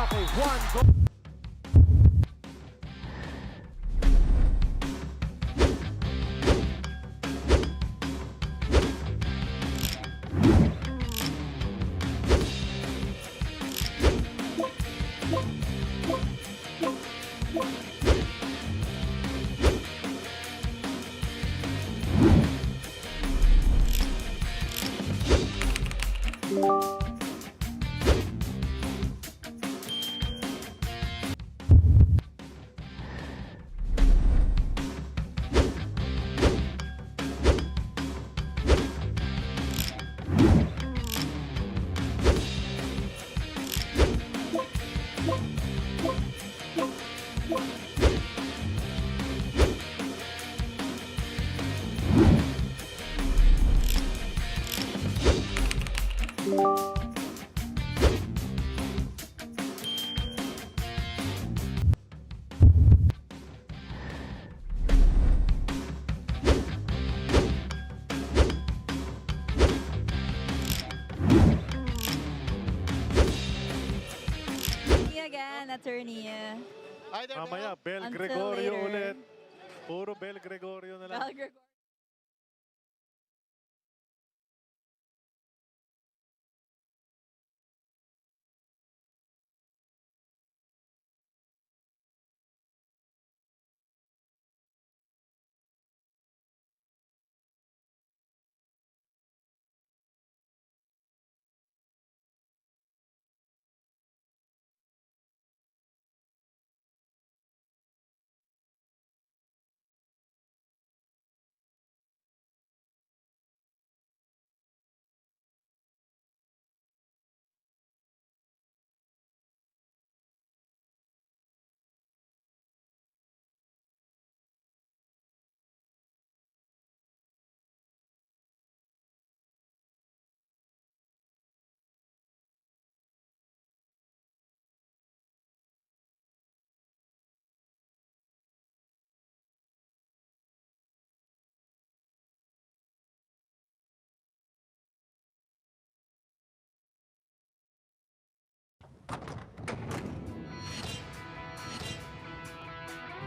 Meralco, 1 goal. Again, attorney. Hi there, Mamaya, Bel Until Gregorio later. ulit. Puro Bel Gregorio na lang.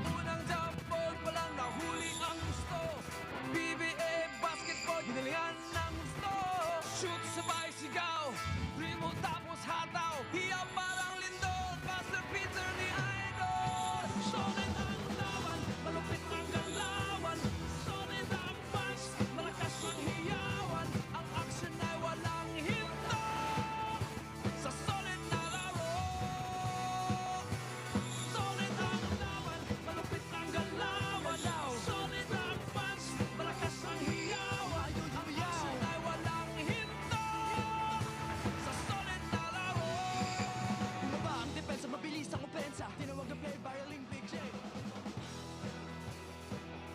Unang jump-ball pa lang nahuli ang gusto. PBA basketball, ginalihan ng gusto. Shoot sabay sigaw, dribble tapos hataw. Hiya parang lindol, Master Peter ni Idol. Solid ang laban, malupit ang galawan. Solid ang punch, malakas ang hiyawan. Ang action ay walang hinto. Sa solid na laro. Solid ang laban, malupit ang galawan. Solid ang punch, malakas ang hiyawan. Ang action ay walang hinto. Sa solid na laro. Bumaba ang depensa, mabilis ang opensa. Tinawag ang play by Aling Big J.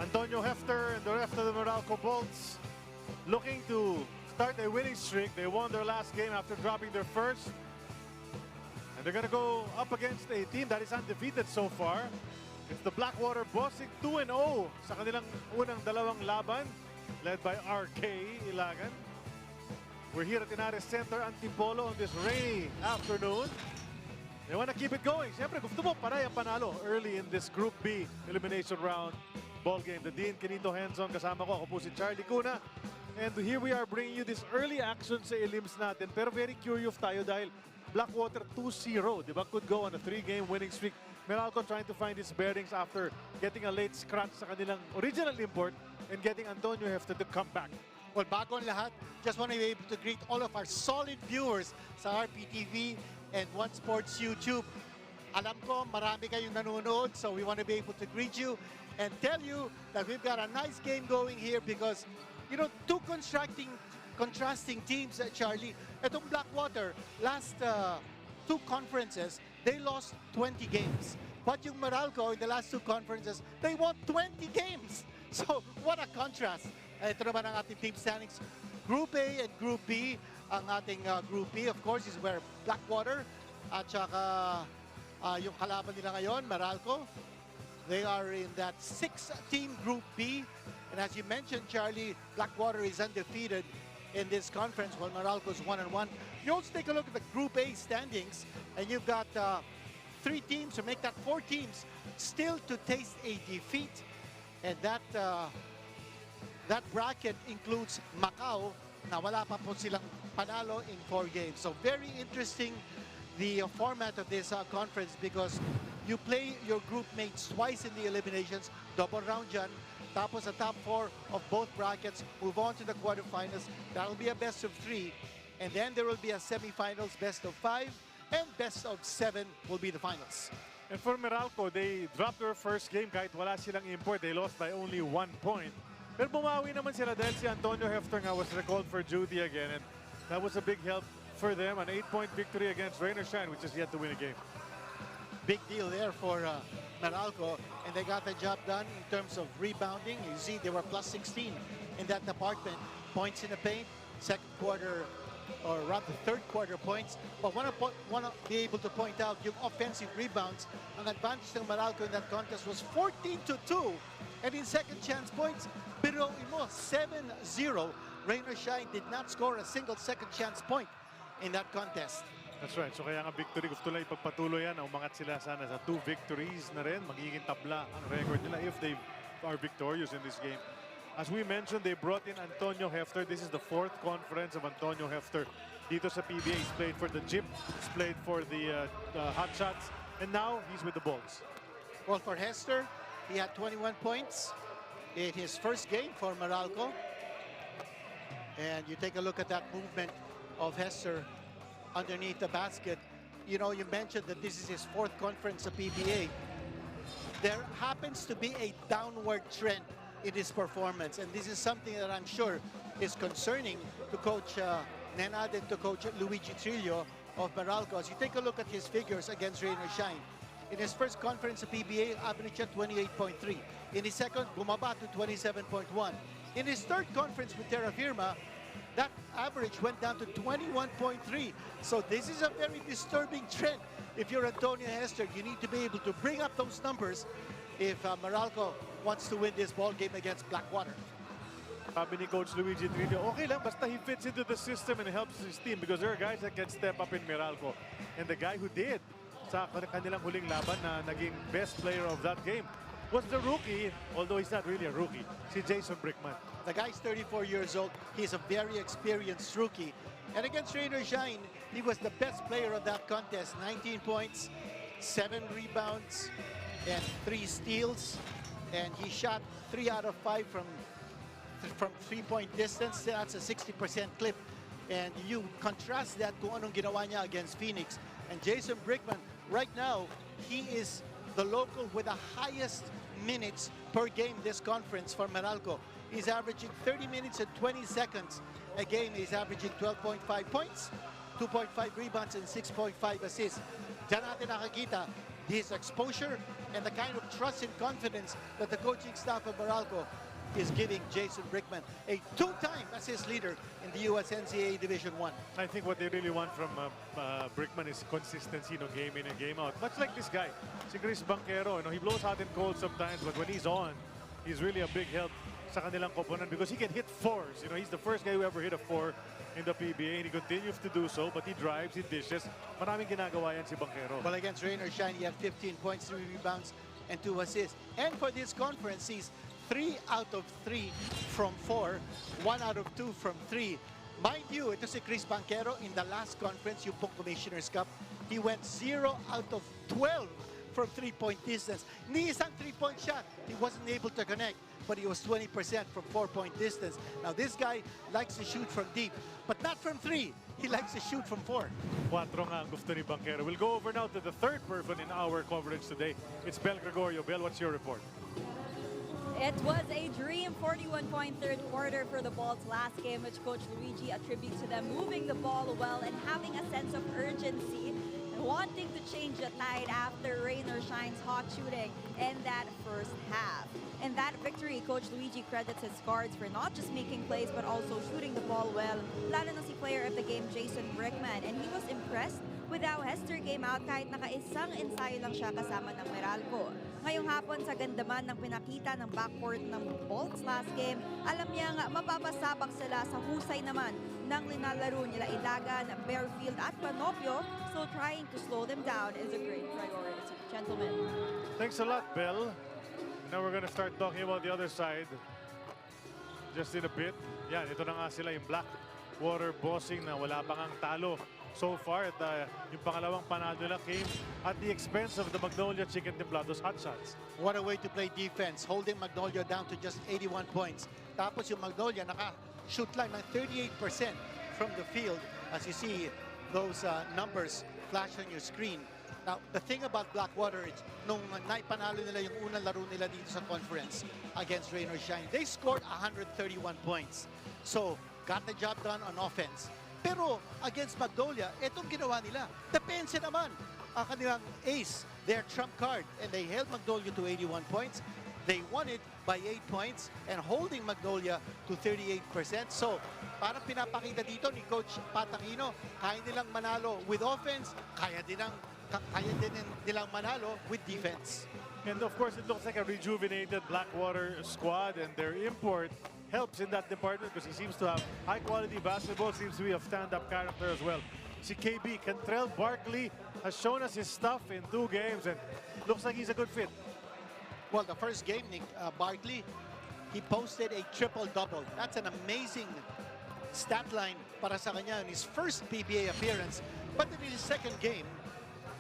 Antonio Hefter and the rest of the Meralco Bolts looking to start a winning streak. They won their last game after dropping their first. And they're going to go up against a team that is undefeated so far. It's the Blackwater Bossing 2-0 sa kanilang unang dalawang laban, led by RK Ilagan. We're here at Inares Center, Antipolo on this rainy afternoon. They want to keep it going. Siyempre, gusto mo panay ang panalo early in this Group B elimination round ball game. The Dean Kenito Henzon, kasama ko. Ako po si Charlie Cuna. And here we are bringing you this early action sa elims natin. Pero very curious tayo dahil Blackwater 2-0, di ba? Could go on a 3-game winning streak. Meralco trying to find its bearings after getting a late scratch sa kanilang original import and getting Antonio Hefter to come back. Well, bago ang lahat, just want to be able to greet all of our solid viewers sa RPTV and One Sports YouTube. Alam ko, marami kayong nanonood, so we want to be able to greet you and tell you that we've got a nice game going here because, you know, two contrasting teams, Charlie. Itong Blackwater, last two conferences, they lost 20 games. But yung Meralco, in the last two conferences, they won 20 games. So, what a contrast. Ito naman ang ating team standings. Group A and Group B. Ang ating Group B, of course, is where Blackwater at saka yung kalaban nila ngayon, Meralco. They are in that 6-team Group B. And as you mentioned, Charlie, Blackwater is undefeated in this conference, while Meralco's 1-1. You also take a look at the Group A standings, and you've got 3 teams, to make that 4 teams, still to taste a defeat. And that bracket includes Macau, na wala pa po silang panalo in 4 games. So very interesting the format of this conference, because you play your group mates twice in the eliminations, double round dyan, tapos the top 4 of both brackets move on to the quarterfinals. That'll be a best of 3, and then there will be a semifinals, best of 5, and best of 7 will be the finals. And for Meralco, they dropped their first game kahit wala silang import. They lost by only 1 point. Pero bumawi naman sila dahil si Antonio Hefter nga was recalled for duty again, and that was a big help for them. An 8-point victory against Rain or Shine, which is yet to win a game. Big deal there for Meralco, and they got the job done in terms of rebounding. You see, they were plus 16 in that department. Points in the paint, second quarter, or rather third quarter points. But want to be able to point out yung offensive rebounds. Ang advantage ng Meralco in that contest was 14-2. And in second chance points, biruin mo, 7-0. Rain or Shine did not score a single second chance point in that contest. That's right. So kaya nga victory, gusto lang ipagpatuloy yan. Umangat sila sana sa 2 victories na rin. Magiging tabla ang record nila if they are victorious in this game. As we mentioned, they brought in Antonio Hefter. This is the 4th conference of Antonio Hefter dito sa PBA. He's played for the Jeep, he's played for the Hot Shots, and now he's with the Bolts. Well, for Hester, he had 21 points in his first game for Meralco. And you take a look at that movement of Hester underneath the basket. You know, you mentioned that this is his 4th conference of PBA. There happens to be a downward trend in his performance, and this is something that I'm sure is concerning to Coach Nenad and to Coach Luigi Trillo of Meralco. As you take a look at his figures against Rain or Shine, in his first conference of PBA, average at 28.3. In his second, bumaba to 27.1. In his third conference with Terra Firma, that average went down to 21.3. So this is a very disturbing trend. If you're Antonio Hester, you need to be able to bring up those numbers if Meralco wants to win this ball game against Blackwater. Sabi ni Coach Luigi Trillo, okay lang, basta he fits into the system and helps his team, because there are guys that can step up in Meralco. And the guy who did sa kanilang huling laban na naging best player of that game was the rookie, although he's not really a rookie, si Jason Brickman. The guy's 34 years old. He's a very experienced rookie. And against Rain or Shine, he was the best player of that contest. 19 points, 7 rebounds, and 3 steals. And he shot 3 out of 5 from 3-point distance. That's a 60% clip. And you contrast that kung anong ginawa niya against Phoenix. And Jason Brickman, right now, he is the local with the highest minutes per game this conference for Meralco. He's averaging 30 minutes and 20 seconds a game. He's averaging 12.5 points, 2.5 rebounds, and 6.5 assists. Diyan natin nakakita his exposure and the kind of trust and confidence that the coaching staff of Meralco is giving Jason Brickman, a 2-time assist leader in the US NCAA Division I. I think what they really want from Brickman is consistency, game in and game out. Much like this guy, si Chris Banchero. He blows hot and cold sometimes, but when he's on, he's really a big help sa kanilang koponan because he can hit 4s. He's the first guy who ever hit a 4 in the PBA, and he continues to do so, but he drives, he dishes. Maraming ginagawa yan si Banchero. Well, against Rain or Shine, he had 15 points, 3 rebounds, and 2 assists. And for this conference, he's 3 out of 3 from 4, 1 out of 2 from 3. Mind you, ito si Chris Banchero in the last conference, yung Pong Commissioner's Cup, he went 0 out of 12 from 3-point distance. Ni isang 3-point shot, he wasn't able to connect, but he was 20% from 4-point distance. Now this guy likes to shoot from deep, but not from 3. He likes to shoot from 4. 4 nga ang gusto ni Banchero. We'll go over now to the third person in our coverage today. It's Bel Gregorio. Bel, what's your report? It was a dream 41-point third quarter for the Bolts last game, which Coach Luigi attributes to them moving the ball well and having a sense of urgency and wanting to change the tide after Rain or Shine's hot shooting in that first half. In that victory, Coach Luigi credits his guards for not just making plays but also shooting the ball well, lalo na si player of the game Jason Brickman, and he was impressed Without Hester came out kahit nakaisang ensayo lang siya kasama ng Meralco. Ngayong hapon sa gandaman ng pinakita ng backcourt ng Bolts last game, alam niya nga mapapasabak sila sa husay naman ng linalaro nila Ilagan, Bearfield at Panopio, so trying to slow them down is a great priority. Gentlemen. Thanks a lot, Belle. Now we're gonna start talking about the other side just in a bit. Yan, ito na nga sila yung Blackwater Bossing na wala pang ang talo so far. At yung pangalawang panalo nila came at the expense of the Magnolia Chicken Templados hotshots. What a way to play defense, holding Magnolia down to just 81 points. Tapos yung Magnolia naka-shoot lang ng 38% from the field. As you see those numbers flash on your screen. Now, the thing about Blackwater is nung naipanalo nila yung unang laro nila dito sa conference against Rain or Shine, they scored 131 points. So, got the job done on offense. Pero against Magnolia, itong ginawa nila. Depensa naman ang kanilang ace, their trump card. And they held Magnolia to 81 points. They won it by 8 points and holding Magnolia to 38%. So, parang pinapakita dito ni Coach Pat Aquino, kaya nilang manalo with offense, kaya din nilang manalo with defense. And of course, it looks like a rejuvenated Blackwater squad, and their import helps in that department because he seems to have high-quality basketball, seems to be a stand-up character as well. Si KB, Cantrell Barkley, has shown us his stuff in 2 games and looks like he's a good fit. Well, the first game, Nick, Barkley, he posted a triple-double. That's an amazing stat line para sa kanya in his first PBA appearance. But in his second game,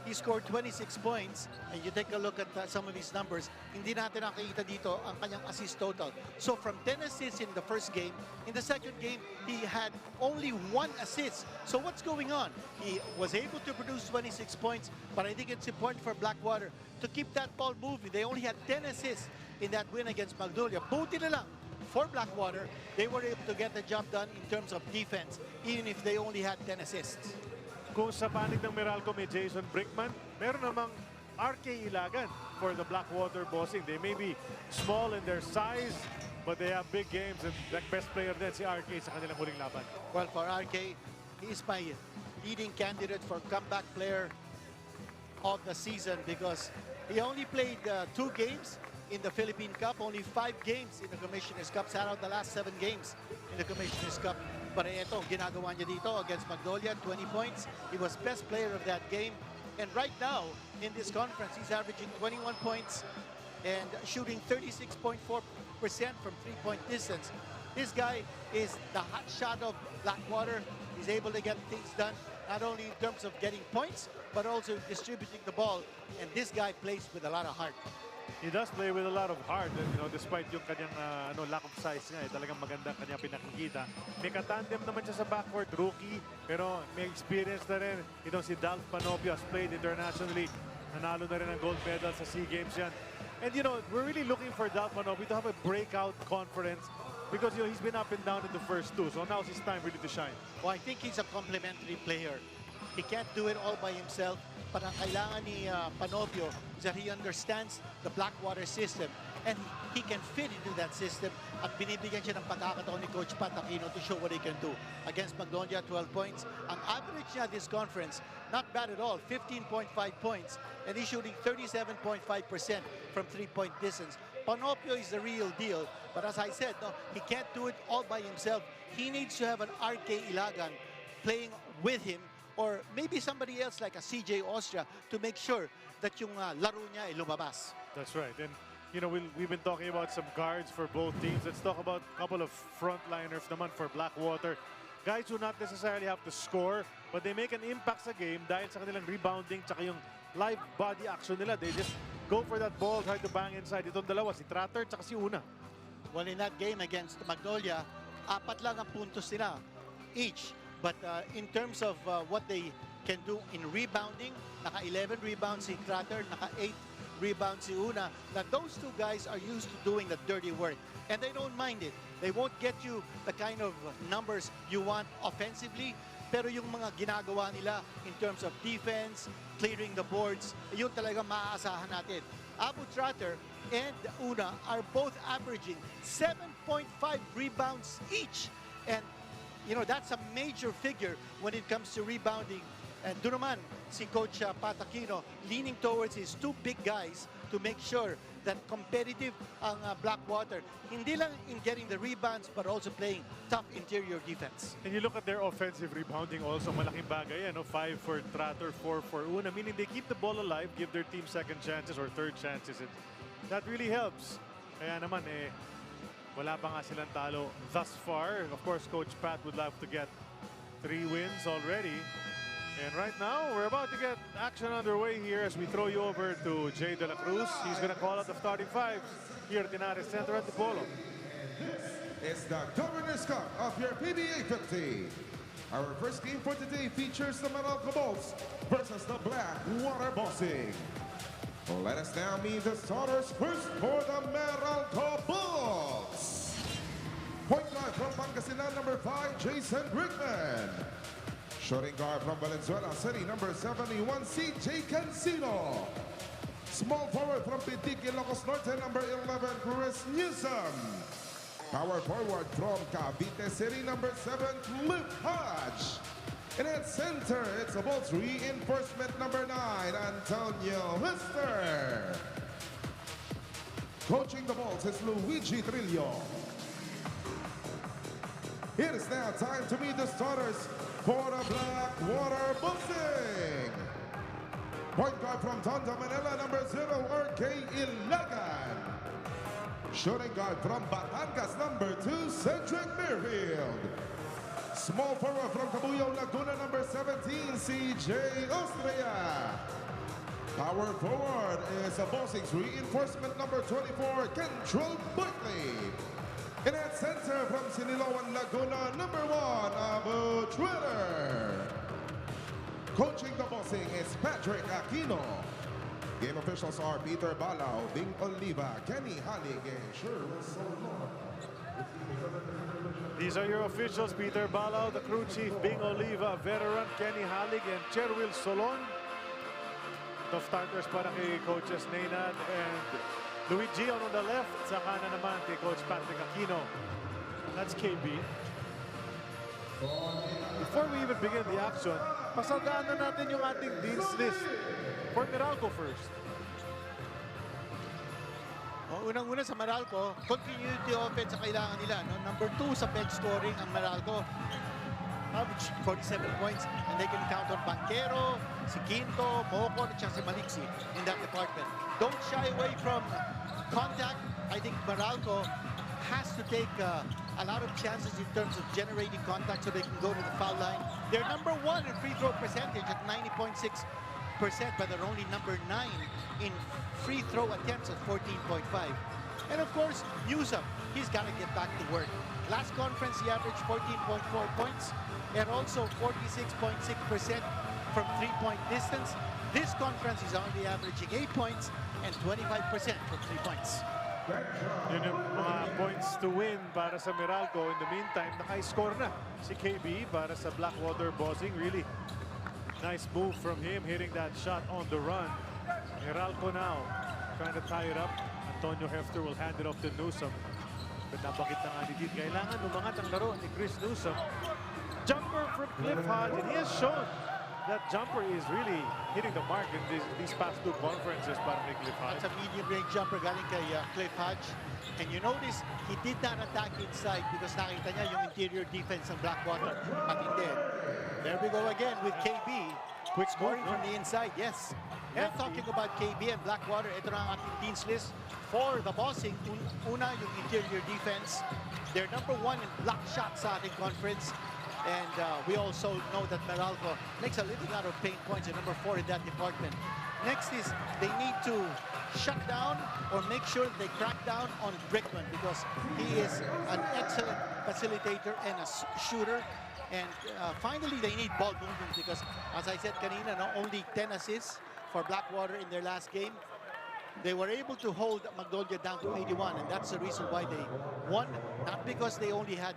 he scored 26 points, and you take a look at some of his numbers, hindi natin nakikita dito ang kanyang assist total. So from 10 assists in the first game, in the second game, he had only 1 assist. So what's going on? He was able to produce 26 points, but I think it's important for Blackwater to keep that ball moving. They only had 10 assists in that win against Magnolia. Buti na lang for Blackwater, they were able to get the job done in terms of defense, even if they only had 10 assists. Kung sa panig ng Meralco may Jason Brickman, meron namang RK Ilagan for the Blackwater Bossing. They may be small in their size, but they have big games, and the best player din si RK sa kanilang huling laban. Well, for RK, he is my leading candidate for comeback player of the season because he only played 2 games in the Philippine Cup, only 5 games in the Commissioner's Cup, sat out the last 7 games in the Commissioner's Cup. But ito, ginagawa niya dito against Magnolia, 20 points. He was best player of that game. And right now, in this conference, he's averaging 21 points and shooting 36.4% from 3-point distance. This guy is the hot shot of Blackwater. He's able to get things done, not only in terms of getting points, but also distributing the ball. And this guy plays with a lot of heart. He does play with a lot of heart, and despite yung kanyang lack of size nga, talagang maganda kanyang pinakikita. May katandem naman siya sa backcourt, rookie, pero may experience na rin. Itong si Dalf Panopio has played internationally. Nanalo na rin ang gold medal sa SEA Games yan. And we're really looking for Dalf Panopio to have a breakout conference because he's been up and down in the first 2, so now's his time really to shine. Well, I think he's a complementary player. He can't do it all by himself. But ang kailangan ni Panopio is that he understands the Blackwater system and he can fit into that system at binibigyan siya ng pagkakataon ni Coach Pat Aquino to show what he can do. Against Magnolia, 12 points. Ang average niya this conference, not bad at all, 15.5 points. And he's shooting 37.5% from 3-point distance. Panopio is the real deal. But as I said, he can't do it all by himself. He needs to have an RK Ilagan playing with him, or maybe somebody else like a CJ Austria to make sure that yung laro niya ay lumabas. That's right. And we've been talking about some guards for both teams. Let's talk about a couple of frontliners naman for Blackwater. Guys who not necessarily have to score, but they make an impact sa game dahil sa kanilang rebounding tsaka yung live body action nila. They just go for that ball, try to bang inside. Itong dalawa, si Tratter tsaka si Una. Well, in that game against Magnolia, 4 lang ang puntos nila each. But in terms of what they can do in rebounding, naka-11 rebounds si Crater, naka-8 rebounds si Una. Now, those 2 guys are used to doing the dirty work, and they don't mind it. They won't get you the kind of numbers you want offensively, pero yung mga ginagawa nila in terms of defense, clearing the boards, yun talaga maaasahan natin. Abu Tratter and Una are both averaging 7.5 rebounds each. And that's a major figure when it comes to rebounding And doon naman, si Coach Pat Aquino leaning towards his two big guys to make sure that competitive ang Blackwater. Hindi lang in getting the rebounds, but also playing tough interior defense. And you look at their offensive rebounding also, malaking bagay, ano? 5 for Tratter, 4 for Una, meaning they keep the ball alive, give their team second chances or third chances. And that really helps. Kaya naman, wala pa nga silang talo thus far. Of course, Coach Pat would love to get 3 wins already. And right now, we're about to get action underway here as we throw you over to Jay De La Cruz. He's going to call out the starting 5 here at Inares Center at the Polo. It's the Governor's Cup of your PBA 50. Our first game for today features the Meralco Bolts versus the Blackwater Bossing. Let us now meet the starters first for the Meralco Bolts. Point guard from Pangasinan, number 5, Jason Brickman. Shooting guard from Valenzuela City, number 71, CJ Cancino. Small forward from Pitik, Ilocos Norte, number 11, Chris Newsom. Power forward from Cavite City, number 7, Cliff Hodge. And at center, it's a Bolts reinforcement, number 9, Antonio Lister. Coaching the Bolts is Luigi Trillo. It is now time to meet the starters for the Blackwater Bossing. Point guard from Tondo, Manila, number 0, RK Ilagan. Shooting guard from Batangas, number 2, Cedric Merfield. Small forward from Cabuyao, Laguna, number 17, CJ Austria. Power forward is a Bossing's reinforcement, number 24, Kentrell Buckley. And at center from Siniloan, Laguna, number 1, Abu Twitter. Coaching the Bossing is Patrick Aquino. Game officials are Peter Balao, Bing Oliva, Kenny Halig, and Sherwin Solon. These are your officials, Peter Balao, the crew chief, Bing Oliva, veteran, Kenny Halig, and Cherwil Solon. The starters para kay Coaches Naynad and Luigi on the left, sa kanan naman kay Coach Patrick Aquino. That's KB. Before we even begin the action, pasadaan na natin yung ating dean's list for Meralco first. Unang-una sa Meralco, continuity offense ang kailangan nila. No? Number 2 sa bench scoring ang Meralco. Average 47 points, and they can count on Banchero, si Quinto, Mocon, at si Maliksi in that department. Don't shy away from contact. I think Meralco has to take a lot of chances in terms of generating contact so they can go to the foul line. They're number 1 in free throw percentage at 90.6%, but they're only number 9 in free throw attempts at 14.5%. And of course, Newsom, he's got to get back to work. Last conference, he averaged 14.4 points and also 46.6% from three-point distance. This conference is only averaging 8 points and 25% from 3 points. Yun yung mga points to win para sa Meralco. In the meantime, naka-score na si KB para sa Blackwater Bossing. Really nice move from him, hitting that shot on the run. Meralco now trying to tie it up. Antonio Hefter will hand it off to Newsom. But napakit na nga ni Dean. Kailangan umangat ang laro ni Chris Newsom. Jumper from Cliff Hodge, and he has shown that jumper is really hitting the mark in these past 2 conferences para kay Cliff Hodge. That's a medium-range jumper galing kay Cliff Hodge. And you notice, he did not attack inside because nakita niya yung interior defense ng Blackwater. At hindi. There we go again with KB. Quick scoring from the inside, yes. And talking about KB and Blackwater, ito na ang ating team's list for the Bossing. Una, yung interior defense. They're number 1 in block shots sa ating conference. And we also know that Meralco makes a little lot of paint points at number 4 in that department. Next is they need to shut down or make sure they crack down on Brickman because he is an excellent facilitator and a shooter. And finally, they need ball movement because, as I said kanina, no, only 10 assists for Blackwater in their last game. They were able to hold Magnolia down to 81, and that's the reason why they won, not because they only had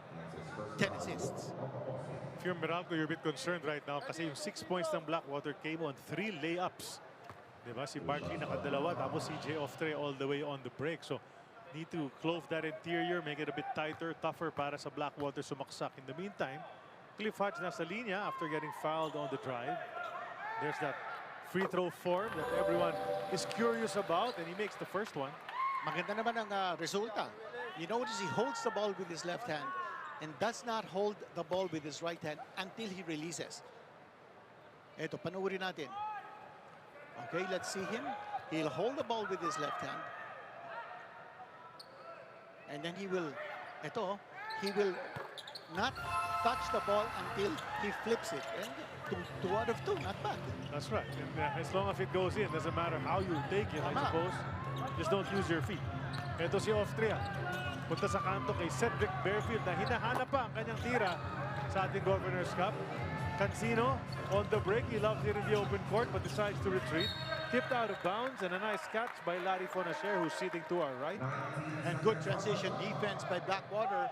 10 assists. If you're Meralco, you're a bit concerned right now kasi yung 6 points ng Blackwater came on 3 layups. Diba? Si Barkley nakadalawa, tapos CJ Oftre all the way on the break. So, need to clove that interior, make it a bit tighter, tougher para sa Blackwater sumaksak. In the meantime, Cliff Hodge nasa linya after getting fouled on the drive. There's that free throw form that everyone is curious about, and he makes the first one. Maganda naman ang resulta. You notice he holds the ball with his left hand and does not hold the ball with his right hand until he releases. Eto, panoorin natin. Okay, let's see him. He'll hold the ball with his left hand. And then he will not touch the ball until he flips it. And two out of two, not bad. That's right. And as long as it goes in, doesn't matter how you take it, I suppose. Just don't use your feet. Ito si Austria. Punta sa kanto kay Cedric Bearfield na hinahanap pa ang kanyang tira sa ating Governor's Cup. Cancino on the break. He loves it in the open court but decides to retreat. Tipped out of bounds, and a nice catch by Larry Fonacher, who's sitting to our right. And good transition defense by Blackwater.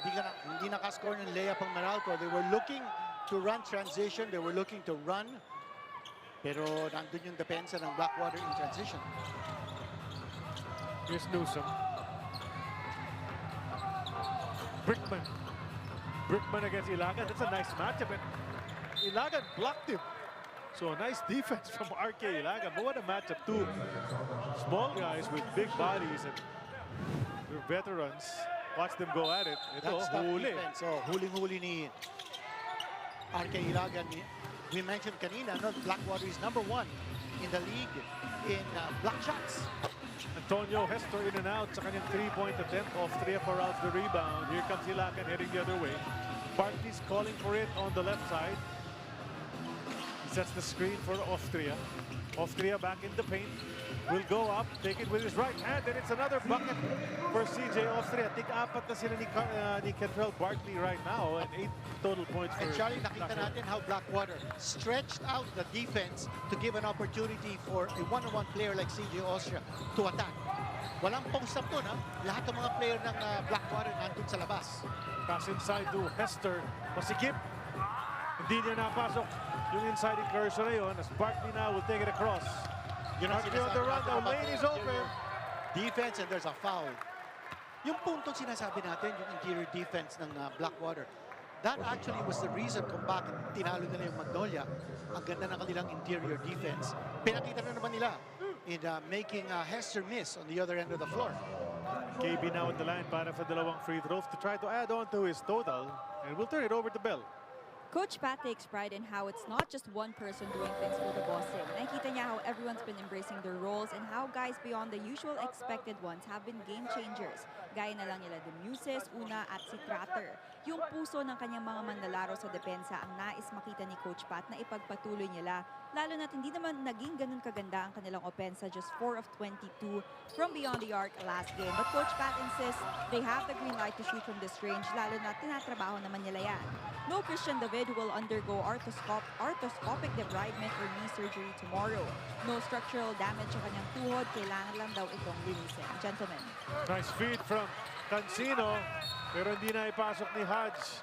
Hindi nakascore ng layup ang Meralco. They were looking to run transition. They were looking to run. Pero nandun yung depensa ng Blackwater in transition. Here's Newsom. Brickman. Brickman against Ilagan. That's a nice matchup. And Ilagan blocked him. So a nice defense from RK Ilagan. But what a matchup. Two small guys with big bodies and they're veterans. Watch them go at it. Ito, That's tough huli. defense. So huling-huli ni RK Ilagan. We mentioned kanina, no, Blackwater is #1 in the league in block shots. Antonio Hester in and out sa kanyang three-point attempt. Austria corrals the rebound. Here comes Ilagan heading the other way. Barkley's calling for it on the left side. He sets the screen for Austria. Austria back in the paint. Will go up, take it with his right hand, and it's another bucket for CJ Austria. Tig-apat na sila ni Kentrell Barkley right now, and 8 total points for And Charlie, nakita natin how Blackwater stretched out the defense to give an opportunity for a one-on-one player like CJ Austria to attack. Walang post-up doon, ha? Lahat ng mga player ng Blackwater nandun sa labas. Pass inside to Hester. Masikip. Hindi niya napasok yung inside incursion na yun, as Barkley now will take it across. Barkley on the run, the lane is open. Defense, and there's a foul. Yung puntong sinasabi natin, yung interior defense ng Blackwater, that actually was the reason kung bakit tinalo nila yung Magnolia. Ang ganda ng kanilang interior defense. Pinakita na naman nila in making Hester miss on the other end of the floor. KB now at the line para sa dalawang free throws to try to add on to his total, and we'll turn it over to Bell. Coach Pat takes pride in how it's not just one person doing things for the Bossing. Nakikita niya how everyone's been embracing their roles and how guys beyond the usual expected ones have been game changers. Gaya na lang nila Demuses, Una at si Crater. Yung puso ng kanyang mga manlalaro sa depensa ang nais makita ni Coach Pat na ipagpatuloy nila. Lalo na't hindi naman naging ganun kaganda ang kanilang opensa, just 4 of 22 from beyond the arc last game. But Coach Pat insists they have the green light to shoot from this range, lalo na tinatrabaho naman nila yan. No Christian David who will undergo arthroscopic debridement or knee surgery tomorrow. No structural damage sa kanyang tuhod, kailangan lang daw itong linisin. Gentlemen. Nice feed from Cancino, pero hindi na ipasok ni Hodge.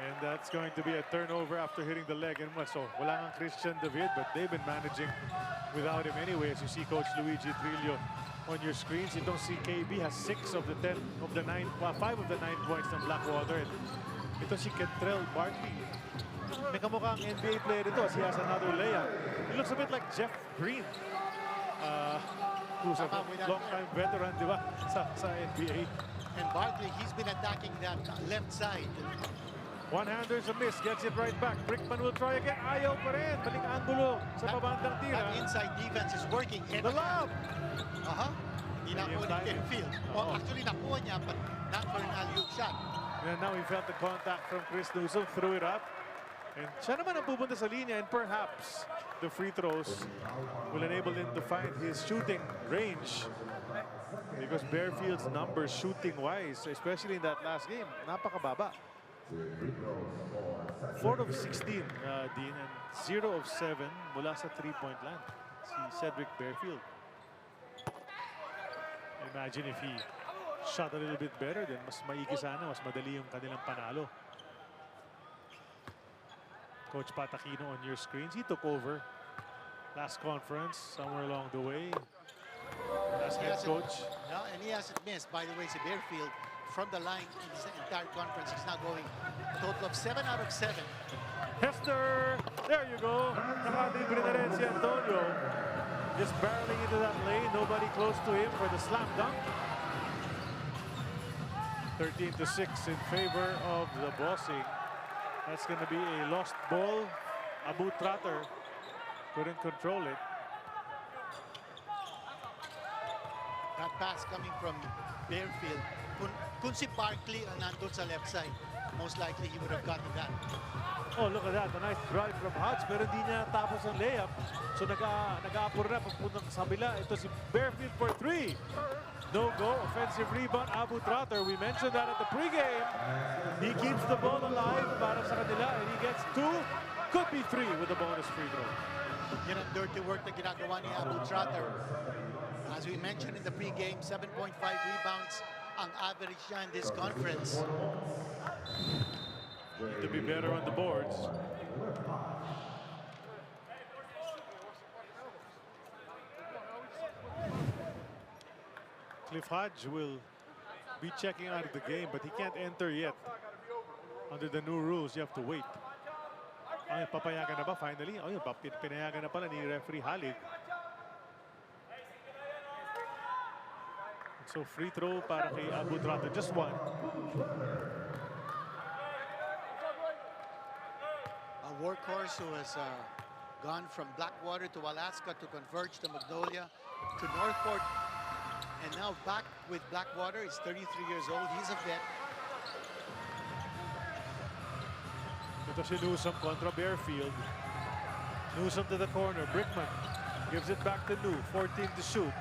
And that's going to be a turnover after hitting the leg. And so, wala nga Christian David, but they've been managing without him anyway. As you see Coach Luigi Trillo on your screens, you don't see KB has 5 of the 9 points ng Blackwater. And ito si Kentrell Barkley. May kamukhang NBA player ito as he has another layup. He looks a bit like Jeff Green. Who's a long-time veteran, di ba, sa NBA. And Barkley, he's been attacking that left side. One-hander's a miss, gets it right back. Brickman will try again. Ayaw pa rin. Maling angulo sa pabandang tira. That inside defense is working. The lob! Hindi nakuha ni Kenfield. Well, actually, nakuha niya, but not for an alley-oop shot. And now he felt the contact from Chris Newsom, threw it up. And siya naman ang pupunta sa linya, and perhaps the free throws will enable him to find his shooting range. Because Bearfield's numbers shooting-wise, especially in that last game, napakababa. 4 of 16, Dean, and 0 of 7 mula sa 3-point land. Si Cedric Bearfield. Imagine if he shot a little bit better, then mas maigi sana, mas madali yung kanilang panalo. Coach Patakino on your screens. He took over last conference, somewhere along the way. As head coach. No, and he hasn't missed, by the way, si Bearfield. from the line in this entire conference. He's now going a total of 7 out of 7. Hester, there you go. Nakalibre na rin si Antonio. Just barreling into that lane. Nobody close to him for the slam dunk. 13-6 in favor of the Bossing. That's going to be a lost ball. Abu Trotter couldn't control it. That pass coming from Barefield. Kung si Barkley ang nandun sa left side, most likely he would have gotten that. Oh, look at that. A nice drive from Hodge, pero hindi niya tapos ang layup. So nag-aapur na pagpunang sa kabila. Ito si Barefield for 3. No go. Offensive rebound, Abu Trotter. We mentioned that at the pregame. He keeps the ball alive para sa kanila, and he gets 2. Could be 3 with a bonus free throw. Yan ang dirty work na ginagawa ni Abu Trotter. As we mentioned in the pregame, 7.5 rebounds ang average niya in this conference. Need to be better on the boards. Cliff Hodge will be checking out of the game, but he can't enter yet. Under the new rules, you have to wait. Ay, papayagan na ba finally? Oh, yun, pinayagan na pala ni referee Halig. So free throw para kay Abu Trotter, just 1. A workhorse who has gone from Blackwater to Alaska to converge to Magnolia to Northport, and now back with Blackwater. He's 33 years old. He's a vet. Ito si Newsome kontra Barefield. Newsome to the corner. Brickman gives it back to New. 14 to shoot.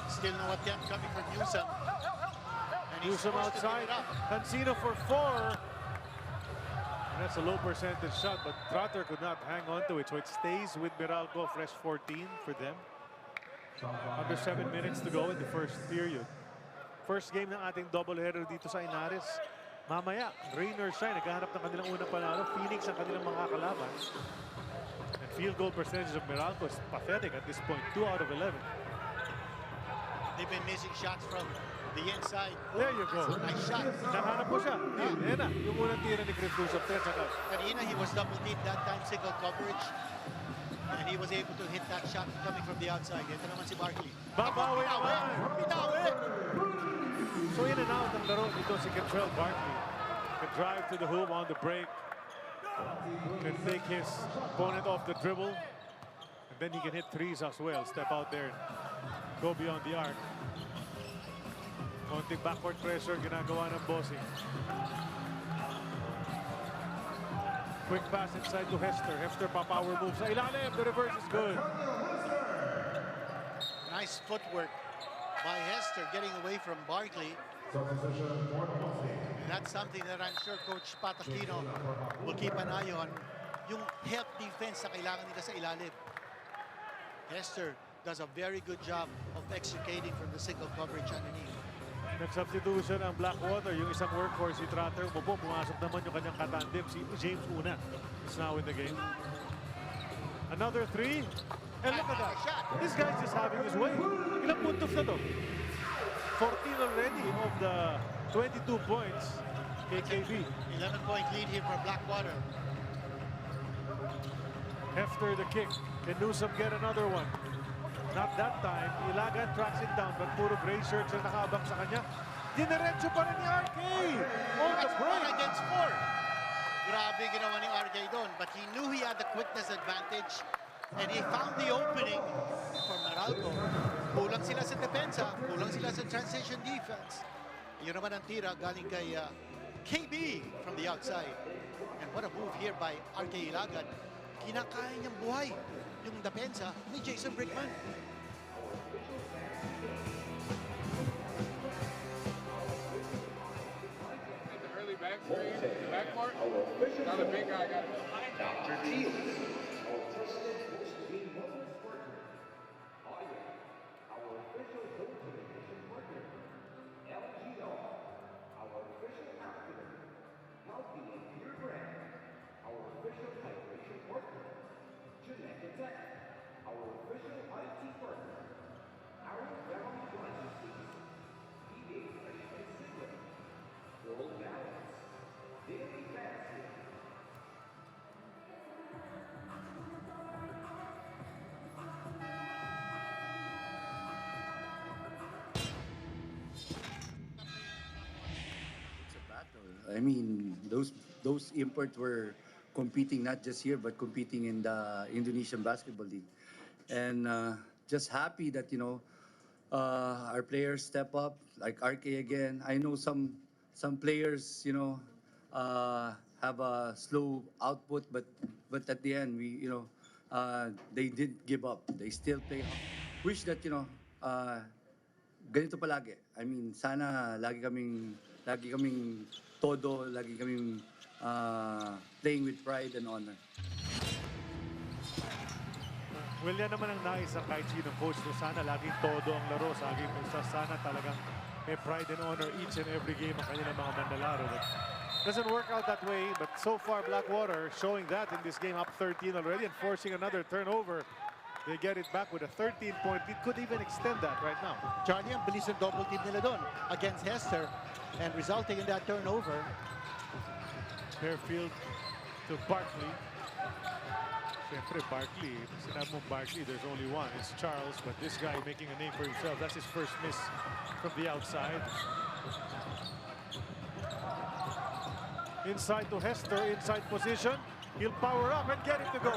Still no attempt coming from Newsome. And he's Newsome forced to give outside. it up. Cancino for 4. And that's a low percentage shot, but Trotter could not hang on to it. So it stays with Meralco, fresh 14 for them. Under 7 minutes to go in the first period. First game ng ating doubleheader dito sa Inares. Mamaya, rain or shine, naghahanap ng kanilang unang panalo. Phoenix ang kanilang mga kalaban. And field goal percentage of Meralco is pathetic at this point, 2 out of 11. They've been missing shots from the inside. There you go. Nice shot. Nahanap po siya. Yan na, yung unang tira ni Chris Banchero. Kanina, he was double teamed that time, single coverage. And he was able to hit that shot coming from the outside. Ito naman si Barkley. Babawi naman. Bitawi! So in and out ang laro dito si Kentrell Barkley. Can drive to the hoop on the break. Can take his opponent off the dribble. And then he can hit threes as well. Step out there. Go beyond the arc. Konting backward pressure ginagawa ng Bossing. Quick pass inside to Hester. Hester pa-power move sa ilalim. The reverse is good. Nice footwork by Hester getting away from Barkley. And that's something that I'm sure Coach Patakino will keep an eye on. Yung help defense na kailangan nila sa ilalim. Hester does a very good job of extricating from the single coverage underneath. Nag-substitution ang Blackwater, yung isang workhorse si Trotter. Pumasok naman yung kanyang katandem, si James Una. Is now in the game. Another 3. And look at that. This guy's just having his way. Ilang puntos na to? 14 already of the 22 points. KKB. 11-point lead here for Blackwater. Hester the kick. Can Newsome get another one? Not that time. Ilagan tracks it down, but puro gray shirts ang nakaabang sa kanya. Dinerecho pa rin ni RK! On the break! 1 against 4. Grabe ginawa ni RK doon, but he knew he had the quickness advantage and he found the opening for Meralco. Kulang sila sa depensa, kulang sila sa transition defense. Yun naman ang tira galing kay KB from the outside. And what a move here by RK Ilagan. Kinakaya niyang buhay yung depensa ni Jason Brickman. The early back screen, the back court. Now the big guy got it. I mean, those imports were competing not just here but competing in the Indonesian Basketball League, and just happy that our players step up like RK again. I know some players have a slow output, but at the end they didn't give up. They still play. Wish that ganito palagi. I mean, sana lagi kaming todo, lagi kaming playing with pride and honor. Well, yan naman ang nais ng kahit sinong coach. So sana laging todo ang laro. Sana talagang may pride and honor each and every game ang kanilang mga manlalaro. But doesn't work out that way. But so far, Blackwater showing that in this game, up 13 already and forcing another turnover. They get it back with a 13-point lead. Could even extend that right now. Charlie, ang bilis ng double team nila doon against Hester and resulting in that turnover. Fairfield to Barkley. Siyempre, Barkley, sinabi mo Barkley, there's only one. It's Charles, but this guy making a name for himself. That's his first miss from the outside. Inside to Hester, inside position. He'll power up and get it to go.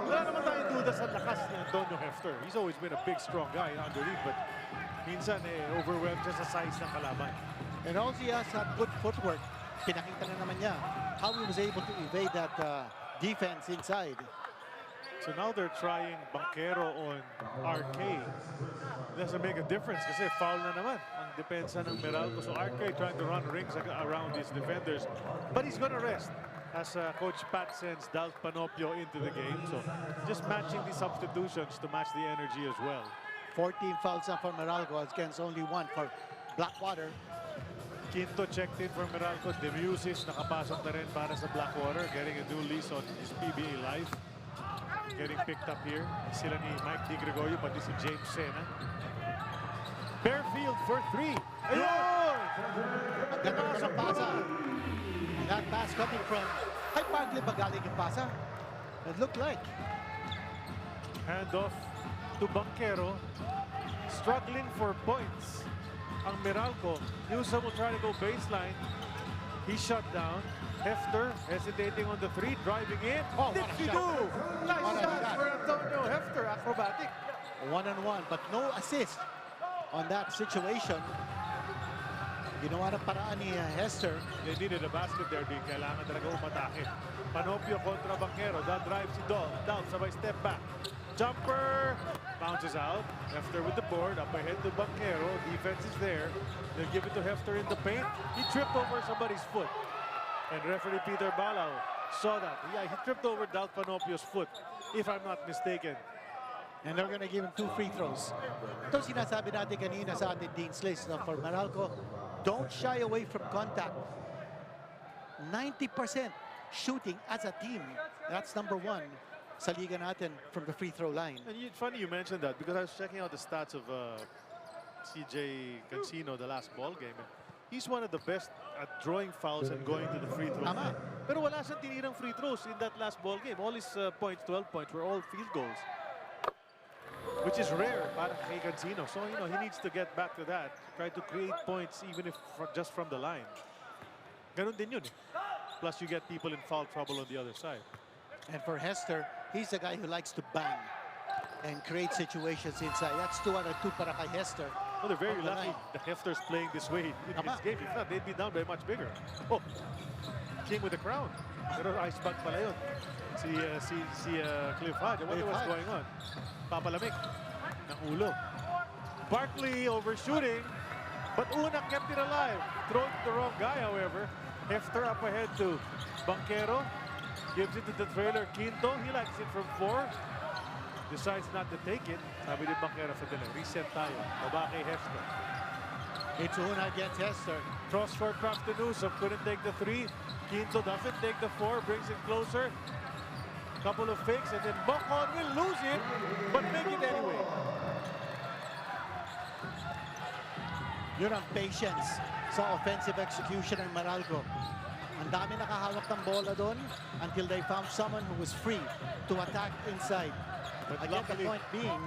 Wala naman tayong duda sa lakas ni Antonio Hester. He's always been a big, strong guy underneath, but minsan overwhelmed just sa size ng kalaban. And also he has had good footwork. Pinakita na naman niya how he was able to evade that defense inside. So now they're trying Banchero on RK. Doesn't make a difference kasi foul na naman ang depensa ng Meralco. So RK trying to run rings around his defenders. But he's gonna rest as Coach Pat sends Dalt Panopio into the game. So just matching the substitutions to match the energy as well. 14 fouls for Meralco against only 1 for Blackwater. Quinto checked in for Meralco. Demusis nakapasok na rin para sa Blackwater. Getting a new lease on his PBA life. Getting picked up here. Sila ni Mike Di Gregorio, pati si James Sena. Fairfield for 3. Ayun! Ganda sa pasa. That pass coming from High Barkley ba galing yung pasa? It looked like. Handoff to Banchero. Struggling for points. Ang Meralco. Newsom will try to go baseline. He shut down. Hefter hesitating on the 3, driving in. Oh, what a Dipsy-do! Nice shot for Antonio Hefter. Acrobatic. 1-on-1, but no assist on that situation. Ginawa ng paraan ni Hester. They needed a basket there, di kailangan talaga umatake. Panopio kontra Banchero. That drive si Down, sabay step back. Jumper! Bounces out. Hefter with the board. Up ahead to Banchero. Defense is there. They'll give it to Hefter in the paint. He tripped over somebody's foot. And referee Peter Balao saw that. Yeah, he tripped over Dalt Panopio's foot, if I'm not mistaken. And they're going to give him 2 free throws. Ito sinasabi natin kanina sa ating Dean's List for Meralco. Don't shy away from contact. 90% shooting as a team. That's number 1 sa liga natin from the free throw line. And it's funny you mentioned that because I was checking out the stats of CJ Cancino the last ball game. And he's one of the best at drawing fouls and going to the free throw line. Pero wala siyang tinirang free throws in that last ball game. All his points, 12 points, were all field goals. Which is rare para kay Cancino. So, he needs to get back to that. Try to create points even if just from the line. Ganun din yun. Plus, you get people in foul trouble on the other side. And for Hester, he's a guy who likes to bang and create situations inside. That's 2 out of 2 para kay Hester. Well, they're very lucky that Hefter's playing this way in this game. If not, they'd be down by much bigger. Oh, King with the crown. Pero ice bag pala yun. Si Cliff Hodge. I wonder what's going on. Papalamig ng ulo. Barkley overshooting, but Una kept it alive. Thrown to the wrong guy, however. Hefter up ahead to Banchero. Gives it to the trailer Quinto. He likes it from 4. Decides not to take it. Sabi ni Banchero sa dilang, reset tayo. Baba kay Hester. It's Una against Hester. Cross for Craft to Newsom. Couldn't take the 3. Quinto doesn't take the 4. Brings it closer. Couple of fakes and then Bocon will lose it, but make it anyway. Yun ang patience sa offensive execution ng Meralco. Ang dami nakahawak ng bola doon until they found someone who was free to attack inside. But again, the point being,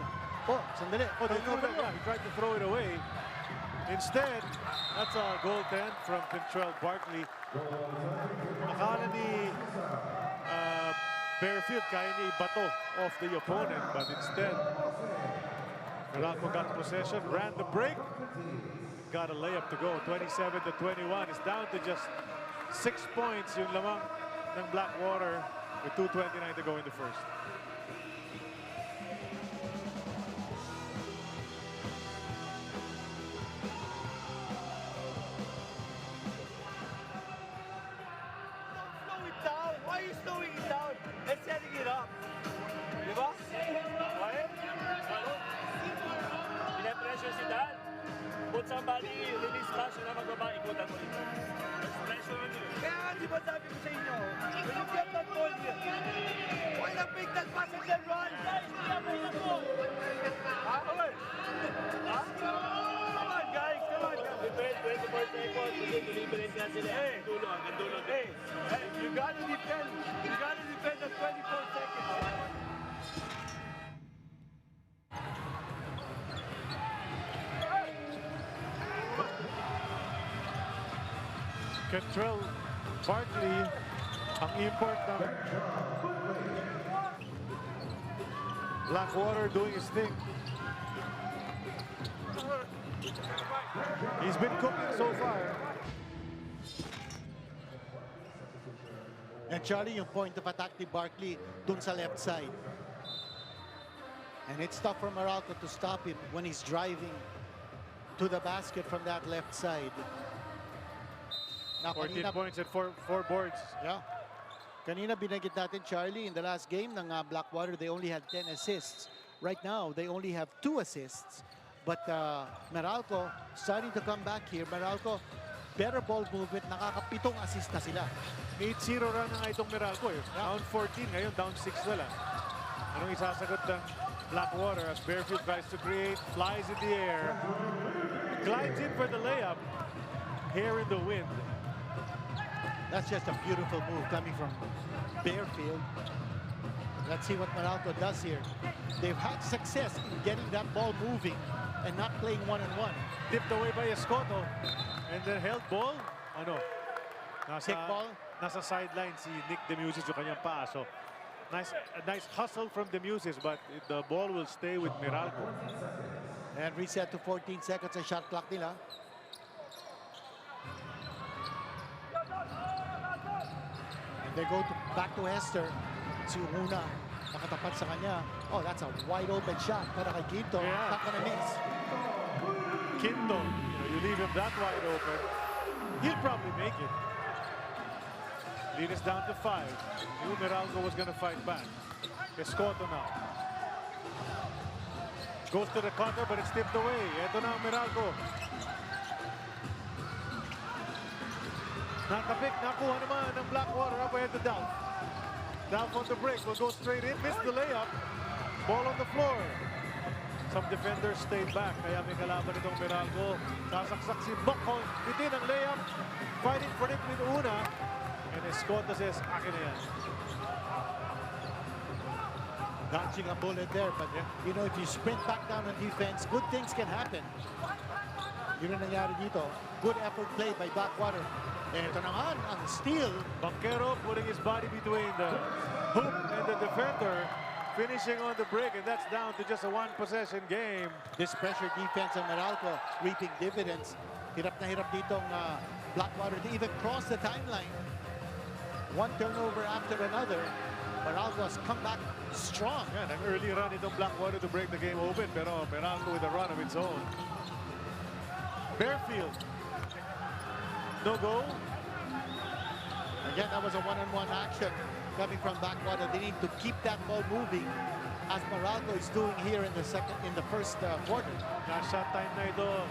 sandali. He tried to throw it away. Instead, that's a goaltend from Kentrell Barkley. Akala ni Bearfield kaya niya ibato off the opponent, but instead, Meralco got possession, ran the break, got a layup to go. 27-21. It's down to just 6 points yung lamang ng Blackwater with 2:29 to go in the first. Why are you slowing it down and setting it up? Di ba? What? Pinapressure si Dan. Put somebody, release flash na magbaba, ikutan mo dito. Pressure on you. Kaya nga, di ba sabi ko sa inyo, when you get that ball here, why not make that pass and then run? Guys, kaya mo sa ball. Ha? Okay. Ha? Come on, guys. Come on, guys. Defend 24 seconds. Deliberate nga sila. Hey, dulo, hanggang dulo. Hey, you gotta defend. You gotta defend the 24 seconds. Kentrell Barkley, ang import ng Blackwater doing his thing. He's been cooking so far. And Charlie, yung point of attack ni Barkley dun sa left side. And it's tough for Meralco to stop him when he's driving to the basket from that left side. Now, 14 points and four boards. Yeah. Kanina binanggit natin, Charlie, in the last game ng Blackwater, they only had 10 assists. Right now, they only have 2 assists. But Meralco starting to come back here. Meralco, better ball movement, nakakapitong assist na sila. 8-0 run na nga itong Meralco. Down 14, ngayon down 6 wala. Anong isasagot ng Blackwater as Bearfield tries to create, flies in the air, glides in for the layup, hair in the wind. That's just a beautiful move coming from Bearfield. Let's see what Meralco does here. They've had success in getting that ball moving and not playing one-on-one. Tipped away by Escoto and then held ball. Ano? Kick ball. Nasa sideline si Nick Demusis yung kanyang paa. So, a nice hustle from Demusis, but the ball will stay with Meralco. And reset to 14 seconds ang shot clock nila. And they go back to Hester. Si Una, nakatapat sa kanya. Oh, that's a wide open shot para kay Quinto. Yeah. Not gonna miss. Quinto, you leave him that wide open, he'll probably make it. Lead is down to 5. Knew Meralco was going to fight back. Escoto now. Goes to the cutter, but it's tipped away. Ito na ang Meralco. Nakapik, nakuha naman ng Blackwater up ahead to Dalf. Dalf on the break, will go straight in, missed the layup. Ball on the floor. Some defenders stayed back, kaya may kalaban itong Meralco. Sasaksak si Bokon, bitin ang layup. Fighting for it with Una. And Escoto says, akin na yan. Dodging a bullet there, but you know, if you sprint back down on defense, good things can happen. Yun ang nangyari dito. Good effort play by Blackwater. Ito naman ang steal. Banchero putting his body between the hoop and the defender, finishing on the break, and that's down to just a one-possession game. This pressure defense of Meralco reaping dividends. Hirap na hirap ditong Blackwater to even cross the timeline. One turnover after another. Meralco has come back strong. Yeah, an early run itong Blackwater to break the game open, pero Meralco with a run of its own. Bearfield. No go. Again, that was a one-on-one action coming from Blackwater. They need to keep that ball moving as Meralco is doing here in the first quarter. Shot time na ito.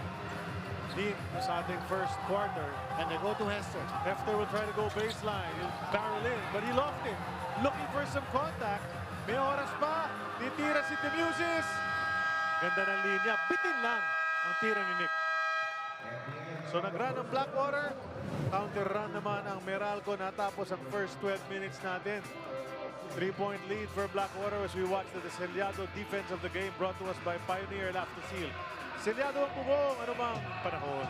Dean sa ating first quarter. And they go to Hester. Hester will try to go baseline. He'll barrel in, but he lost it. Looking for some contact. May oras pa. Titira si Demusis. Ganda ng linya. Bitin lang ang tira ni Nick. So nag-run ang Blackwater. Counter-run naman ang Meralco. Natapos ang first 12 minutes natin. 3-point lead for Blackwater as we watch the Deseliado defense of the game brought to us by Pioneer Laftesil. Selyado ang bubong, anumang panahon.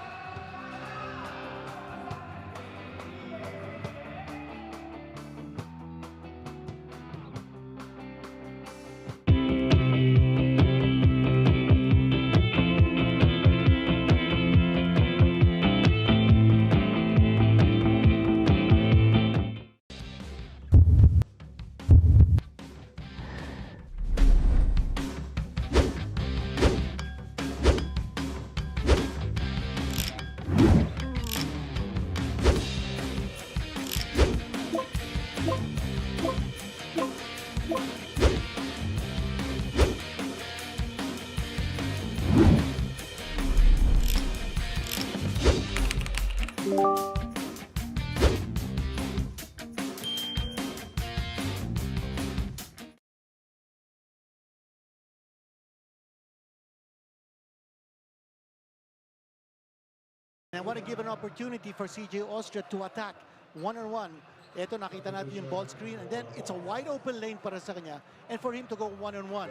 I want to give an opportunity for CJ Austria to attack one-on-one. Ito, nakita natin yung ball screen, and then it's a wide open lane para sa kanya, and for him to go one-on-one.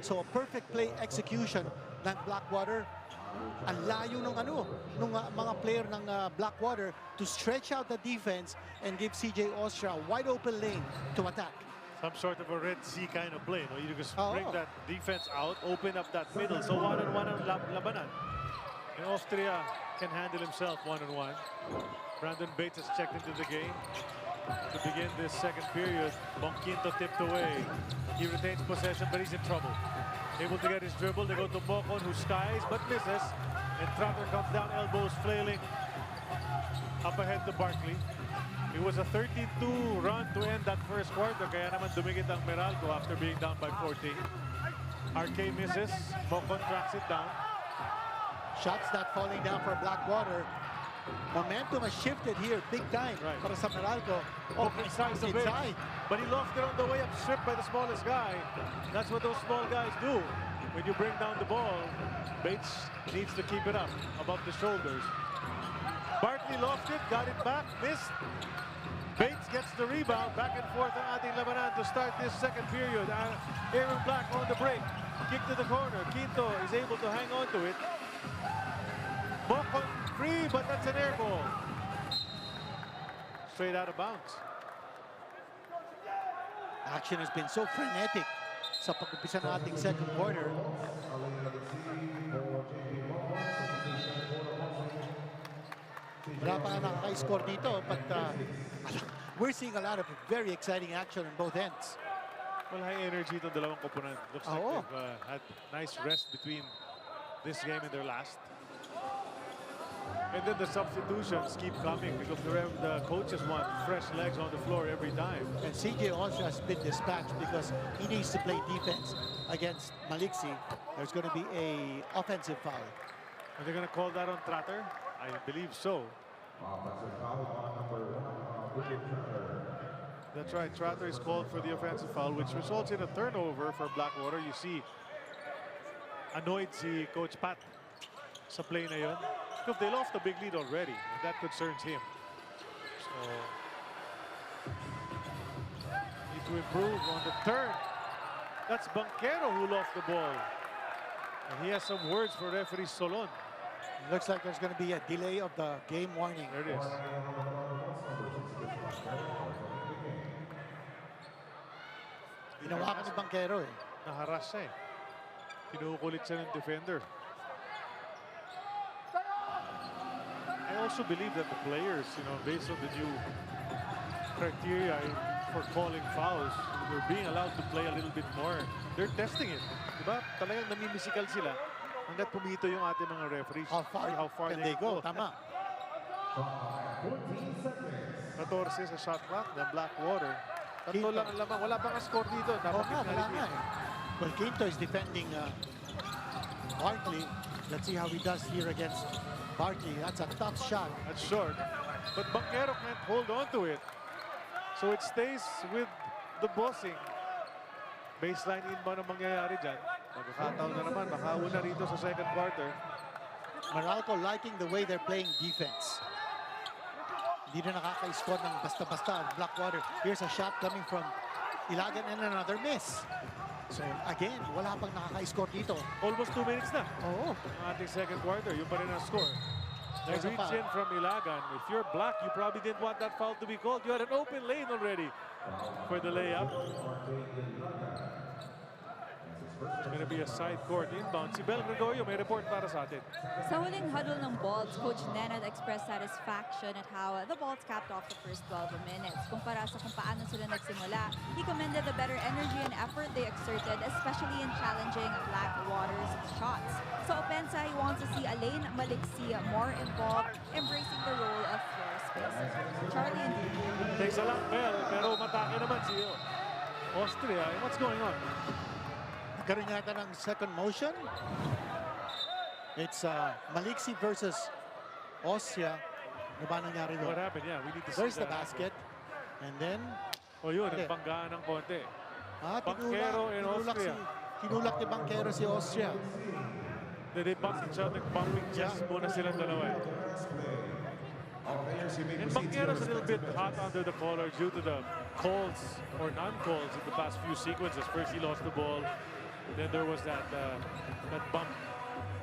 So a perfect play execution ng Blackwater. Ang layo ng mga player ng Blackwater to stretch out the defense and give CJ Austria a wide open lane to attack. Some sort of a Red Sea kind of play. No? You just bring that defense out, open up that middle. So one-on-one ang labanan. And Austria can handle himself one-on-one. Brandon Bates has checked into the game to begin this second period. Bonquinto tipped away. He retains possession, but he's in trouble. Able to get his dribble. They go to Mocon, who skies but misses. And Trotter comes down, elbows flailing. Up ahead to Barkley. It was a 32 run to end that first quarter. Kaya naman dumikit ang Meralco after being down by 14. RK misses. Mocon tracks it down. Shots not falling down for Blackwater. Momentum has shifted here big time para sa Meralco. Inside. But he lost it on the way up, stripped by the smallest guy. That's what those small guys do. When you bring down the ball, Bates needs to keep it up above the shoulders. Barkley lost it, got it back, missed. Bates gets the rebound, back and forth ang ating labanan to start this second period. Aaron Black on the break, kick to the corner. Quinto is able to hang on to it. Mocon free, but that's an air ball. Straight out of bounds. Action has been so frenetic sa pag-umpisa ng ating second quarter. Wala pa nga nakaka-score dito, but we're seeing a lot of very exciting action on both ends. Well, high energy itong dalawang koponan. Looks like they've had nice rest between this game and their last. And then the substitutions keep coming because the coaches want fresh legs on the floor every time. And CJ also has been dispatched because he needs to play defense against Maliksi. There's going to be a offensive foul. Are they going to call that on Trotter? I believe so. That's right. Trotter is called for the offensive foul, which results in a turnover for Blackwater. You see, annoyed si Coach Pat sa play na yun. Because they lost a big lead already, and that concerns him. So, need to improve on the turn. That's Banchero who lost the ball. And he has some words for referee Solon. Looks like there's going to be a delay of the game warning. There it is. Ginawa ka ni Banchero eh. Naharas siya eh. Kinukulit siya ng defender. I also believe that the players, based on the new criteria for calling fouls, they're being allowed to play a little bit more. They're testing it. Diba? Talagang namimisikal sila hanggat pumito yung ating mga referees. How far can they go? Tama. 14 sa shot clock ng Blackwater. Tatlo lang ang lamang. Wala bang score dito? Wala nga eh. Well, Quinto is defending Barkley. Let's see how he does here against Barkley. That's a tough shot. That's short. But Banchero can't hold on to it. So it stays with the bossing. Baseline inbound ang mangyayari dyan. Magkakataon na naman. Makauna rito sa second quarter. Meralco liking the way they're playing defense. Hindi na nakaka-score ng basta-basta Blackwater. Here's a shot coming from Ilagan and another miss. So again, wala pang nakaka-score dito. Almost 2 minutes na. Oo. Ang ating second quarter, yung pa rin ang score. There's a Reach foul. in from Ilagan. If you're black, you probably didn't want that foul to be called. You had an open lane already for the layup. It's going to be a side court inbound. Si Bel Gregorio may report para sa atin. Sa huling huddle ng Bolts, Coach Nenad expressed satisfaction at how the Bolts capped off the first 12 minutes. Kumpara sa kung paano sila nagsimula, he commended the better energy and effort they exerted, especially in challenging Blackwater's shots. Sa opensa, he wants to see Alain Maliksi more involved, embracing the role of floor spacer. Charlie and Takes a lang Bel, pero matake naman si Austria. What's going on? Nagkaroon yata ng second motion. It's Maliksi versus Austria. Ano ba nangyari doon? What happened? Yeah, we need to see There's the that. basket. And then, Oh, yun, Hindi. nagpanggaan ng konti. tinulak, Banchero in Austria. tinulak ni Banchero si Austria. They bumped each other, bumping chests muna silang dalawa. And Banchero's a little bit hot under the collar due to the calls or non-calls in the past few sequences. First, he lost the ball. Then there was that bump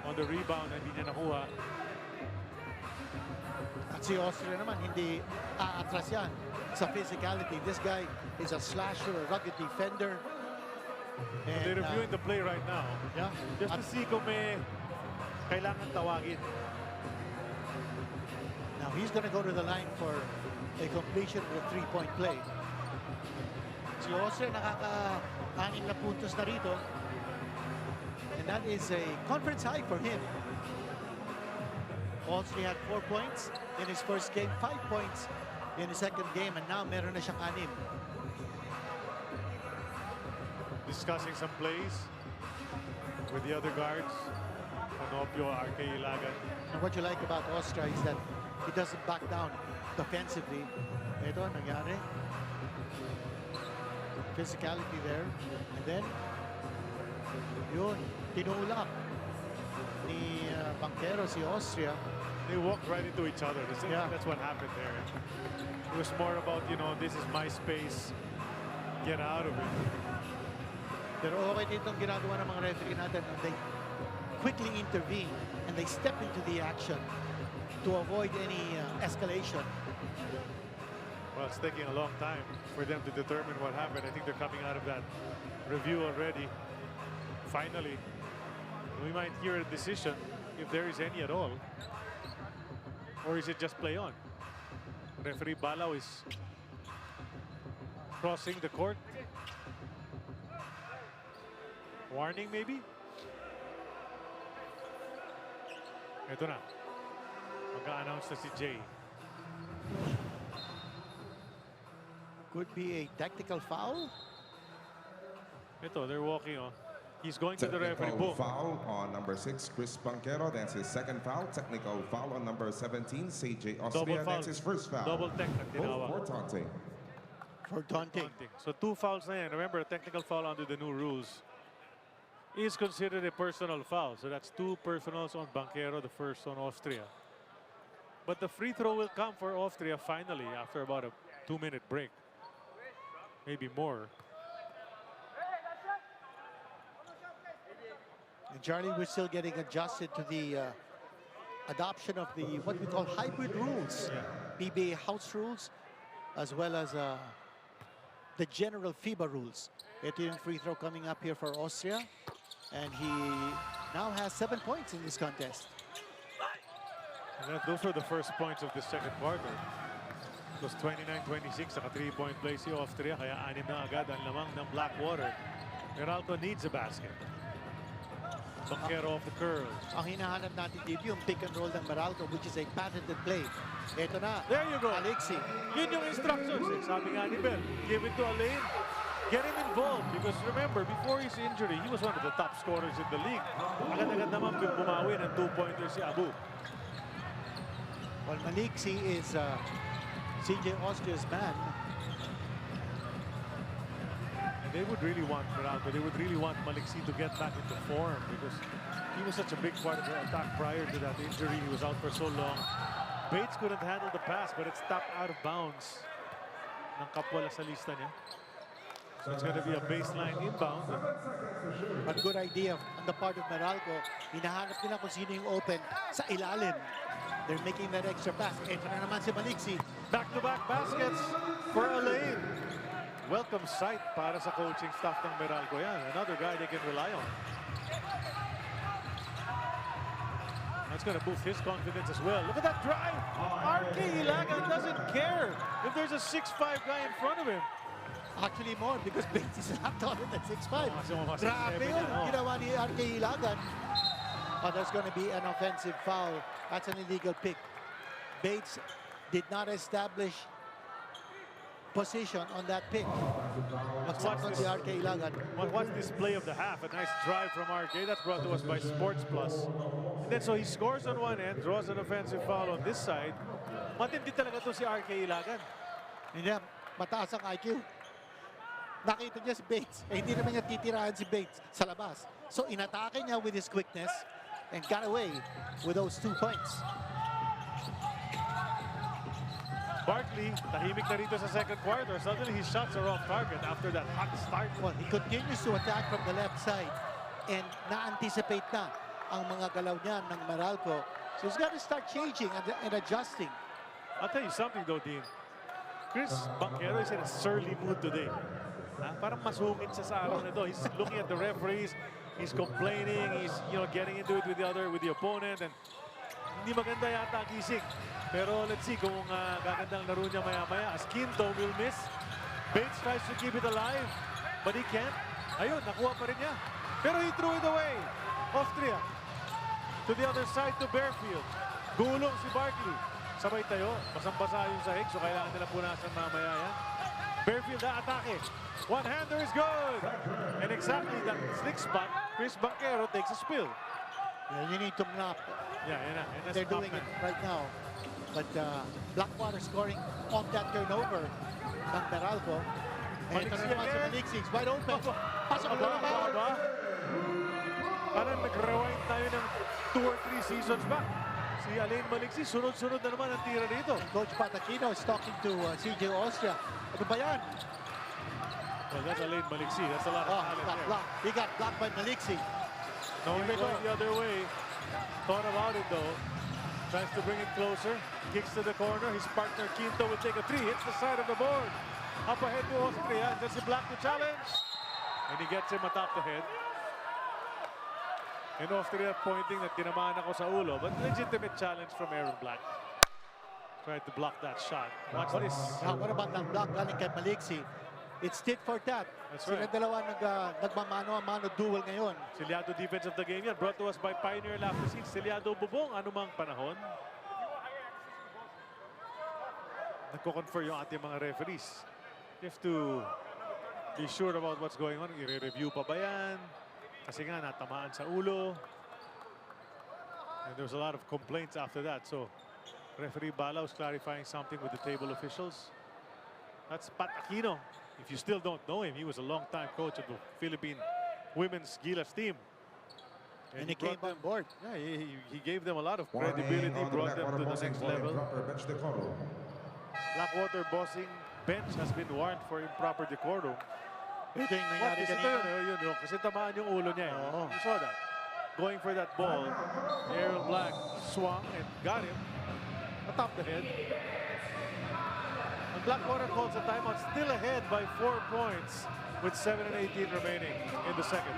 on the rebound and hindi niya nakuha. At si Austria naman, hindi aatras yan sa physicality. This guy is a slasher, a rugged defender. And, They're reviewing the play right now. yeah. Just to see kung may kailangan tawagin. Now he's going to go to the line for a completion of a three-point play. Si Austria nakaka-anim na puntos na rito. And that is a conference high for him. Austria had 4 points in his first game, 5 points in his second game, and now meron na siyang 6. Discussing some plays with the other guards. Panopio, RK Ilagan. And what you like about Austria is that he doesn't back down defensively. Ito, nangyari. Physicality there. And then, yun, tinulak ni Banchero si Austria. They walked right into each other. That's what happened there. It was more about, you know, this is my space. Get out of it. Pero okay din itong ginagawa ng mga referee natin. They quickly intervene and they step into the action to avoid any escalation. Well, it's taking a long time for them to determine what happened. I think they're coming out of that review already. Finally, we might hear a decision, if there is any at all. Or is it just play on? Referee Balao is crossing the court. Warning maybe? Ito na. Mag-a-announce na si Jay. Could be a technical foul. Ito, they're walking on. He's going to the referee. Technical Boom. foul on number 6, Chris Banchero. That's his second foul. Technical foul on number 17, CJ Austria. Double foul. That's his first foul. Double tech na Both tinawag. for taunting. For taunting. So 2 fouls na yan. Remember, a technical foul under the new rules is considered a personal foul. So that's 2 personals on Banchero, the first on Austria. But the free throw will come for Austria finally after about a 2-minute break. Maybe more. And Charlie, we're still getting adjusted to the adoption of the what we call hybrid rules. PBA house rules, as well as the general FIBA rules. Ito yung free throw coming up here for Austria. And he now has 7 points in this contest. And those were the first points of the second quarter. It was 29-26, naka 3-point play si Austria, kaya 6 na agad ang lamang ng Blackwater. Meralco needs a basket. Banchero off the curl. Ang hinahanap natin dito yung pick and roll ng Meralco, which is a patented play. Ito na. There you go. Alexi. Yun yung instructions. Sabi nga ni Bel, give it to Alain. Get him involved. Because remember, before his injury, he was one of the top scorers in the league. Agad-agad naman bumawi ng 2-pointer si Abu. Well, Maliksi is CJ Austria's man. And they would really want Meralco. They would really want Maliksi to get back into form because he was such a big part of the attack prior to that injury. He was out for so long. Bates couldn't handle the pass, but it's tapped out of bounds ng kapwa sa lista niya. It's going to be a baseline inbound. But good idea on the part of Meralco. Hinahanap nila kung sino yung open sa ilalim. They're making that extra pass. Ito na naman si Maliksi. Back-to-back baskets for Elaine. Welcome sight para sa coaching staff ng Meralco yan. Another guy they can rely on. That's going to boost his confidence as well. Look at that drive. RK Ilagan doesn't care if there's a 6'5" guy in front of him. Actually more because Bates is not taller than 6'5". Mas Grabe yun, ginawa ni RK Ilagan. Oh, there's going to be an offensive foul. That's an illegal pick. Bates did not establish position on that pick. Watch this. Si RK Ilagan. Watch this play of the half. A nice drive from RK. That's brought to us by Sports Plus. And then so he scores on one end, draws an offensive foul on this side. Matindi talaga to si RK Ilagan. Hindi, mataas ang IQ. Nakita niya si Bates. Eh, hindi naman niya titirahan si Bates sa labas. So inatake niya with his quickness and got away with those 2 points. Barkley, tahimik na rito sa second quarter. Suddenly his shots are off target after that hot start. Well, he continues to attack from the left side and na-anticipate na ang mga galaw niya ng Meralco. So he's got to start changing and adjusting. I'll tell you something though, Dean. Chris Banchero is in a surly mood today. Parang masungit siya sa araw nito. He's looking at the referees. He's complaining. He's getting into it with the opponent, and hindi maganda yata ang gising. Pero let's see kung gagandang laro niya maya-maya. As Quinto will miss. Bates tries to keep it alive, but he can't. Ayun, nakuha pa rin niya. Pero he threw it away. Austria to the other side to Bearfield. Gulong si Barkley. Sabay tayo. Basang-basa yung sahig, so kailangan nila punasan mamaya yan. Bearfield na atake. One-hander is good. And exactly that slick spot, Chris Banchero takes a spill. Yeah, you need to knock. Yeah, and They're doing it right now. But Blackwater scoring on that turnover ng Meralco. And ito na naman si Maliksi. It's wide open. Pasok ang Aba. Parang nag-rewind tayo ng 2 or 3 seasons back. Si Alain Maliksi, sunod-sunod na naman ang tira dito. Coach Patachino is talking to CJ Austria. Ano ba yan? Well, that's Alain Maliksi. That's a lot of talent there. He got blocked by Maliksi. No, he's going the other way. Thought about it though. Tries to bring it closer. Kicks to the corner. His partner Quinto will take a 3. Hits the side of the board. Up ahead to Austria. And that's Black to challenge. And he gets him atop the head. And Austria pointing that tinamaan ako sa ulo. But legitimate challenge from Aaron Black. Tried to block that shot. Watch this. What about ng block galing kay Maliksi? It's tit for tat. That's Sila right. dalawa nagmamano-mano duel ngayon. Siliado defense of the game yan. Brought to us by Pioneer Lapis. Siliado bubong. Anumang panahon. Nagko-confer yung ating mga referees. You have to be sure about what's going on. I-review pa ba yan? Kasi nga natamaan sa ulo. And there was a lot of complaints after that. So referee Balaw is clarifying something with the table officials. That's Pat Aquino. If you still don't know him, he was a long-time coach of the Philippine women's Gilas team. And he came on board. Yeah, he gave them a lot of credibility, brought them to the next level. Blackwater Bossing bench has been warned for improper decorum. Ito yung nangyari Ito kanina. yun, kasi tamaan yung ulo niya. You saw that. Going for that ball, Aaron Black swung and got him atop the head. And Blackwater calls a timeout, still ahead by 4 points with 7 and 18 remaining in the second.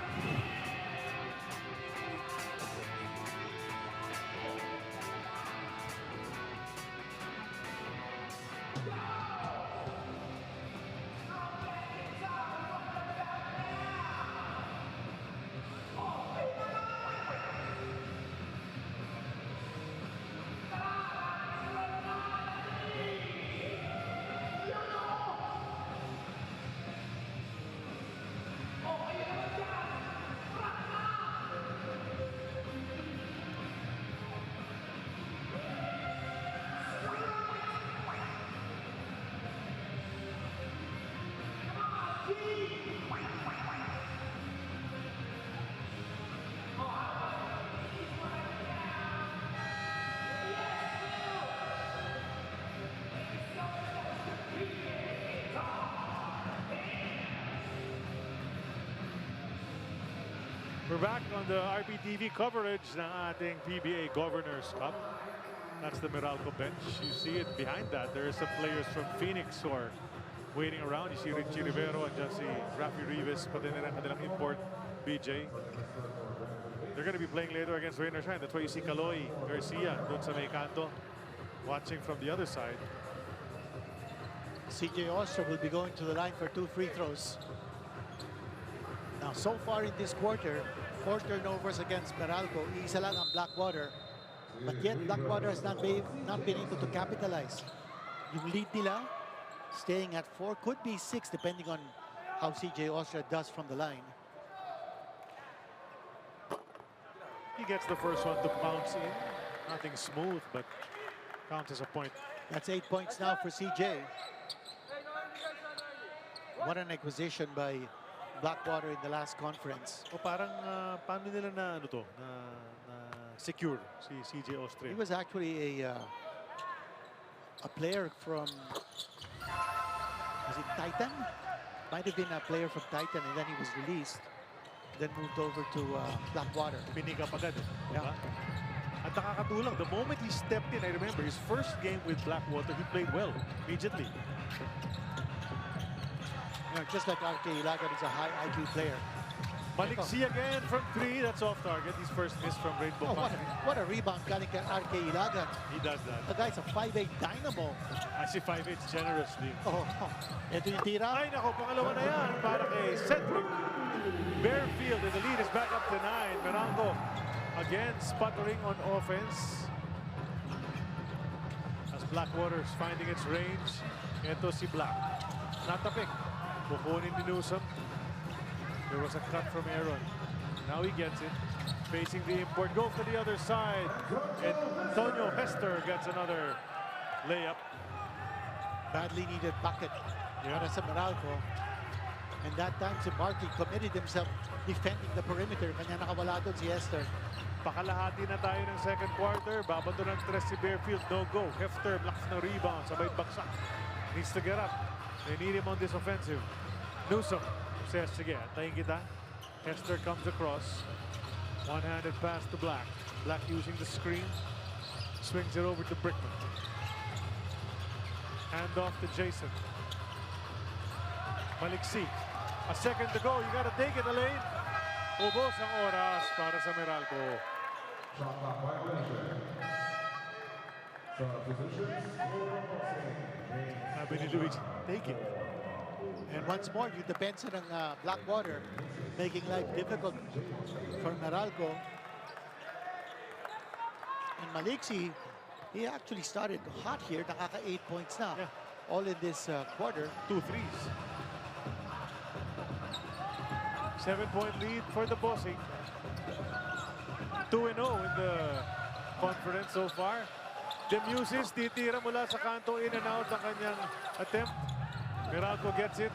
We're back on the RPTV coverage ng ating PBA Governors Cup. That's the Meralco bench. You see it behind that. There are some players from Phoenix who are waiting around. You see Richie Rivero and dyan si Rafi Rivas, pati na ng kanilang import, BJ. They're going to be playing later against Rain or Shine. That's why you see Kaloy Garcia doon sa may kanto, watching from the other side. CJ Oster will be going to the line for 2 free throws. Now, so far in this quarter, 4 turnovers against Meralco. Isa lang ang Blackwater. But yet, Blackwater has not been able to capitalize. Yung lead nila, staying at 4, could be 6, depending on how CJ Oster does from the line. He gets the first one to bounce in. Nothing smooth, but counts as a point. That's 8 points now for CJ. What an acquisition by Blackwater in the last conference. O parang paano nila na ano to na secure si CJ Austria. He was actually a player from, was it Titan? Might have been a player from Titan, and then he was released. Then moved over to Blackwater. Pinikap agad. Yeah. At nakakatulang, the moment he stepped in, I remember his first game with Blackwater, he played well immediately. You know, just like RK Ilagan, is a high IQ player. Maliksi again from 3. That's off target. His first miss from Rainbow. Oh, what a rebound galing kay RK Ilagan. He does that. The guy's a 5'8" dynamo. I see 5'8" generously. Oh, ito yung tira. Ay nako, pangalawa na yan para kay Cedric Bearfield, and the lead is back up to 9. Meralco again sputtering on offense as Blackwater is finding its range. Ito si Black. Natapik. Kukunin ni Newsom. There was a cut from Aaron. Now he gets it. Facing the import. Go to the other side. And Antonio Hester gets another layup. Badly needed bucket para sa Meralco. And that time si Barkley committed himself defending the perimeter. Kanya nakawala doon si Hester. Pakalahati na tayo ng second quarter. Babato ng 3 si Bearfield. No go. Hefter blocks na rebound. Sabay baksak. Needs to get up. They need him on this offensive. Newsom says, sige, antayin kita. Hester comes across. One-handed pass to Black. Black using the screen. Swings it over to Brickman. Hand off to Jason. Maliksi. A second to go. You gotta take it, Elaine. Ubos ang oras para sa Meralco. Sabi ni Luigi, take it. And once more, you depend on Blackwater, making life difficult for Meralco. And Maliksi, he actually started hot here. Nakaka 8 points now. Yeah. All in this quarter. 2 threes. 7-point lead for the Bossing. 2-0 in the conference so far. Demusis titira mula sa kanto, in and out ang kanyang attempt. Meralco gets it.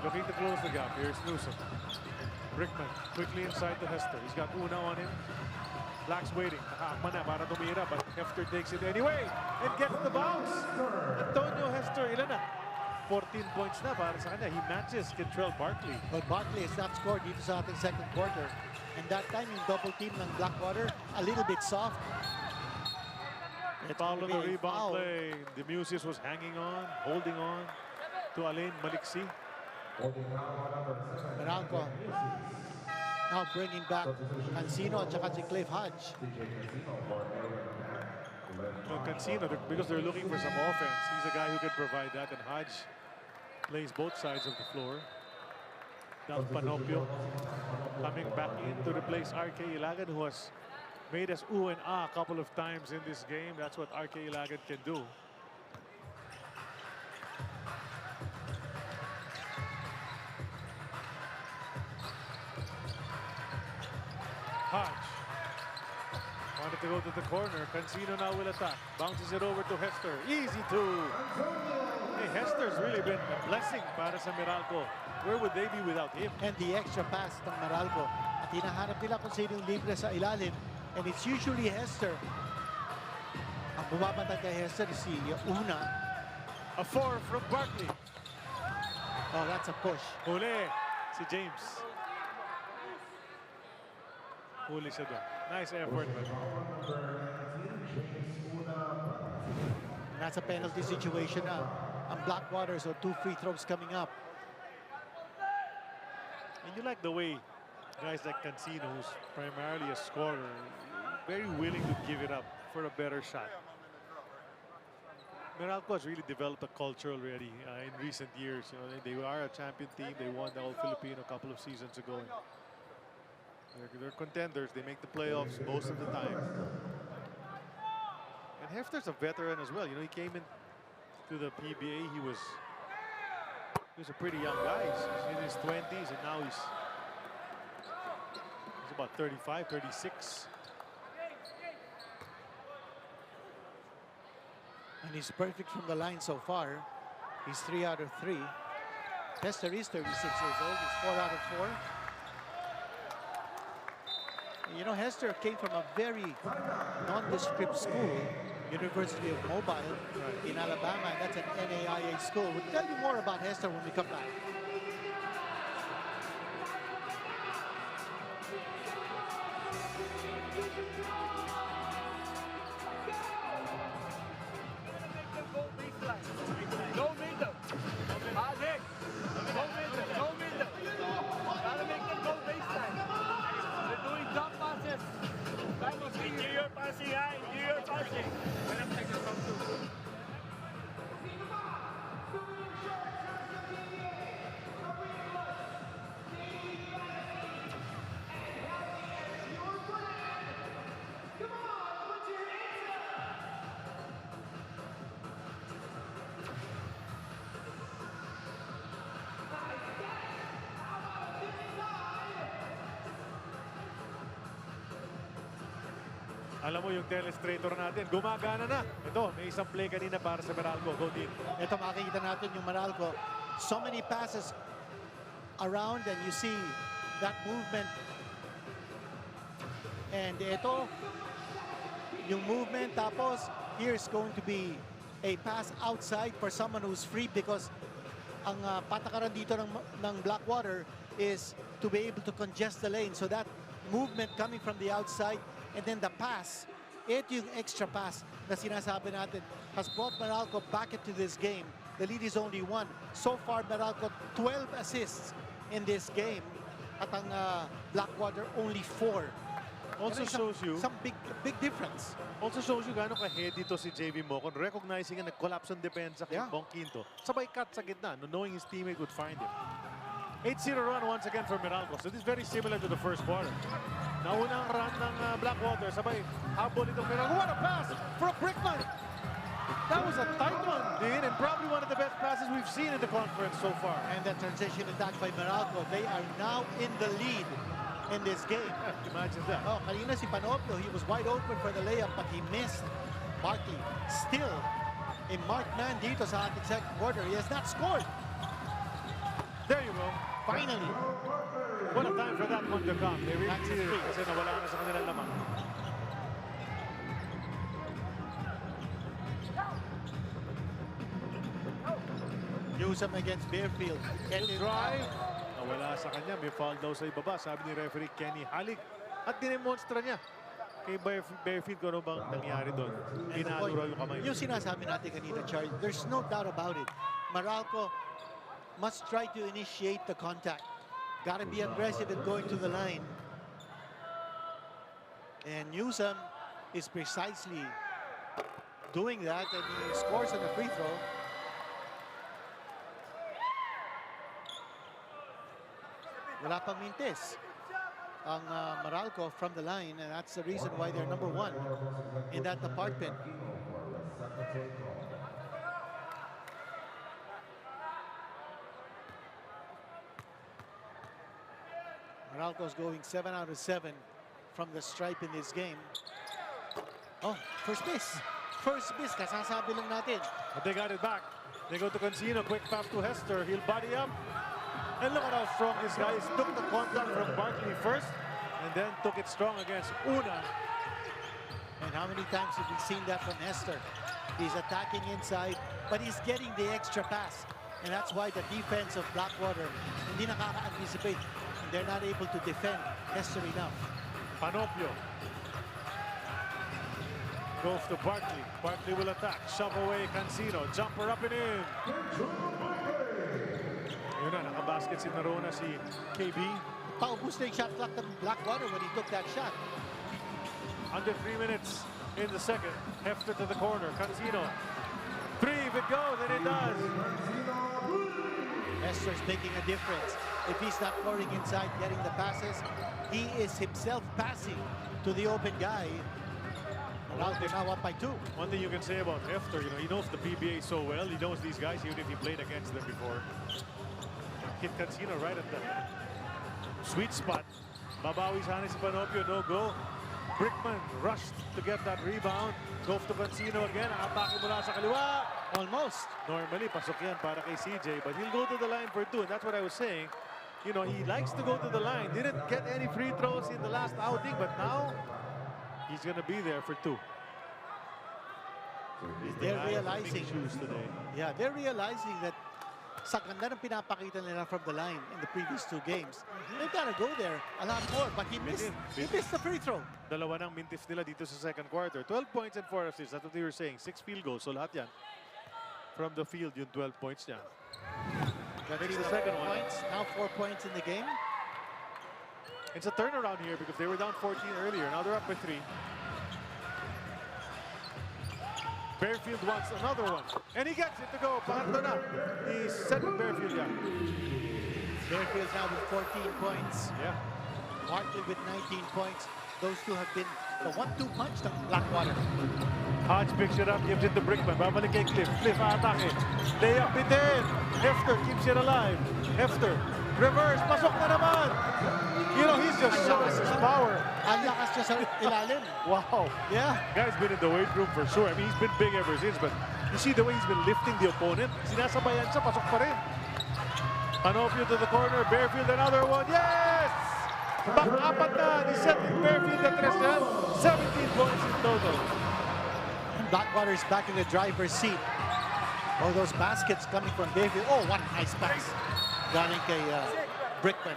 Looking to close the gap. Here's Newsom. Brickman quickly inside to Hester. He's got Una on him. Black's waiting. Nakaakma na para tumira, but Hefter takes it anyway and gets the bounce. Antonio Hester, ilan na? 14 points na para sa kanya. He matches Kentrell Barkley. But Barkley has not scored dito sa ating second quarter. And that time, yung double team ng Blackwater, a little bit soft. Foul on the rebound play. Demusis was hanging on, holding on to Alain Maliksi. Meralco now bringing back Cancino at saka si Cliff Hodge. Well, Cancino, because they're looking for some offense. He's a guy who can provide that, and Hodge plays both sides of the floor. Now Panopio coming back in to replace RK Ilagan, who has made us ooh and ah a couple of times in this game. That's what RK Ilagan can do. Hodge wanted to go to the corner. Cancino now will attack. Bounces it over to Hester. Easy two. Hey, Hester's really been a blessing para sa Meralco. Where would they be without him? And the extra pass ng Meralco. At hinahanap nila kung sino yung libre sa ilalim. And it's usually Hester. Ang bumabantay kay Hester is si Una. A 4 from Barkley. Oh, that's a push. Huli si James. Huli siya doon. Nice effort. And that's a penalty situation now. And Blackwater, so 2 free throws coming up. And you like the way guys like Cancino, who's primarily a scorer, very willing to give it up for a better shot. Meralco has really developed a culture already in recent years. You know, they are a champion team. They won the All-Filipino a couple of seasons ago. They're contenders. They make the playoffs most of the time. And Hefter's a veteran as well. You know, he came in to the PBA. He was a pretty young guy. He's in his 20s, and now he's about 35, 36. And he's perfect from the line so far. He's 3 out of 3. Hester is 36 years old. He's 4 out of 4. You know, Hester came from a very nondescript school, University of Mobile in Alabama, and that's an NAIA school. We'll tell you more about Hester when we come back. Go middle. Alex. Go middle. Go middle. Gotta make them go baseline. They're doing jump passes. Enjoy your passing, enjoy your passing. Alam mo yung telestrator natin, gumagana na. Ito, may isang play kanina para sa Meralco. Go deep. Ito makikita natin yung Meralco. So many passes around and you see that movement. And ito, yung movement. Tapos, here's going to be a pass outside for someone who's free because ang patakaran dito ng Blackwater is to be able to congest the lane. So that movement coming from the outside and then the pass, ito yung extra pass na sinasabi natin, has brought Meralco back into this game. The lead is only 1. So far, Meralco 12 assists in this game. At ang Blackwater only 4. Also shows you some big difference. Also shows you gaano ka-head dito si JV Mocon, recognizing na nag-collapse ang depensa kay Bong Quinto. Sabay cut sa gitna, knowing his teammate would find him. 8-0 run once again for Meralco. So this is very similar to the first quarter. Naunang run ng Blackwater, sabay habol itong Meralco. What a pass from Brickman! That was a tight one, Dean, and probably one of the best passes we've seen in the conference so far. And the transition attack by Meralco. They are now in the lead in this game. Imagine that. Oh, kanina si Panopio, he was wide open for the layup, but he missed. Barkley still a marked man dito sa ating second quarter. He has not scored. There you go. Finally. What a time for that one to come. They really needed it kasi nawala na sa kanilang lamang. Newsom against Bearfield. Good drive. Nawala sa kanya. May foul daw sa ibaba. Sabi ni referee Kenny Halik. At dinemonstra niya kay Bearfield kung ano bang nangyari doon. Pinalo yung kamay. Yung sinasabi natin kanina, Charlie, there's no doubt about it. Meralco must try to initiate the contact. Got to be aggressive in going to the line. And Newsom is precisely doing that, and he scores on a free throw. Wala pang mintis ang Meralco from the line, and that's the reason why they're number 1 in that department. Meralco's going 7 out of 7 from the stripe in this game. Oh, first miss. First miss, kasasabi lang natin. But they got it back. They go to Cancino, quick pass to Hester. He'll body up. And look at how strong this guy is. Took the contact from Barkley first, and then took it strong against Una. And how many times have we seen that from Hester? He's attacking inside, but he's getting the extra pass. And that's why the defense of Blackwater hindi nakaka-anticipate. And they're not able to defend Hester enough. Panopio. Goes to Barkley. Barkley will attack. Shove away Cancino. Jumper up and in. Yun na, nakabasket si Narona, si KB. Paubos na yung shot clock ng Blackwater when he took that shot. Under 3 minutes in the second. Hefter to the corner. Cancino. 3 if it goes, and it does. Hester's making a difference. If he's not pouring inside, getting the passes, he is himself passing to the open guy. Meralco now up by 2. One thing you can say about Hefter, you know, he knows the PBA so well. He knows these guys, even if he played against them before. Hit Cancino right at the sweet spot. Babawi sana si Panopio, no go. Brickman rushed to get that rebound. Goes to Cancino again. Atake mula sa kaliwa. Almost. Normally, pasok yan para kay CJ, but he'll go to the line for 2. And that's what I was saying. You know, he likes to go to the line. Didn't get any free throws in the last outing, but now he's going to be there for 2. They're realizing today. Yeah, they're realizing that sa ganda ng pinapakita nila from the line in the previous 2 games, they've got to go there a lot more, but he missed the free throw. Dalawa ng mintis nila dito sa second quarter. 12 points and 4 assists. That's what they were saying. 6 field goals. So lahat yan. From the field, yung 12 points niya. Makes the second one. Points, now 4 points in the game. It's a turnaround here because they were down 14 earlier. Now they're up by 3. Bearfield wants another one. And he gets it to go. Panto na. He's setting Bearfield down. Bearfield now with 14 points. Yeah. Barkley with 19 points. Those two have been the 1-2 punch ng Blackwater. Hodge picks it up, gives it to Brickman. Babalik kay Cliff. Cliff atake. Layup it in. Hefter keeps it alive. Hefter. Reverse. Pasok na naman. You know, he's just showing his power. Ang lakas niya sa ilalim. Wow. Yeah. Guy's been in the weight room for sure. I mean, he's been big ever since, but you see the way he's been lifting the opponent. Sinasabayan siya, pasok pa rin. Panopio to the corner. Bearfield, another one. Yes! Back-apat na. He's setting Bearfield at 17 points in total. Blackwater is back in the driver's seat. Oh, those baskets coming from Bearfield. Oh, what a nice pass. Galing kay Brickman.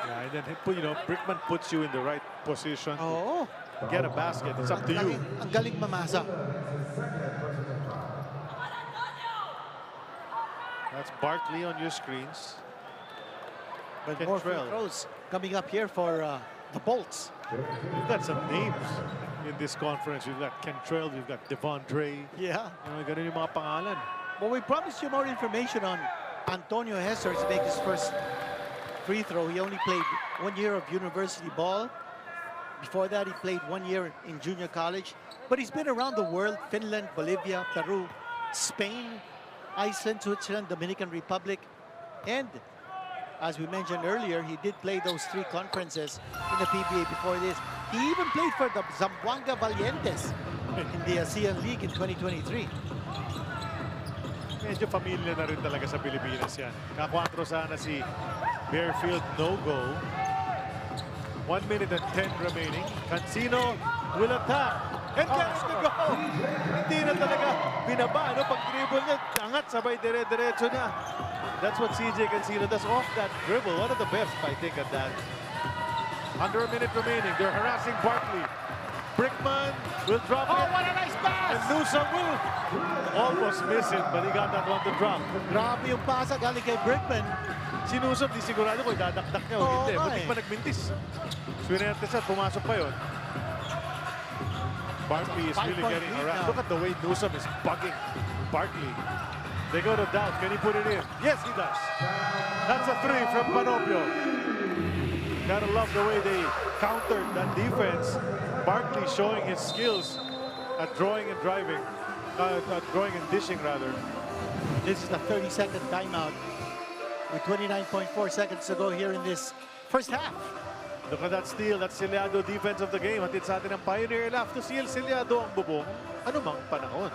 Yeah, and then, you know, Brickman puts you in the right position Oh. to get a basket. It's up to you. Ang galing mamasa. That's Barkley on your screens. But more free throws coming up here for the Bolts. We've got some names in this conference. We've got Kentrell, we've got Devondre. Yeah. You know, ganun yung mga pangalan. Well, we promised you more information on Antonio Hester to make his first free throw. He only played 1 year of university ball. Before that, he played 1 year in junior college. But he's been around the world: Finland, Bolivia, Peru, Spain, Iceland, Switzerland, Dominican Republic. And as we mentioned earlier, he did play those 3 conferences in the PBA before this. He even played for the Zamboanga Valientes in the ASEAN League in 2023. Medyo familiar na rin talaga sa Pilipinas yan. Ka-4 sana si Bearfield, no-go. 1 minute and 10 remaining. Cancino will attack. And gets the goal! Hindi na talaga binaba. No? Pag-dribble niya, angat, sabay dire-diretso na. That's what CJ Cancino does off that dribble. One of the best, I think, at that. Under a minute remaining. They're harassing Barkley. Brickman will drop it. Oh, what a nice pass! And Newsom will almost miss it, but he got that one to drop. Grabe yung pasa galing kay Brickman. Si Newsom, di sigurado ko idadakdak niya o Oo hindi. nga Buti eh. pa nagmintis. Swinerte siya, pumasok pa yun. Barkley is really 5-point getting lead around. now. Look at the way Newsom is bugging Barkley. They go to Dowd. Can he put it in? Yes, he does. That's a 3 from Panopio. Gotta love the way they countered that defense. Barkley showing his skills at drawing and driving. At drawing and dishing, rather. This is the 30-second timeout with 29.4 seconds to go here in this first half. Look at that steal. That's Ciliado defense of the game. Hatid sa atin ang Pioneer. You'll have to seal Ciliado ang bubong anumang panahon.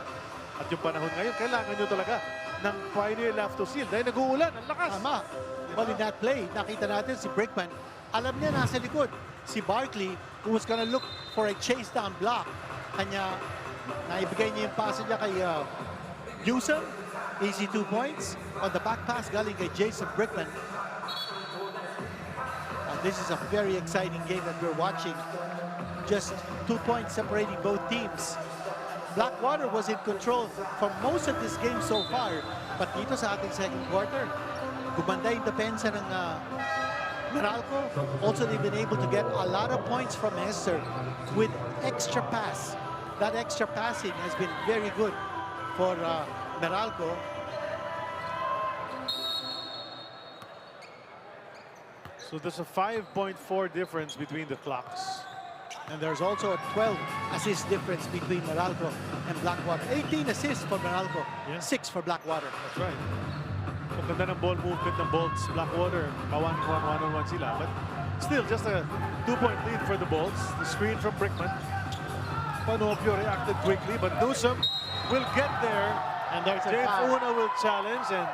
At yung panahon ngayon, kailangan nyo talaga ng Pioneer left to seal dahil nag-uulan. Ang lakas. Tama. Well, in that play, nakita natin si Brickman. Alam niya nasa likod. Si Barkley, who was gonna look for a chase down block. Kanya, naibigay niya yung pass niya kay Newsom. Easy 2 points. On the back pass, galing kay Jason Brickman. This is a very exciting game that we're watching. Just 2 points separating both teams. Blackwater was in control for most of this game so far. But dito sa ating second quarter, gumanda yung depensa ng Meralco. Also, they've been able to get a lot of points from Hester with extra pass. That extra passing has been very good for Meralco. So there's a 5.4 difference between the clocks. And there's also a 12 assist difference between Meralco and Blackwater. 18 assists for Meralco, 6 for Blackwater. That's right. Ang ganda ng ball movement ng Bolts. Blackwater, one-on-one sila. But still, just a 2-point lead for the Bolts. The screen from Brickman. Panopio reacted quickly, but Newsom will get there. And there's a James foul. Una will challenge and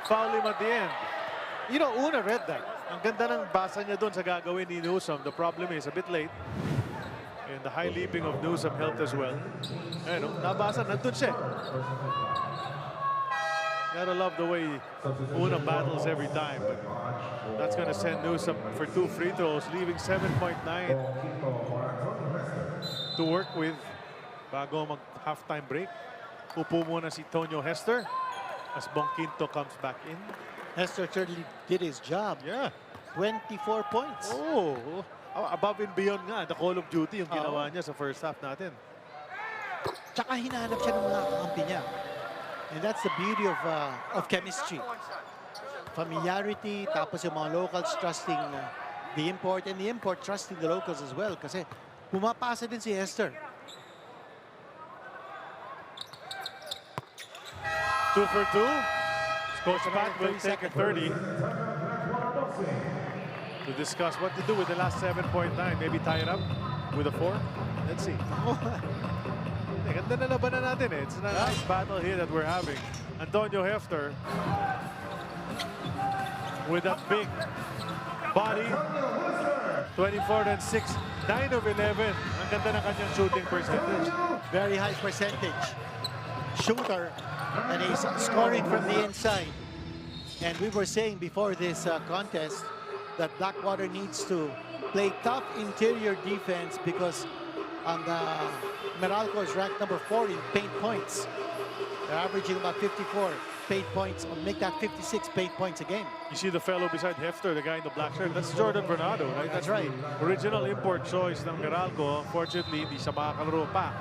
foul him at the end. You know, Una read that. Ang ganda ng basa niya doon sa gagawin ni Newsom. The problem is a bit late. And the high leaping of Newsom helped as well. Ayun, nabasa, nandun siya. Gotta love the way Una battles every time. But that's gonna send Newsom for 2 free throws, leaving 7.9 to work with bago mag halftime break. Upo muna si Tonyo Hester as Bongquinto comes back in. Hester certainly did his job. Yeah. 24 points. Oh, above and beyond nga. The Call of Duty yung ginawa niya sa first half natin. Tsaka hinahanap siya ng mga kakampi niya. And that's the beauty of chemistry. Familiarity, tapos yung mga locals trusting the import, and the import trusting the locals as well. Kasi pumapasa din si Hester. 2 for 2. Coach Pat will take a 30 to discuss what to do with the last 7.9. Maybe tie it up with a 4. Let's see. Ganda na labanan natin eh. It's a nice battle here that we're having. Antonio Hefter with that big body. 24 and 6. 9 of 11. Ang ganda ng kanyang shooting percentage. Very high percentage. Shooter. And he's scoring from the inside. And we were saying before this contest that Blackwater needs to play tough interior defense because Meralco is ranked number 4 in paint points. They're averaging about 54 paint points, or make that 56 paint points a game. You see the fellow beside Hefter, the guy in the black shirt. That's Jordan Bernardo, right? That's right. Original import choice ng Meralco. Unfortunately, hindi siya makakalaro pa.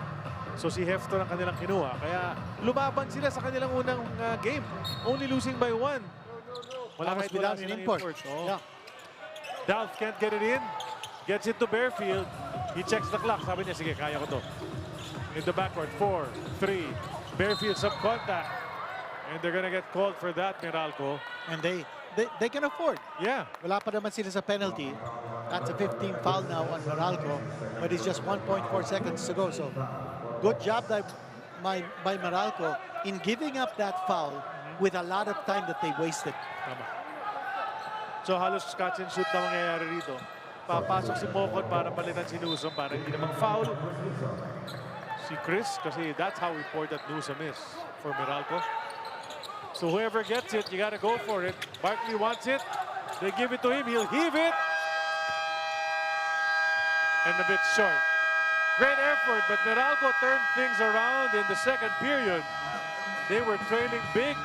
So si Hefter ang kanilang kinuha. Kaya lumaban sila sa kanilang unang game. Only losing by 1. Wala kahit wala silang import. Oh. Yeah. Dalf can't get it in. Gets it to Bearfield. He checks the clock. Sabi niya, sige, kaya ko to. In the backcourt, 4, 3. Bearfield some contact. And they're gonna get called for that, Meralco. And they can afford. Yeah. Wala pa naman sila sa penalty. That's a 15 foul now on Meralco. But it's just 1.4 seconds to go. So good job by Meralco in giving up that foul with a lot of time that they wasted. Tama. So halos catch and shoot na mangyayari rito. Papasok si Mokon para palitan si Newsom para hindi na mag-foul si Chris kasi that's how important Newsom is for Meralco. So whoever gets it, you gotta go for it. Barkley wants it. They give it to him. He'll heave it. And a bit short. Great effort, but Meralco turned things around in the second period. They were trailing big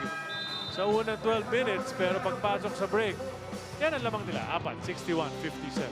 sa unang 12 minutes, pero pagpasok sa break, yan ang lamang nila. 61-57.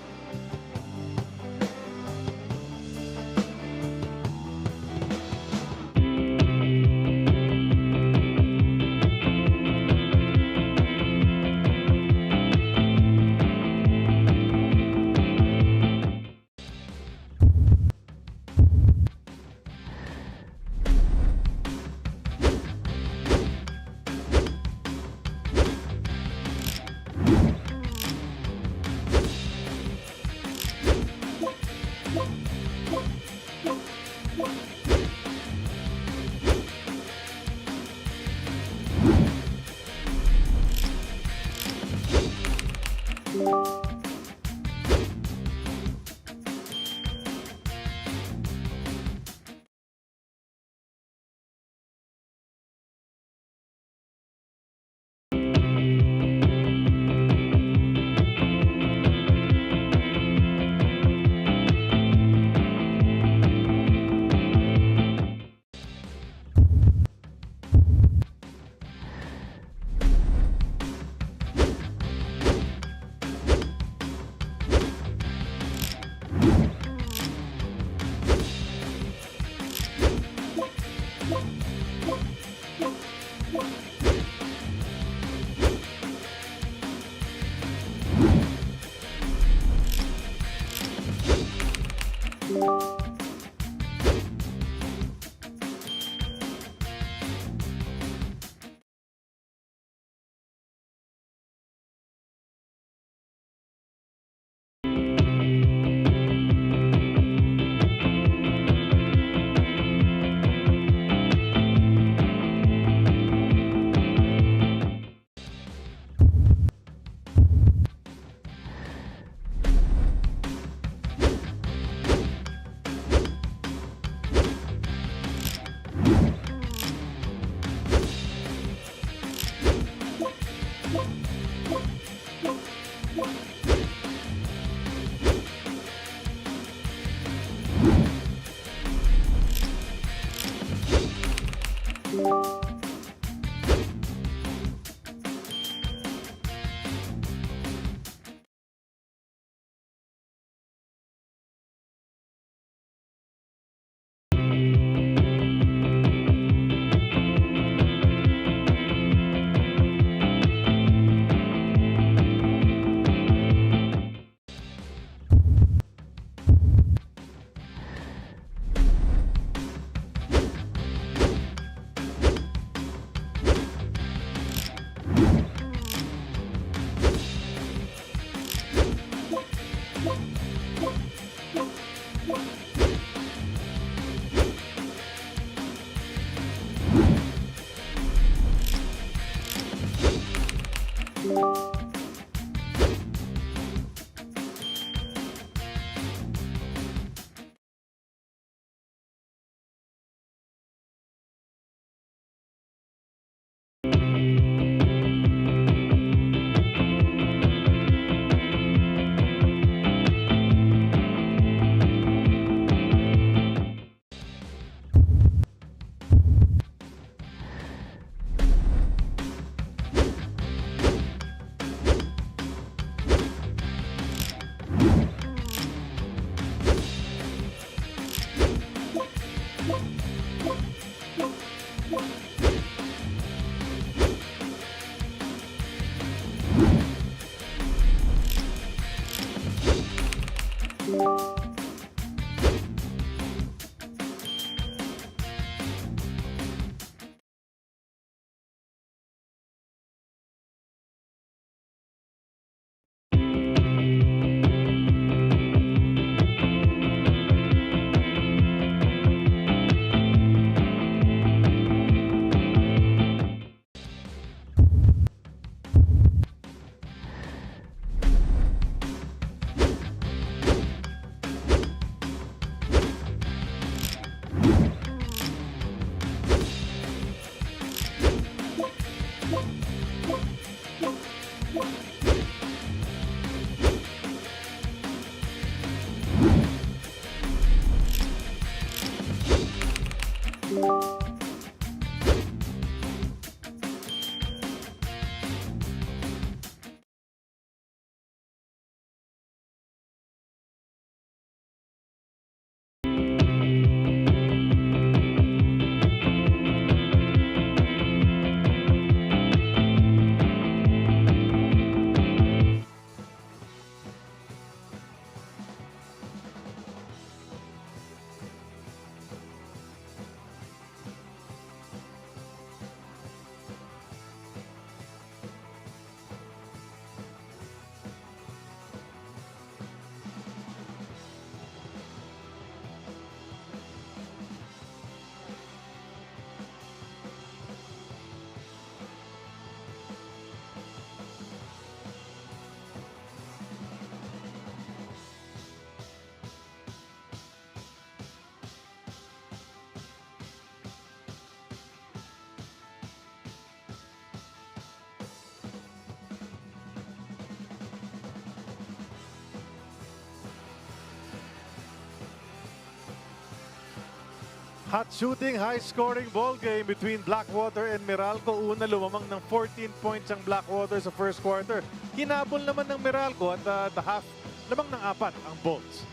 Hot shooting, high-scoring ball game between Blackwater and Meralco. Una lumamang ng 14 points ang Blackwater sa first quarter. Hinabol naman ng Meralco at the half, lamang ng 4 ang Bolts.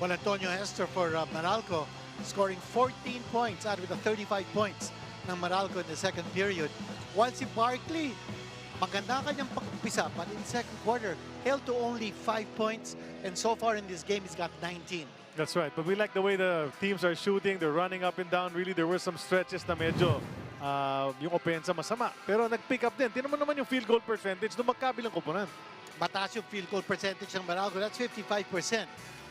Well, Antonio Hester for Meralco scoring 14 points out of the 35 points ng Meralco in the second period. While si Barkley, maganda kanyang pag-umpisa, but in second quarter, held to only 5 points. And so far in this game, he's got 19. That's right. But we like the way the teams are shooting. They're running up and down. Really, there were some stretches na medyo yung opensa masama. Pero nag-pick up din. Tingnan mo naman yung field goal percentage ng magkabilang koponan. Mataas yung field goal percentage ng Meralco. That's 55%.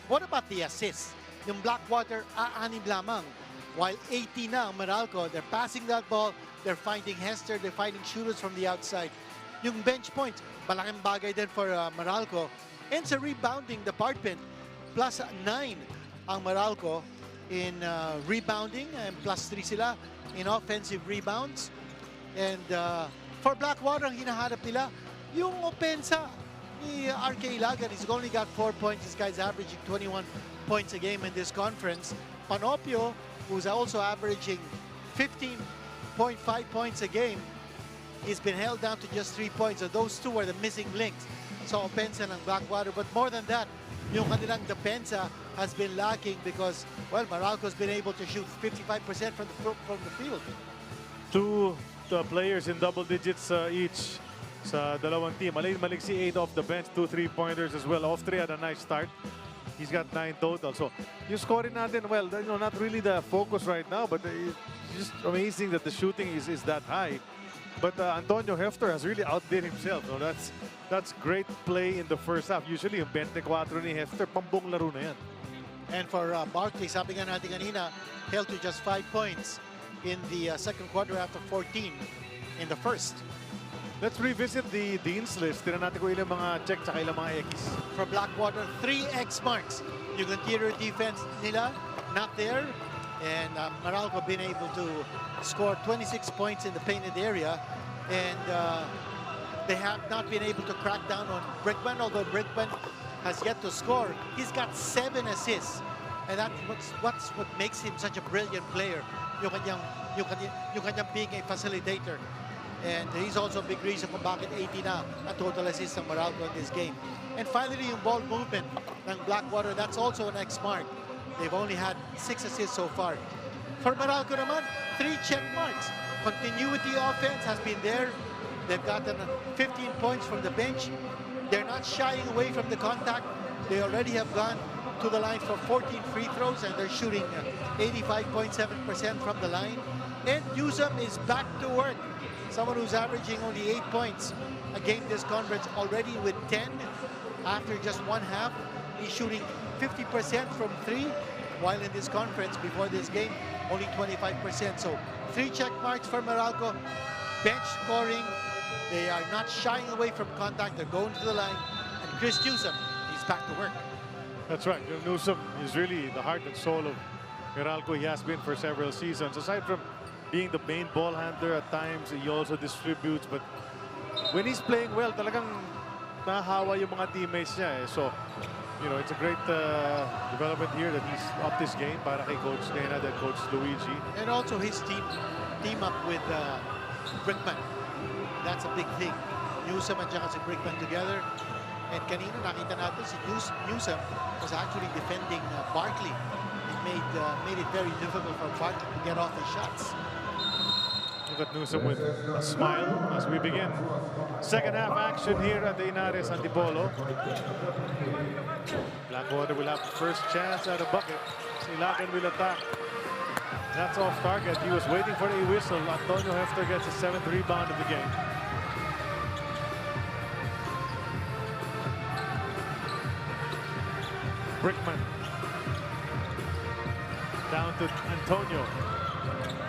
What about the assists? Yung Blackwater, 6 lamang. While 80 na ang Meralco, they're passing that ball. They're finding Hester. They're finding shooters from the outside. Yung bench points, malaking bagay din for Meralco. And sa rebounding, the Parpin, plus 9 ang Meralco in rebounding and plus 3 sila in offensive rebounds. And for Blackwater, ang hinahanap nila, yung opensa ni RK Ilagan. He's only got 4 points. This guy's averaging 21 points a game in this conference. Panopio, who's also averaging 15.5 points a game, he's been held down to just 3 points. So those two are the missing links sa opensa ng Blackwater. But more than that, yung kanilang depensa has been lacking because, well, Meralco's been able to shoot 55% from the field. Two players in double digits each sa dalawang team. Alain Maliksi, 8 off the bench, 2 3-pointers as well. Off 3 had a nice start. He's got 9 total. So, yung scoring natin, well, you know, not really the focus right now, but it's just amazing that the shooting is that high. But Antonio Hefter has really outdid himself. No? That's great play in the first half. Usually, yung 24 ni Hefter, pambong laro na yan. And for Barkley, sabi nga natin kanina, held to just 5 points in the second quarter after 14 in the first. Let's revisit the Dean's list. Tignan natin kung ilang mga check tsaka ilang mga X. For Blackwater, 3 X marks. Yung interior defense nila, not there. And Meralco been able to score 26 points in the painted area. And they have not been able to crack down on Brickman, although Brickman has yet to score. He's got 7 assists. And that's what makes him such a brilliant player. Yung kanyang being a facilitator. And he's also a big reason kung bakit 80 na ang total assist ng Meralco in this game. And finally, yung ball movement ng Blackwater, that's also an X mark. They've only had 6 assists so far. For Meralco naman, 3 check marks. Continuity offense has been there. They've gotten 15 points from the bench. They're not shying away from the contact. They already have gone to the line for 14 free throws, and they're shooting 85.7% from the line. And Newsom is back to work. Someone who's averaging only 8 points a game this conference, already with 10 after just one half. He's shooting 50% from 3, while in this conference, before this game, only 25%. So 3 check marks for Meralco. Bench scoring. They are not shying away from contact. They're going to the line. And Chris Newsom, he's back to work. That's right. Newsom is really the heart and soul of Meralco. He has been for several seasons. Aside from being the main ball handler at times, he also distributes. But when he's playing well, talagang nahahawa yung mga teammates niya. Eh. So, you know, it's a great development here that he's up this game para kay Coach Nena and Coach Luigi. And also his team up with Brickman. That's a big thing. Newsom at si Brickman together. And kanina nakita natin si Newsom was actually defending Barkley. It made it very difficult for Barkley to get off his shots. Look at Newsom with a smile as we begin second half action here at the Inares Antipolo. Blackwater will have the first chance at a bucket. Ilagan will attack. That's off target. He was waiting for a whistle. Antonio Hefter gets his 7th rebound of the game. Brickman. Down to Antonio.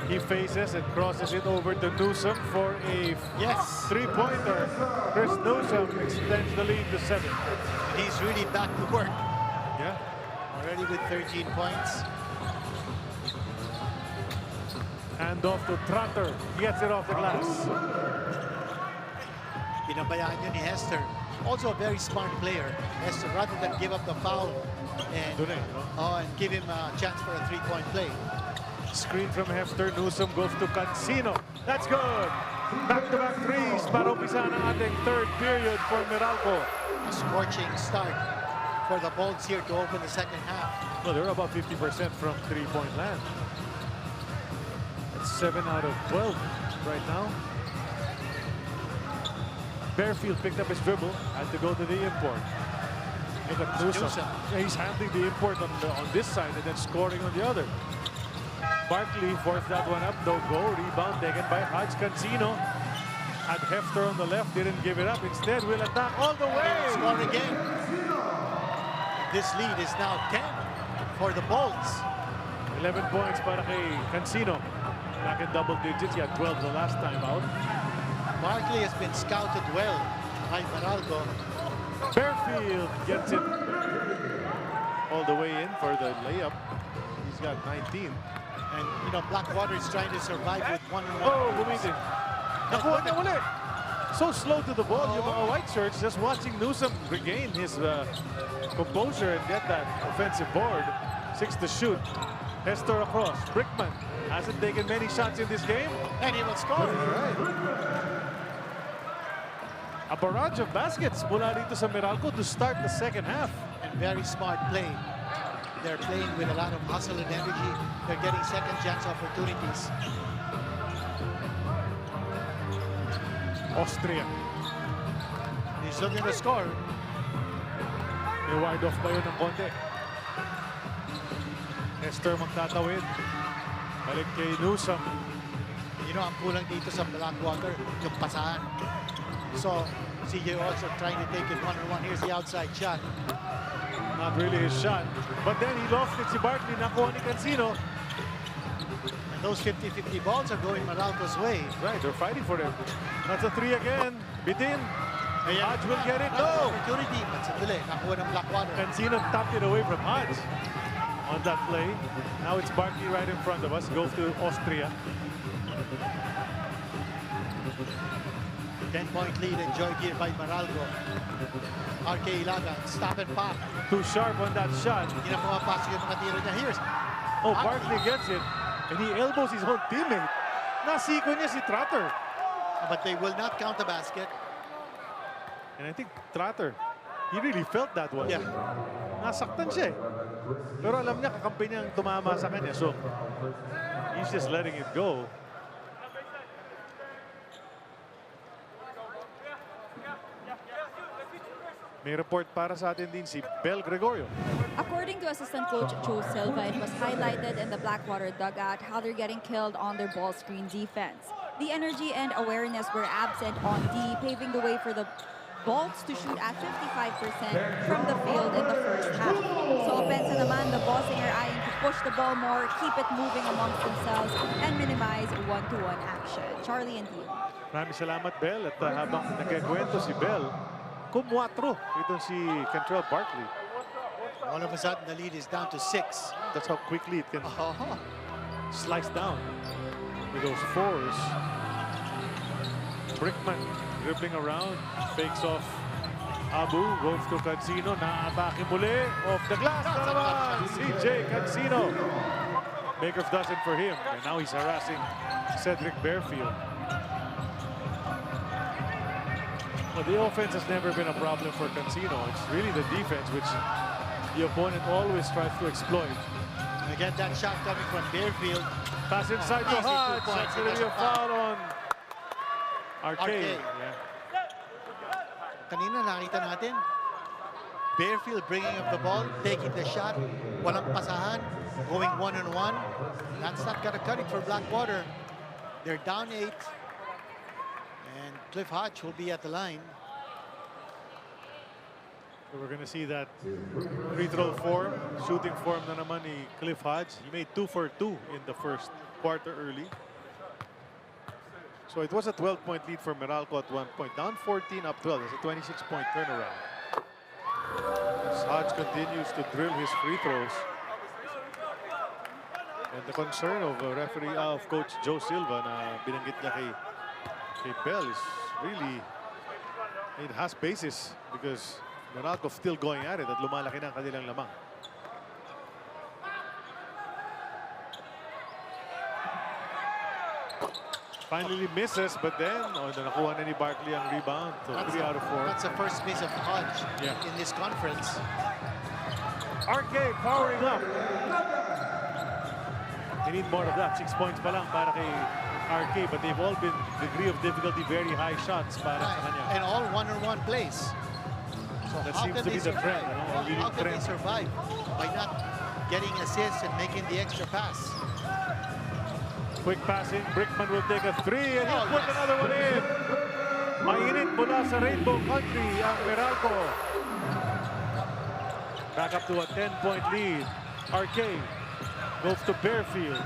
He faces and crosses it over to Newsom for a 3-pointer. Chris Newsom extends the lead to 7. He's really back to work. Yeah. Already with 13 points. Hand off to Trotter. Gets it off the glass. Pinabayaan niya ni Hester. Also a very smart player. Hester, rather than give up the foul and give him a chance for a 3-point play. Screen from Hefter. Newsom goes to Cancino. That's good. Back-to-back threes para umpisa ng ating third period for Meralco. A scorching start for the Bolts here to open the second half. Well, they're about 50% from 3-point land. That's 7 out of 12 right now. Bearfield picked up his dribble, had to go to the import. Look at Newsom. Yeah, he's handling the import on this side and then scoring on the other. Barkley forced that one up, no go. Rebound taken by Hodge. Cancino had Hefter on the left, didn't give it up. Instead, will attack all the way. Score again. This lead is now 10 for the Bolts. 11 points para kay Cancino. Back in double digits. He had 12 the last time out. Barkley has been scouted well by Meralco. Fairfield gets it all the way in for the layup. He's got 19. And, you know, Blackwater is trying to survive with one-on-one. Oh, bumitin. Nakuha niya ulit. So slow to the ball, yung mga white shirts. Just watching Newsom regain his composure and get that offensive board. 6 to shoot. Hester across. Brickman hasn't taken many shots in this game. And he will score. Right. A barrage of baskets mula dito sa Meralco to start the second half. And very smart play. They're playing with a lot of hustle and energy. They're getting second chance opportunities. Austria. He's looking to score. May ward off ba yun ng konti? Hester magtatawid. Balik kay Newsom. You know, ang kulang dito sa Blackwater, yung pasahan. So, CJ also trying to take it one-on-one. Here's the outside shot. Not really his shot. But then he lost it si Barkley. Nakuha ni Cancino. And those 50-50 balls are going Meralco's way. Right, they're fighting for it. That's a 3 again. Bitin. Hodge will get it. No! Opportunity. But sandali, nakuha ng Blackwater. Cancino tapped it away from Hodge on that play. Now it's Barkley right in front of us. Goes to Austria. 10-point lead enjoyed here by Meralco. RK Ilagan, stop and pop. Too sharp on that shot. Hindi na pumapasok yung mga tiro niya. Here's Barkley gets it. And he elbows his own teammate. Nasiko niya si Trotter. But they will not count the basket. And I think Trotter, he really felt that one. Yeah. Nasaktan siya eh. Pero alam niya, kakampi niyang tumama sa kanya. So, he's just letting it go. May report para sa atin din si Bel Gregorio. According to assistant coach Joe Silva, it was highlighted in the Blackwater dugout how they're getting killed on their ball screen defense. The energy and awareness were absent on D, paving the way for the Bolts to shoot at 55% from the field in the first half. So opensa naman, the Bossing are eyeing to push the ball more, keep it moving amongst themselves, and minimize one-to-one action. Charlie and Dio. Maraming salamat, Bel. At habang nagkikwento si Bel, kumwatro itong si Cantrell Barkley. All of a sudden, the lead is down to 6. That's how quickly it can slice down with those fours. Brickman dribbling around, fakes off Abu, goes to Cancino, na-atake muli, off the glass na naman, CJ Cancino. Baker's dozen for him, and now he's harassing Cedric Bearfield. Well, the offense has never been a problem for Cancino. It's really the defense which the opponent always tries to exploit. And again, that shot coming from Bearfield. Pass inside to Hodge. That's going to be a foul on RK. Yeah. Kanina nakita natin, Bearfield bringing up the ball, taking the shot, walang pasahan, going one-on-one. That's not gonna cut it for Blackwater. They're down 8. And Cliff Hodge will be at the line. So we're going to see that free throw form, shooting form na naman ni Cliff Hodge. He made 2 for 2 in the first quarter early. So it was a 12-point lead for Meralco at one point. Down 14, up 12. It's a 26-point turnaround. As Hodge continues to drill his free throws. And the concern of referee of Coach Joe Silva na binanggit niya kay Bell is really, it has basis because Meralco still going at it at lumalaki na ang kanilang lamang. Finally misses, but then nakuha na ni Barkley ang rebound. So 3 out of 4. That's the first miss of Hodge in this conference. RK powering up. They need more of that. 6 points pa lang para kay RK, but they've all been degree of difficulty, very high shots para sa kanya. And all one-on-one plays. So So That how seems can to be they the trend. survive? You know, How unique can they trend. survive by not getting assists and making the extra pass? Quick passing. Brickman will take a three and he'll Oh, put yes. another one in. Mainit mula sa Rainbow Country ang Meralco. Back up to a 10-point lead. RK goes to Bearfield.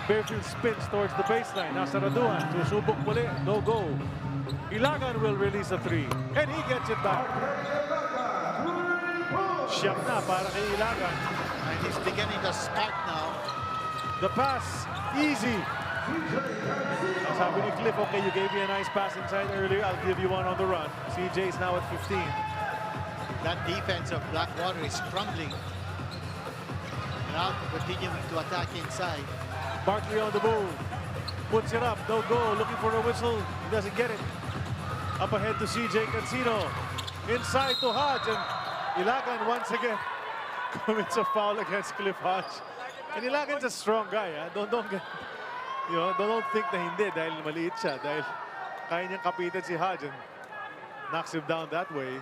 Bearfield spins towards the baseline. Nasa Raduan. Susubok muli. No go. Ilagan will release a three. And he gets it back. Siyam na para kay Ilagan. And he's beginning to spark now. The pass, easy. Sabi ni Cliff, okay, you gave me a nice pass inside earlier. I'll give you one on the run. CJ is now at 15. That defense of Blackwater is crumbling. Meralco continuing to attack inside. Barkley on the move. Puts it up, no goal. Looking for a whistle. He doesn't get it. Up ahead to CJ Cancino. Inside to Hodge. And Ilagan once again commits a foul against Cliff Hodge. And Ilagan's a strong guy. Don't think na hindi dahil maliit siya. Dahil kaya niyang kapitan si Hodge and knocks him down that way.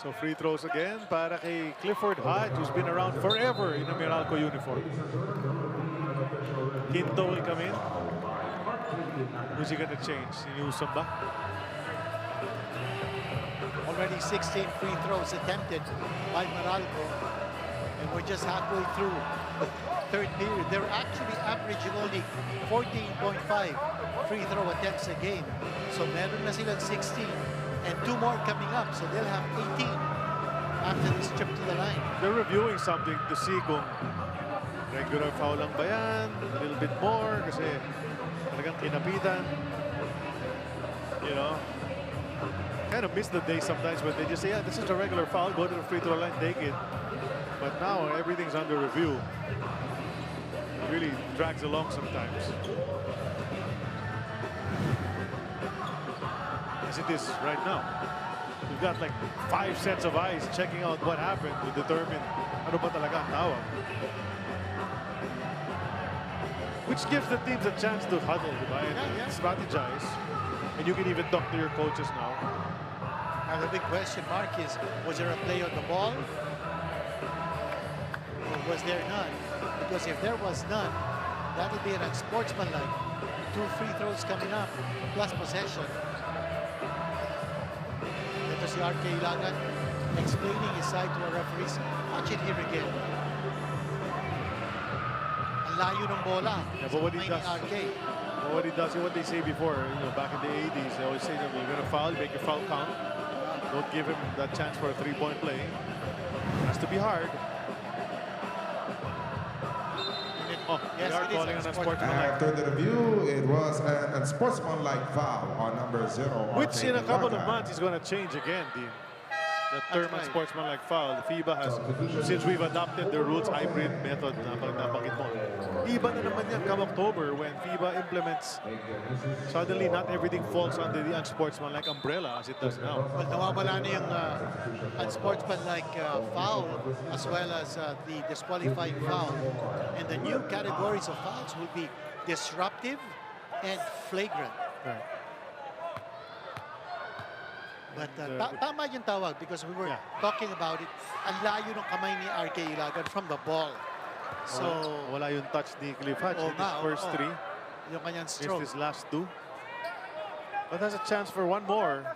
So free throws again para kay Clifford Hodge, who's been around forever in a Meralco uniform. Quinto will come in. Who's he gonna change? Si Newsom ba? Already 16 free throws attempted by Meralco. And we're just halfway through the third period. They're actually averaging only 14.5 free throw attempts a game. So meron na silang 16 and 2 more coming up. So they'll have 18 after this trip to the line. They're reviewing something to see kung regular foul lang ba yan, a little bit more kasi talagang kinapitan. You know, kind of miss the day sometimes when they just say, yeah, this is a regular foul, go to the free throw line, take it. But now everything's under review. It really drags along sometimes. As it is right now. You've got like 5 sets of eyes checking out what happened to determine ano ba talaga ang tawag. Which gives the teams a chance to huddle, diba? And strategize. And you can even talk to your coaches now. Now the big question mark is, was there a play on the ball? Or was there none? Because if there was none, that would be an unsportsmanlike. 2 free throws coming up, plus possession. Ito si RK Ilagan explaining his side to our referees. Watch it here again. Ang layo ng bola. Yeah, but what he does, RK. what he does, what they say before, you know, back in the 80s, they always say that you're gonna foul, make your foul count. Don't give him that chance for a 3-point play. It has to be hard. Oh, Yes, they are it is calling an unsportsmanlike. After the review, it was an unsportsmanlike foul on number 0. Which in a couple of Ilagan. months is going to change again, Dean. The term right. unsportsmanlike foul. The FIBA has, since we've adopted the rules hybrid method na nabanggit mo. Iba na naman yan come October when FIBA implements. Suddenly, not everything falls under the unsportsmanlike umbrella as it does now. Well, nawawala na yung unsportsmanlike foul as well as the disqualifying foul. And the new categories of fouls will be disruptive and flagrant. Right. But tama yung tawag because we were talking about it. Ang layo ng kamay ni RK Ilagan from the ball. So, wala yung touch ni Cliff Hodge in his first 3. yung kanyang Missed stroke. his last 2. But has a chance for one more.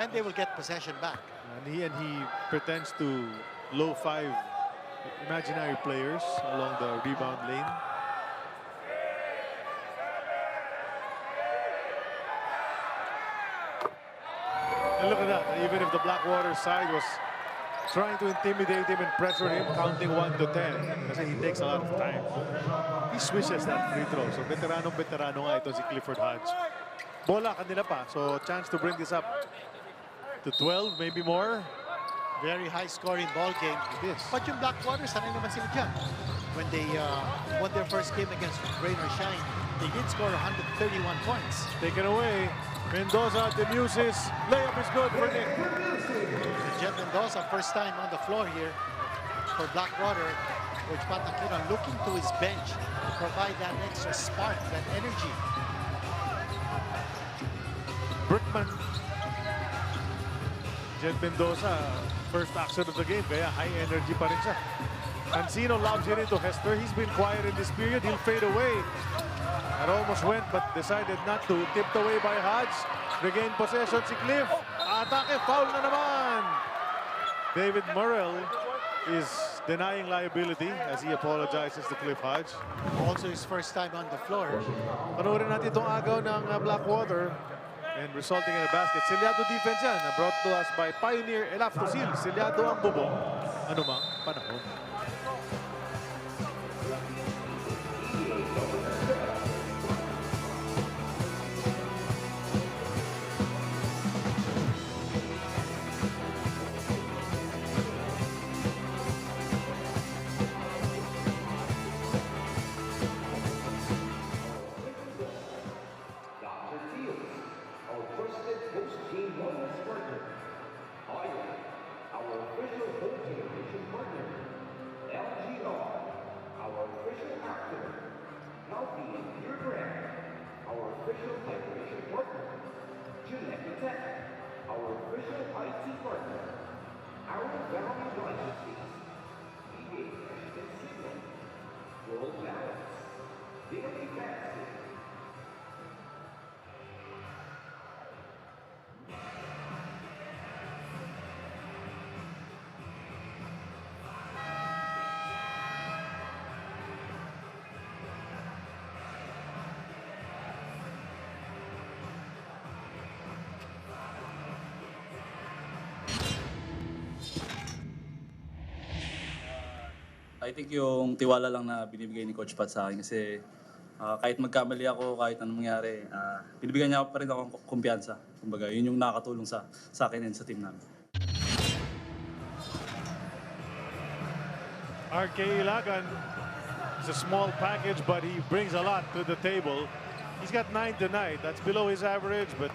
And they will get possession back. And he pretends to low 5 imaginary players along the rebound lane. And look at that. Even if the Blackwater side was trying to intimidate him and pressure him, counting 1 to 10. Kasi he takes a lot of time. He swishes that free throw. So veterano nga ito si Clifford Hodge. Bola kanila pa. So chance to bring this up to 12, maybe more. Very high-scoring ball game. It is. But yung Blackwater, sanay naman sila dyan. When they won their first game against Rain or Shine, they did score 131 points. Taken away. Mendoza, Demusis. Layup is good for Nick. Jet Mendoza, first time on the floor here for Blackwater. Coach Pat Aquino looking to his bench to provide that extra spark, that energy. Brickman Jet Mendoza, first action of the game, kaya high energy pa rin siya. Cancino lobs it into Hester. He's been quiet in this period. He'll fade away. That almost went, but decided not to. Tipped away by Hodge. Regain possession si Cliff. Atake, foul na naman. David Murrell is denying liability as he apologizes to Cliff Hodge. Also his first time on the floor. Panoorin natin itong agaw ng Blackwater and resulting in a basket. Silyado defense yan, brought to us by Pioneer Elaftosil. Silyado ang bubong. Anumang panahon. I think yung tiwala lang na binibigay ni Coach Pat sa akin kasi kahit magkamali ako, kahit anong mangyari, binibigyan niya pa rin ako ng kumpiyansa. Kumbaga, yun yung nakakatulong sa akin and sa team namin. RK Ilagan is a small package, but he brings a lot to the table. He's got 9 tonight. That's below his average, but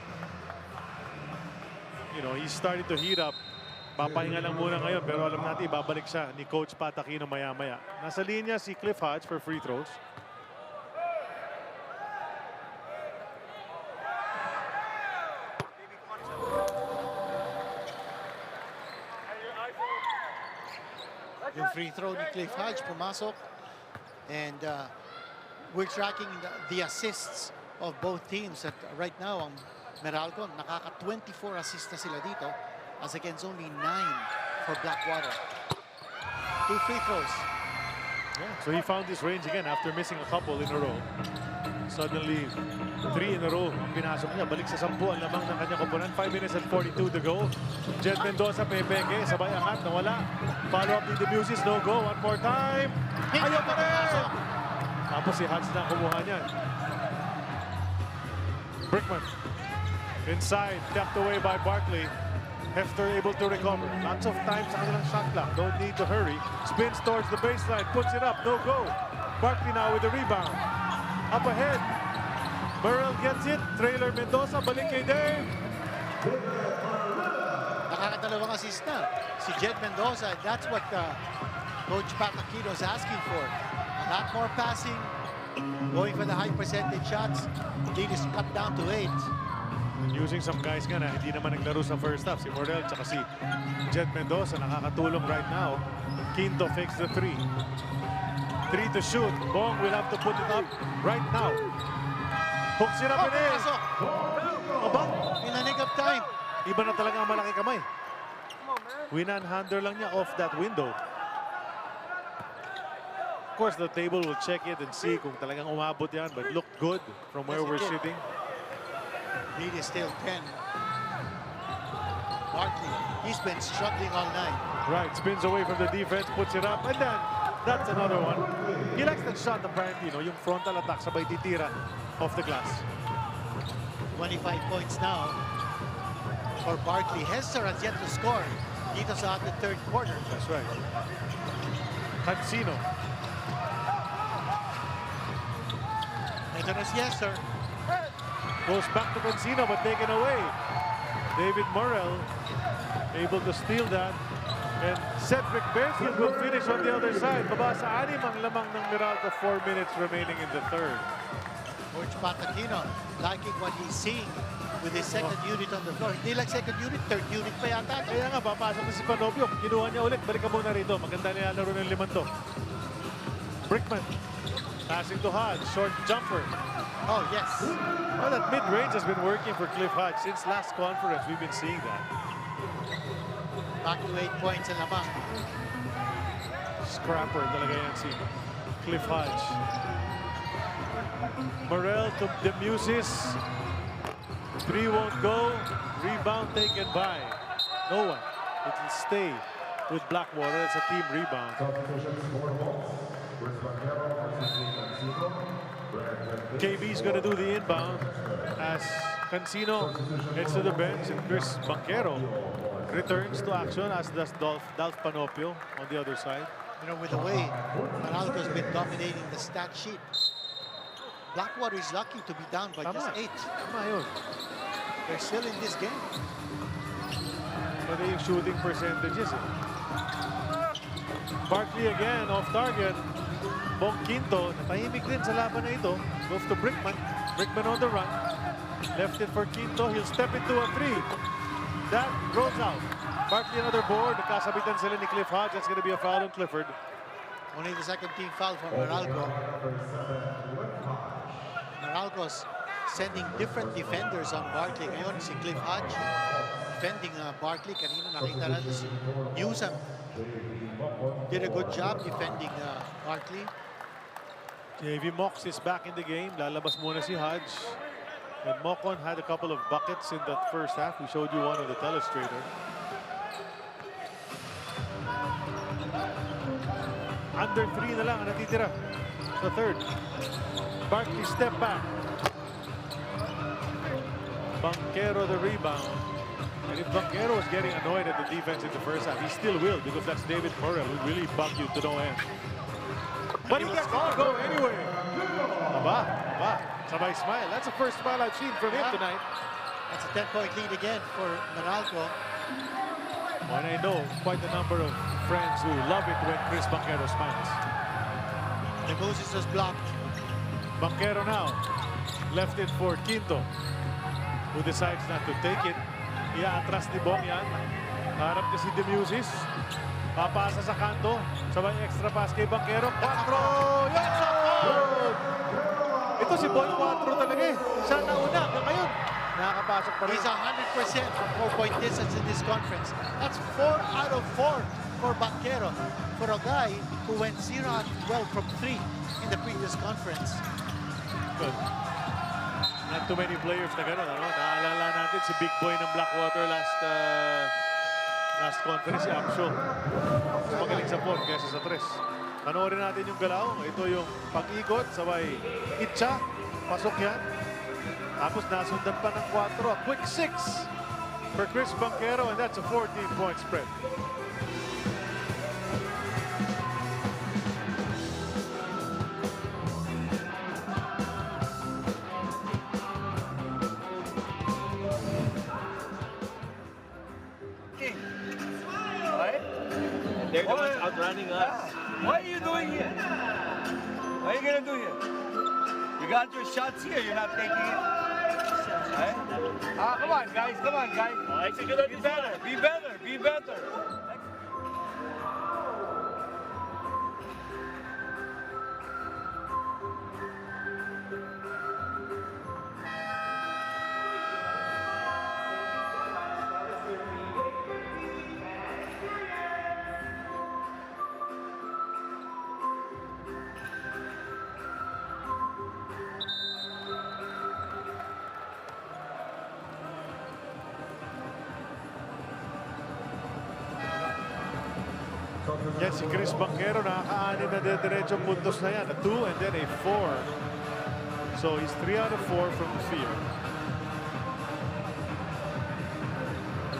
you know, he's starting to heat up. Papahinga lang muna ngayon, pero alam natin ibabalik siya ni Coach Pat Aquino maya-maya. Nasa linya si Cliff Hodge for free throws. Yung free throw ni Cliff Hodge pumasok. And we're tracking the assists of both teams. At right now, ang Meralco, nakaka-24 assists na sila dito. As against only 9 for Blackwater. 2 free throws. Yeah, so he found his range again after missing a couple in a row. Suddenly, 3 in a row ang pinasok niya. Balik sa 10 ang lamang ng kanyang koponan. 5 minutes and 42 to go. Jet Mendoza, pepeke, sabay angat, nawala. Follow up ni Demusis, no go. One more time. Ayaw pa rin! Tapos si Hans na kumuha niyan. Brickman. Inside, tapped away by Barkley. Hefter able to recover. Lots of time sa kanilang shot clock. Don't need to hurry. Spins towards the baseline. Puts it up. No go. Barkley now with the rebound. Up ahead. Burrell gets it. Trailer Mendoza. Balik kay Dave. Nakakadalawang assist na si Jet Mendoza. That's what Coach Pat Aquino is asking for. A lot more passing. Going for the high percentage shots. Lead is cut down to 8. Using some guys nga na hindi naman naglaro sa first half. Si Morel tsaka si Jet Mendoza nakakatulong right now. Quinto fakes the 3. 3 to shoot. Bong will have to put it up right now. Hooks it up and in. Aba, in the nick of time. Iba na talaga ang malaki kamay. Winan-hander lang niya off that window. Of course, the table will check it and see kung talagang umabot yan, but looked good from where we're sitting. Lead is still 10. Barkley, he's been struggling all night. Right, spins away from the defense, puts it up, and then that's another one. He likes that shot apparently, you know, yung frontal attack sabay titira off the glass. 25 points now for Barkley. Hester has yet to score dito sa the third quarter. That's right. Cancino. Ito na si Hester. Goes back to Cancino but taken away. David Murrell able to steal that. And Cedric Bearfield will finish on the other side. Baba sa 6 ang lamang ng Meralco. 4 minutes remaining in the third. Coach Pat Aquino liking what he's seeing with his second unit on the floor. Hindi lang second unit, third unit pa yata. Kaya nga, papasok na si Panopio. Kinuha niya ulit. Balik ka muna rito. Maganda na laro ng limanto. Brickman. Passing to Hodge. Short jumper. Oh, yes. Well, that mid-range has been working for Cliff Hodge. Since last conference, we've been seeing that. Back to 8 points ang lamang. Scrapper talaga yan si Cliff Hodge. Morel to the Muses. 3 won't go. Rebound taken by no one. It will stay with Blackwater. It's a team rebound. KB's going to do the inbound as Cancino heads to the bench and Chris Banchero returns to action, as does Dolph Panopio on the other side. You know, with the way Meralco's been dominating the stat sheet, Blackwater is lucky to be down by just 8. Tama yun. They're still in this game. Pwede yung shooting percentages. Barkley again, off target. Bong Quinto, natahimik din sa laban na ito. Goes to Brickman. Brickman on the run. Left it for Quinto. He'll step into a 3. That rolls out. Barkley another board. Nakasabitan sila ni Cliff Hodge. That's going to be a foul on Clifford. Only the second team foul for Meralco. Meralco's sending different defenders on Barkley. Ngayon si Cliff Hodge defending Barkley. Kanina nakita natin si Newsom did a good job defending Barkley. JV Mox is back in the game. Lalabas muna si Hodge. And Mocon had a couple of buckets in that first half. We showed you one on the telestrator. Under 3 na lang ang natitira sa third. Barkley step back. Banchero the rebound. And if Banchero was getting annoyed at the defense in the first half, he still will, because that's David Morel who really bug you to no end. But he can't go anywhere. Aba. Sabay smile. That's the first smile I've seen from him tonight. That's a 10-point lead again for Meralco. And I know quite a number of friends who love it when Chris Banchero smiles. The Moses was blocked. Banchero now left it for Quinto, who decides not to take it. Iaatras ni Bong yan. Harap niya si Demusis. Papasa sa kanto. Sabay extra pass kay Banchero. 4! Yan! Ito si Boy 4 talaga eh. Siya nauna hanggang ngayon. Nakakapasok pa rin. He's 100% from 4-point distance in this conference. That's 4 out of 4 for Banchero. For a guy who went 0 out of 12 from 3 in the previous conference. Good. Not too many players na gano'n. Ano? Naalala natin si Big Boy ng Blackwater last conference, si Apsho. Mas magaling sa 4 kaysa sa 3. Panoorin natin yung galaw. Ito yung pag-ikot, sabay itcha. Pasok yan. Tapos nasundan pa ng 4. A quick 6 for Chris Banchero, and that's a 14-point spread. They're the ones outrunning us. What are you doing here? What are you gonna do here? You got your shots here, you're not taking it. Right? Come on, guys, come on, guys. Be better, be better, be better. Yan si Chris Banchero, nakaka-anim na diretsong puntos na yan. A 2 and then a 4. So he's 3 out of 4 from the field.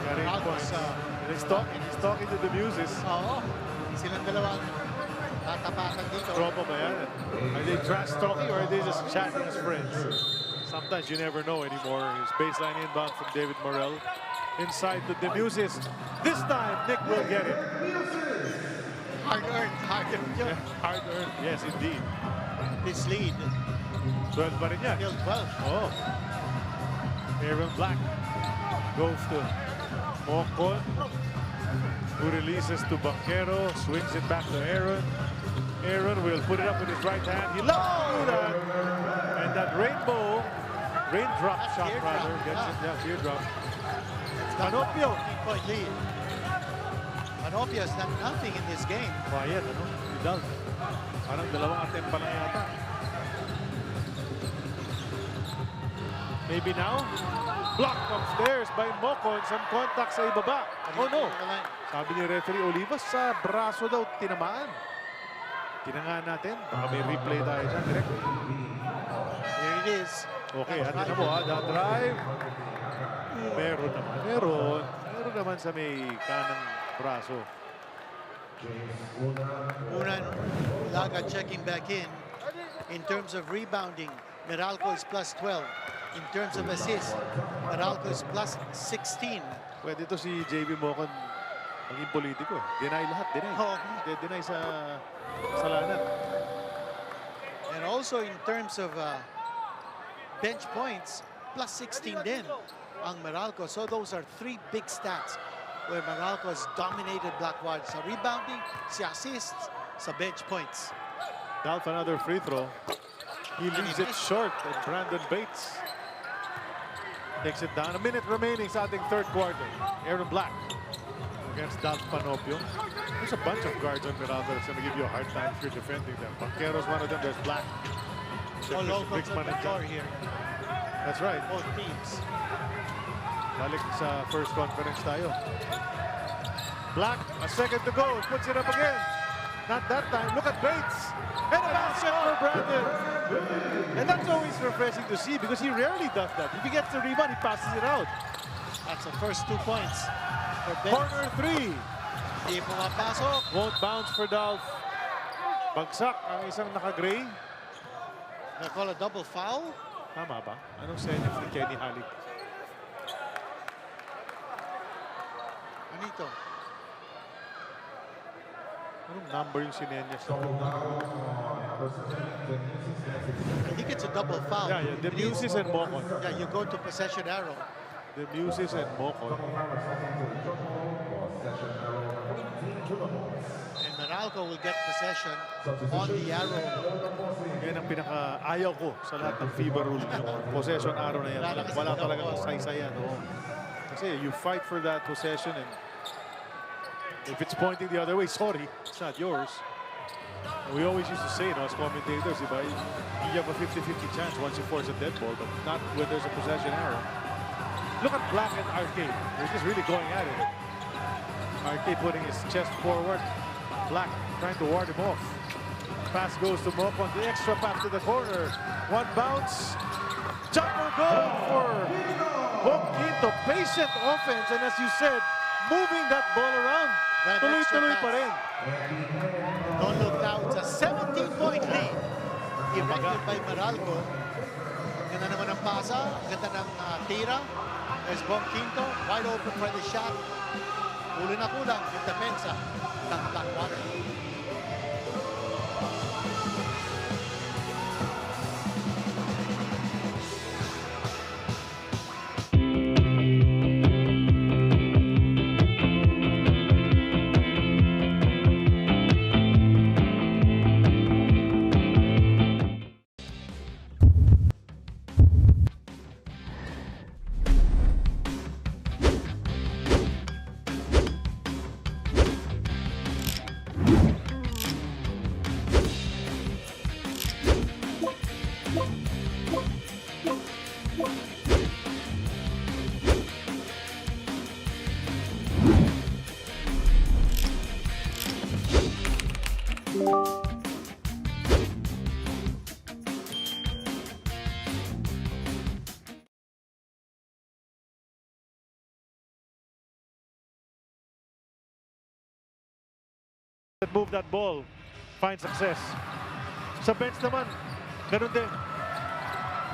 Got 8 points. He's talking to the Muses. Oo. Silang dalawang tatapakan dito. Tropa ba yan? Are they trash talking or are they just chatting as friends? Sometimes you never know anymore. His baseline inbound from David Morel. Inside to the Muses. This time, Nick will get it. Hard-earned, hard-earned. Yeah, hard-earned, yes, indeed. This lead. 12 pa rin yan. Still 12. Oh. Aaron Black goes to Mocon, who releases to Banchero, swings it back to Aaron. Aaron will put it up with his right hand. He loves that. And that raindrop shot rather gets it. Yeah, teardrop. Manopio. Manopio has done nothing in this game. Quiet, ano? Vidal. Parang dalawang attempt pa lang yata. Maybe now? Blocked upstairs by Mocon. Some contact sa ibaba. Oh no! Sabi ni referee Olivas, sa braso daw tinamaan. Tinangaan natin. Baka may replay tayo dyan. Direct. Here it is. Okay, ano na mo ha? That drive. Meron naman. Meron naman sa may kanang braso. Unan Ilagan checking back in. In terms of rebounding, Meralco is plus 12. In terms of assists, Meralco is plus 16. Pwede ito si JB Mocon maging politiko eh. Deny lahat, deny. Deny sa lahat. And also in terms of bench points, plus 16 din ang Meralco. So those are three big stats where Meralco has dominated Blackwater. Sa rebounding, sa assists, sa bench points. Dalf another free throw. He leaves it short, and Brandon Bates takes it down. A minute remaining sa ating third quarter. Aaron Black against Dalf Panopio. There's a bunch of guards on Meralco that's going to give you a hard time if you're defending them. Banchero's one of them. There's Black. All over the floor here. That's right. Both teams. Balik sa first conference tayo. Black, a second to go. Puts it up again. Not that time. Look at Bates. And a basket for Brandon. And that's always refreshing to see because he rarely does that. If he gets the rebound, he passes it out. That's the first 2 points for Ben. Corner three. Di pumapasok. Won't bounce for Dalf. Bagsak ang isang naka-gray. They call a double foul. Tama ba? Anong senyas ni Kenny Halik? Anito. Anong number yung sinenyas? I think it's a double foul. Yeah, the Muses and Mocon. Yeah, you go to possession arrow. The Muses and Mocon. And Meralco will get possession on the arrow. Yan ang pinaka-ayaw ko sa lahat ng FIBA rule. Yung possession arrow na yan. Wala talagang saysayan. Kasi you fight for that possession and if it's pointing the other way, sorry, it's not yours. We always used to say, as commentators, you have a 50-50 chance once you force a dead ball, but not when there's a possession arrow. Look at Black and RK. They're just really going at it. RK putting his chest forward. Black trying to ward him off. Pass goes to Mocon. The extra pass to the corner. One bounce. Jumper goal for Bonquito. Patient offense, and as you said, moving that ball around. Tuloy-tuloy pa rin. Don't look now. It's a 17-point lead. Erected by Meralco. Ganda naman ang pasa. Ganda ng tira. There's Bonquito. Wide open for the shot. Ulo na kulang yung depensa ng Blackwater. Move that ball, find success. Sa bench naman, ganun din.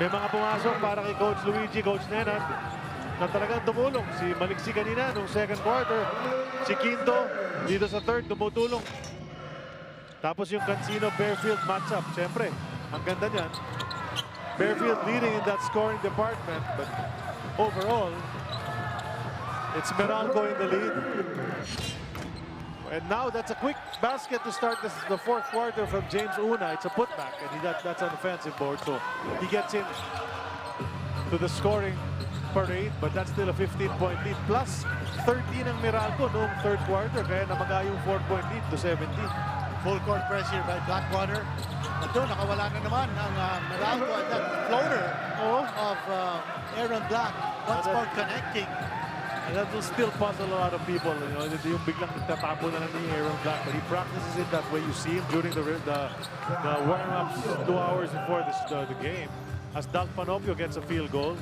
May mga pumasok para kay Coach Luigi, Coach Nenad, na talagang tumulong. Si Maliksi kanina nung second quarter. Si Quinto dito sa third tumutulong. Tapos yung Cancino-Bearfield matchup. Siyempre, ang ganda niyan. Bearfield leading in that scoring department, but overall. It's Meralco in the lead. And now that's a quick basket to start the fourth quarter from James Una. It's a putback, and that's an offensive board, so he gets in to the scoring parade, but that's still a 15-point lead. Plus 13 ang Meralco noong third quarter, kaya namaga yung 4-point lead to 17. Full court press here by Blackwater. At doon, nakawala na naman ang Meralco at that floater of Aaron Black. Once more connecting. And that will still puzzle a lot of people. You know, yung biglang nagtatapo na lang ni Aaron Black, but he practices it that way. You see him during the warm-ups 2 hours before the game. As Dal Panopio gets a field goal.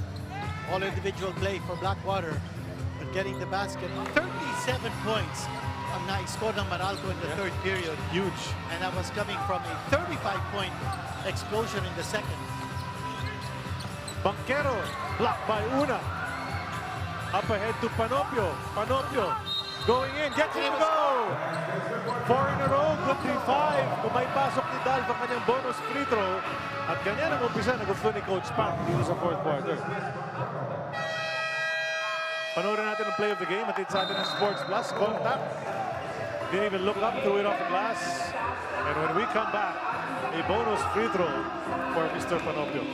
All individual play for Blackwater, but getting the basket. 37 points ang na-score ng Meralco in the third period. Huge. And that was coming from a 35-point explosion in the second. Banchero, blocked by Una. Up ahead to Panopio. Panopio going in, gets it to go! 4 in a row, good 3-5. Kung may pasok ni Dalv ang kanyang bonus free throw. At ganyan ang umpisa na gusto ni Coach Pang dito sa fourth quarter. Panoorin natin ang play of the game at sa atin ng Sports Plus. Contact. Didn't even look up, threw it off the glass. And when we come back, a bonus free throw for Mr. Panopio.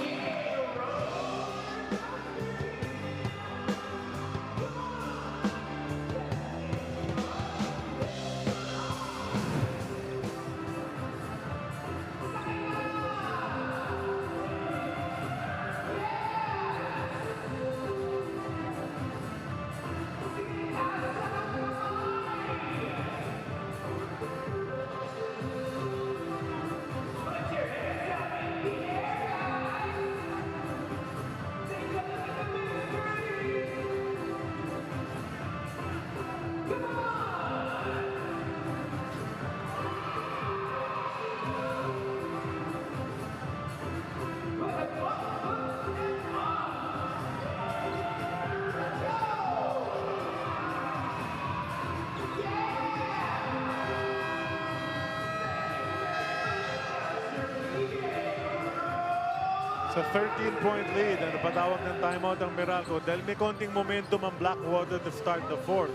Sa 13-point lead, patawag ng timeout ang Meralco dahil may konting momentum ang Blackwater to start the fourth.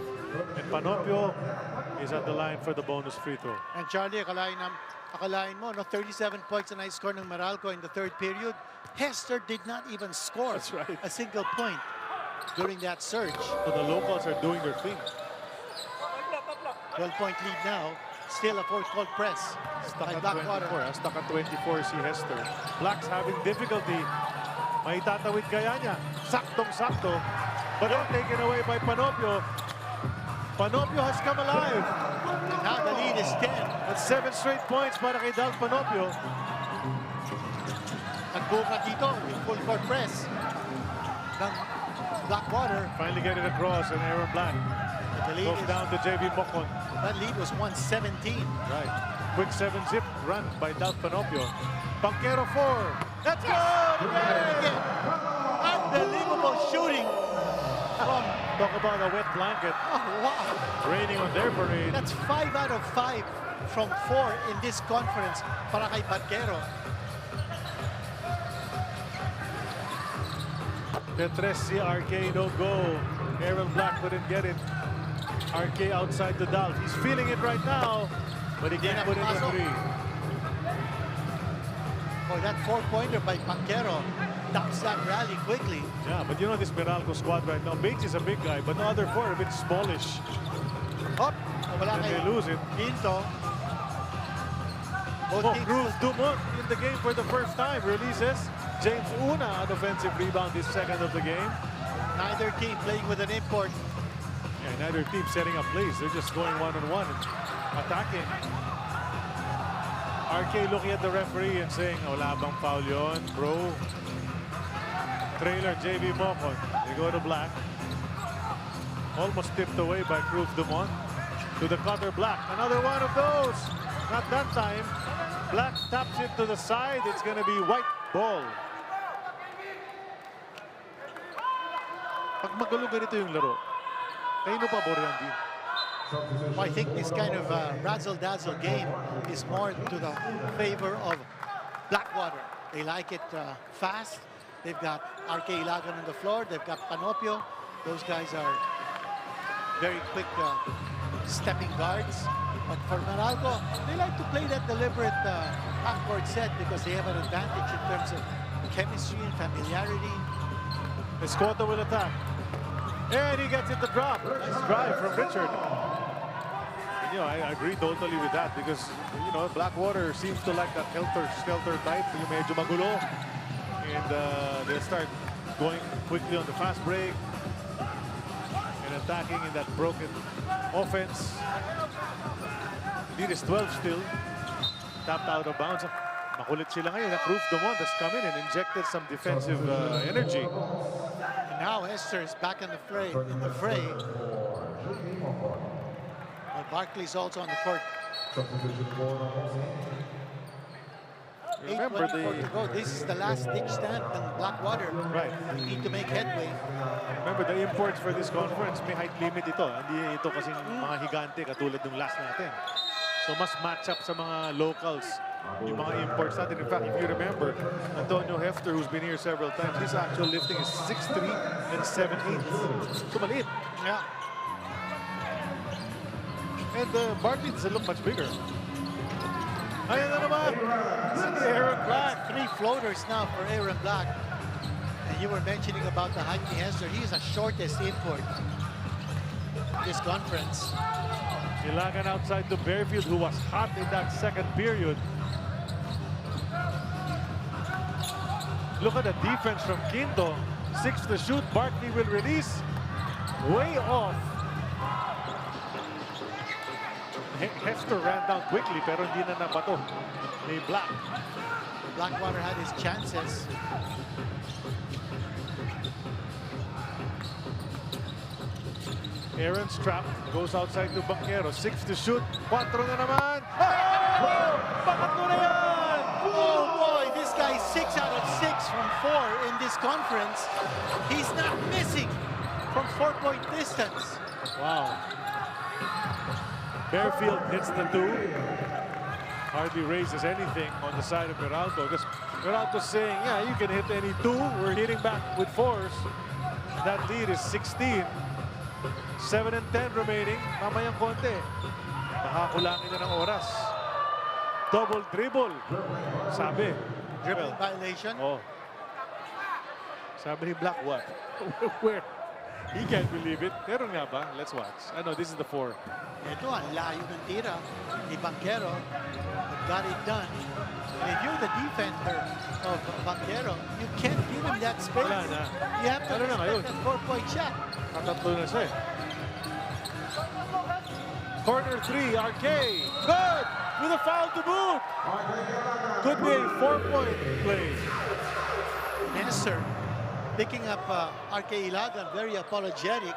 And Panopio is at the line for the bonus free throw. And Charlie, akalain mo, no, 37 points na score ng Meralco in the third period. Hester did not even score a single point during that surge. So the locals are doing their thing. 12-point lead now. Still a fourth-court press Stuck by at Blackwater. 24. Stuck at 24 si Hester. Black's having difficulty. May tatawid kaya niya. Saktong-sakto. But then taken away by Panopio. Panopio has come alive. And now the lead is 10. That's 7 straight points para kay Dal Panopio. Nagbuka dito yung full-court press ng Blackwater. Finally get it across and Aaron Black goes down to JB Mocon. That lead was 117. Right. Quick 7-zip run by Dal Panopio. Banchero 4. Let's go! Again. Unbelievable shooting from... Talk about a wet blanket. Oh, wow. Raining on their parade. That's 5 out of 5 from 4 in this conference para kay Banchero. The 3 si RK, no go. Aaron Black couldn't get it. RK outside the Dal. He's feeling it right now, but he can't put in the 3. Oh, that 4-pointer by Banchero stops that rally quickly. Yeah, but you know this Meralco squad right now. Bates is a big guy, but the other 4 are a bit smallish. Hop! Wala And kay they lose it. Pinto. Cruz Dumont in the game for the first time. Releases James Una, an offensive rebound, his second of the game. Neither team playing with an import. Yeah, neither team setting up plays. They're just going one-on-one and attacking. RK looking at the referee and saying, wala bang foul yun, bro? Trailer JB Mocon. They go to Black. Almost tipped away by Cruz Dumont. To the cutter Black. Another one of those. Not that time. Black taps it to the side. It's going to be white ball. Pag magaling ganito yung laro, kayo pabor yan din. Well, I think this kind of razzle-dazzle game is more to the favor of Blackwater. They like it fast. They've got RK Ilagan on the floor. They've got Panopio. Those guys are very quick stepping guards. But for Meralco, they like to play that deliberate half-court set because they have an advantage in terms of chemistry and familiarity. Escoto will attack. And he gets it to drop. Nice drive from Richard. And, you know, I agree totally with that because, you know, Blackwater seems to like that helter-skelter type. Yung medyo magulo. And they'll start going quickly on the fast break and attacking in that broken offense. Lead is 12 still. Tapped out of bounds. Makulit sila ngayon. Proof Dumont has come in and injected some defensive energy. And now Hester is back in the fray. But Barkley's also on the court. Remember 8:24 to go. This is the last-ditch stand ng Blackwater. Right. We need to make headway. Remember, the imports for this conference, may height limit ito. Hindi ito kasing mga higante katulad ng last natin. So mas match up sa mga locals, yung mga imports natin. In fact, if you remember, Antonio Hefter, who's been here several times, his actual lifting is 6'3" and 7'8". So maliit. Yeah. And Barkley doesn't look much bigger. Ayan na naman! Aaron Black. 3 floaters now for Aaron Black. And you were mentioning about the height he has there. He is the shortest import in this conference. Ilagan outside to Bearfield, who was hot in that second period. Look at the defense from Quinto. 6 to shoot. Barkley will release. Way off. Hefter ran down quickly, pero hindi na nabato ni Black. Blackwater had his chances. Aaron's trapped. Goes outside to Banchero. 6 to shoot. 4 na naman. Oh! Pangatlo na yan! Oh boy, this guy is 6 out of 6 from 4 in this conference. He's not missing from 4-point distance. Wow. Bearfield hits the 2. Hardly raises anything on the side of Meralco because Meralco's saying, yeah, you can hit any 2. We're hitting back with 4s. That lead is 16. 7 and 10 remaining. Mamayang konti. Makakulangin na ng oras. Double dribble. Sabi. Dribble violation. Oh. Sabi ni Black, what? Where? He can't believe it. Pero nga ba? Let's watch. I know this is the 4. Ito, ang layo ng tira ni Banchero. Got it done. And if you're the defender of Banchero, you can't give him that space. Wala na. You have to Ano na ngayon? respect that 4-point shot. Tatatlo na siya. Corner 3, RK. Good! With a foul to boot. Could be a 4-point play. Nestor picking up RK Ilagan, very apologetic.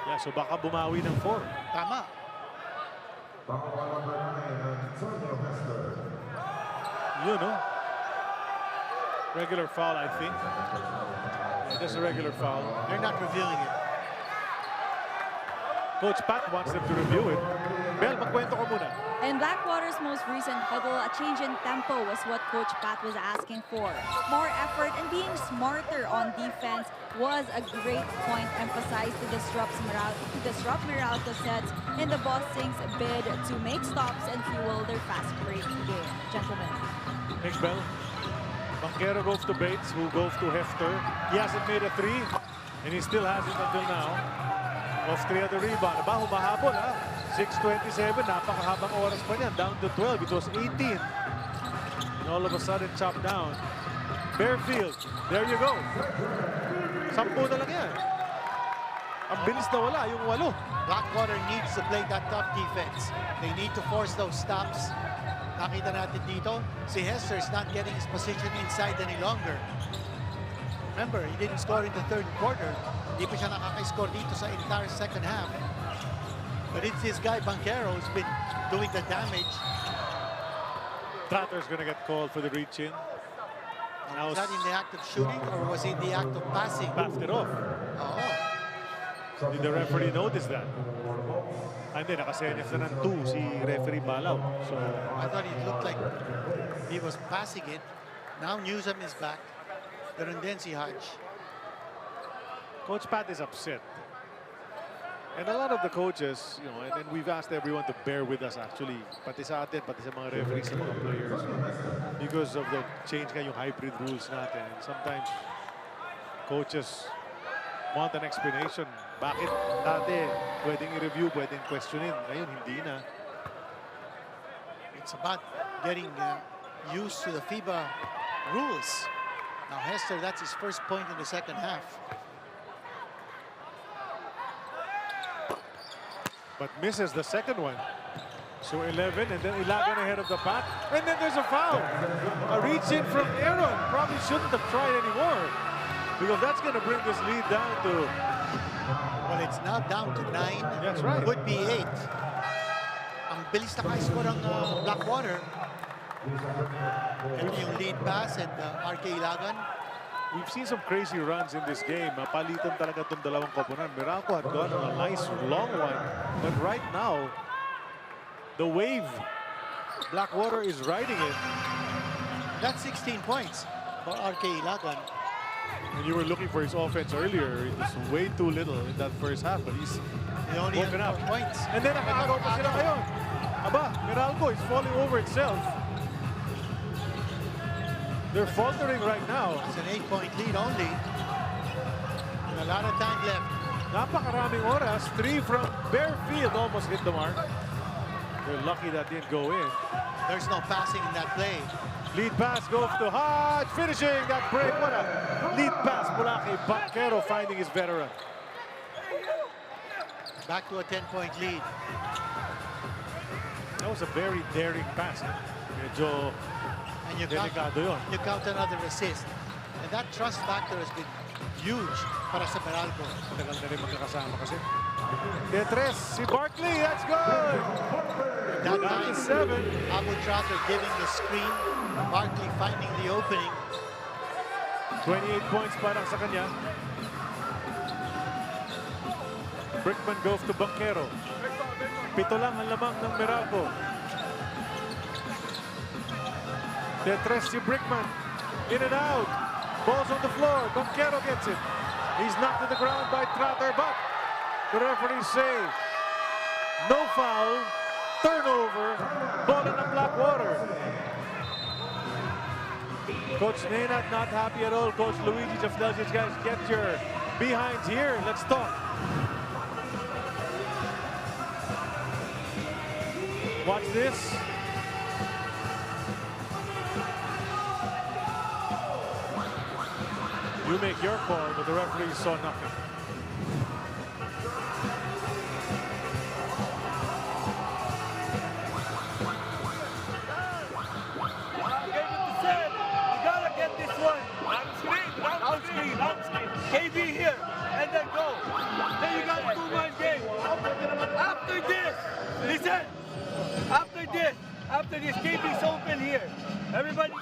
Yeah, so baka bumawi ng 4. Tama. You know. Regular foul, I think. Yeah, just a regular foul. They're not reviewing it. Coach Pat wants them to review it. Bel, magkwento ko muna. In Blackwater's most recent huddle, a change in tempo was what Coach Pat was asking for. More effort and being smarter on defense was a great point emphasized to disrupt Meralco sets in the Bossing's bid to make stops and fuel their fast break game. Gentlemen. Thanks, Bel. Banchero goes to Bates, who goes to Hefter. He hasn't made a 3, and he still hasn't until now. Off 3 at the rebound. Aba, humahabol, ha? 6:27, napakahabang oras pa niyan. Down to 12, it was 18. And all of a sudden, chopped down. Bearfield, there you go. 10 na lang yan. Ang bilis na wala, yung 8. Blackwater needs to play that tough defense. They need to force those stops. Nakita natin dito, si Hester is not getting his position inside any longer. Remember, he didn't score in the third quarter. Hindi pa siya nakaka-score dito sa entire second half. But it's this guy, Banchero, who's been doing the damage. Tatter's gonna get called for the reach-in. Was that in the act of shooting or was he in the act of passing? Passed it off. Oh. Did the referee notice that? Hindi, naka-CNF na ng 2 si referee Balaw. So, I thought it looked like he was passing it. Now Newsom is back. Ganun din si Hodge. Coach Pat is upset. And a lot of the coaches, you know, and we've asked everyone to bear with us actually, pati sa atin, pati sa mga referees, sa mga players, because of the change nga yung hybrid rules natin. And sometimes coaches want an explanation. Bakit dati pwedeng i-review, pwedeng questionin, ngayon hindi na. It's about getting used to the FIBA rules. Now Hester, that's his first point in the second half. But misses the second one. So 11, and then Ilagan ahead of the pack. And then there's a foul. A reach in from Aaron. Probably shouldn't have tried anymore, because that's going to bring this lead down to... Well, it's now down to 9. That's right. Could be 8. Ang bilis na ka-score ang Blackwater. Ito yung lead pass and RK Ilagan. We've seen some crazy runs in this game. Palitan talaga itong dalawang koponan. Meralco had gone on a nice long one. But right now, the wave, Blackwater is riding it. That's 16 points for RK Ilagan. And you were looking for his offense earlier. It was way too little in that first half, but he's only woken up. Points. And then nakagaw pa sila ngayon. Aba, Meralco is falling over itself. They're faltering right now. It's an 8-point lead only. And a lot of time left. Napakaraming oras. 3 from Barefield almost hit the mark. They're lucky that didn't go in. There's no passing in that play. Lead pass goes to Hodge, finishing that break. What a lead pass mula kay Banchero, finding his veteran. Back to a 10-point lead. That was a very daring pass. Medyo and you count another assist. And that trust factor has been huge para sa Meralco. Tagal na rin magkakasama kasi. Detres, si Barkley, that's good! That 97. Abu Tratter giving the screen. Barkley finding the opening. 28 points parang sa kanya. Brickman goes to Banchero. 7 lang ang lamang ng Meralco. Detres si Brickman. In and out. Ball's on the floor. Banchero gets it. He's knocked to the ground by Tratter, but the referees say no foul. Turnover. Ball in the Blackwater. Coach Nenad not happy at all. Coach Luigi just tells these guys, get your behinds here. Let's talk. Watch this. You make your call, but the referee saw nothing. KB here, and then go. Then you got a 2-man game. After this, listen. After this, KB's open here. Everybody.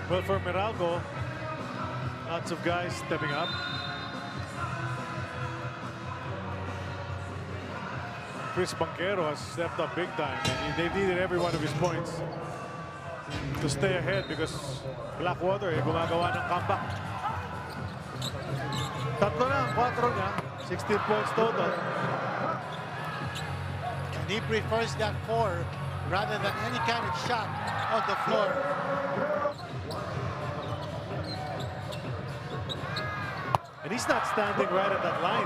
Well, for Meralco, lots of guys stepping up. Chris Banchero has stepped up big time. And they needed every one of his points to stay ahead because Blackwater gumagawa ng comeback. Tatlo na, 4 niya. 16 points total. And he prefers that 4 rather than any kind of shot on the floor. And he's not standing right at that line.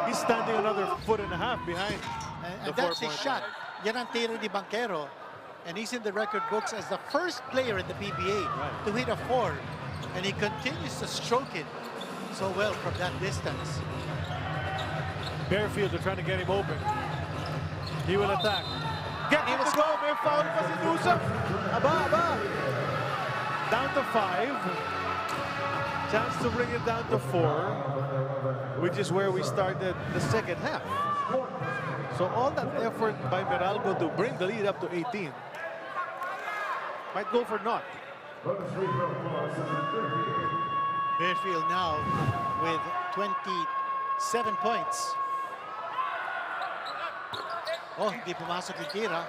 He's standing another 1.5 feet behind. And that's his shot. Yan ang tiro ni Banchero. And he's in the record books as the first player in the PBA to hit a 4. And he continues to stroke it so well from that distance. Barefield, they're trying to get him open. He will attack. Get him to go. May foul pa si Newsom. Aba. Down to 5. Chance to bring it down to 4, which is where we started the second half. So all that effort by Meralco to bring the lead up to 18 Might go for naught. Fairfield now with 27 points. Oh, hindi pumasok yung tira.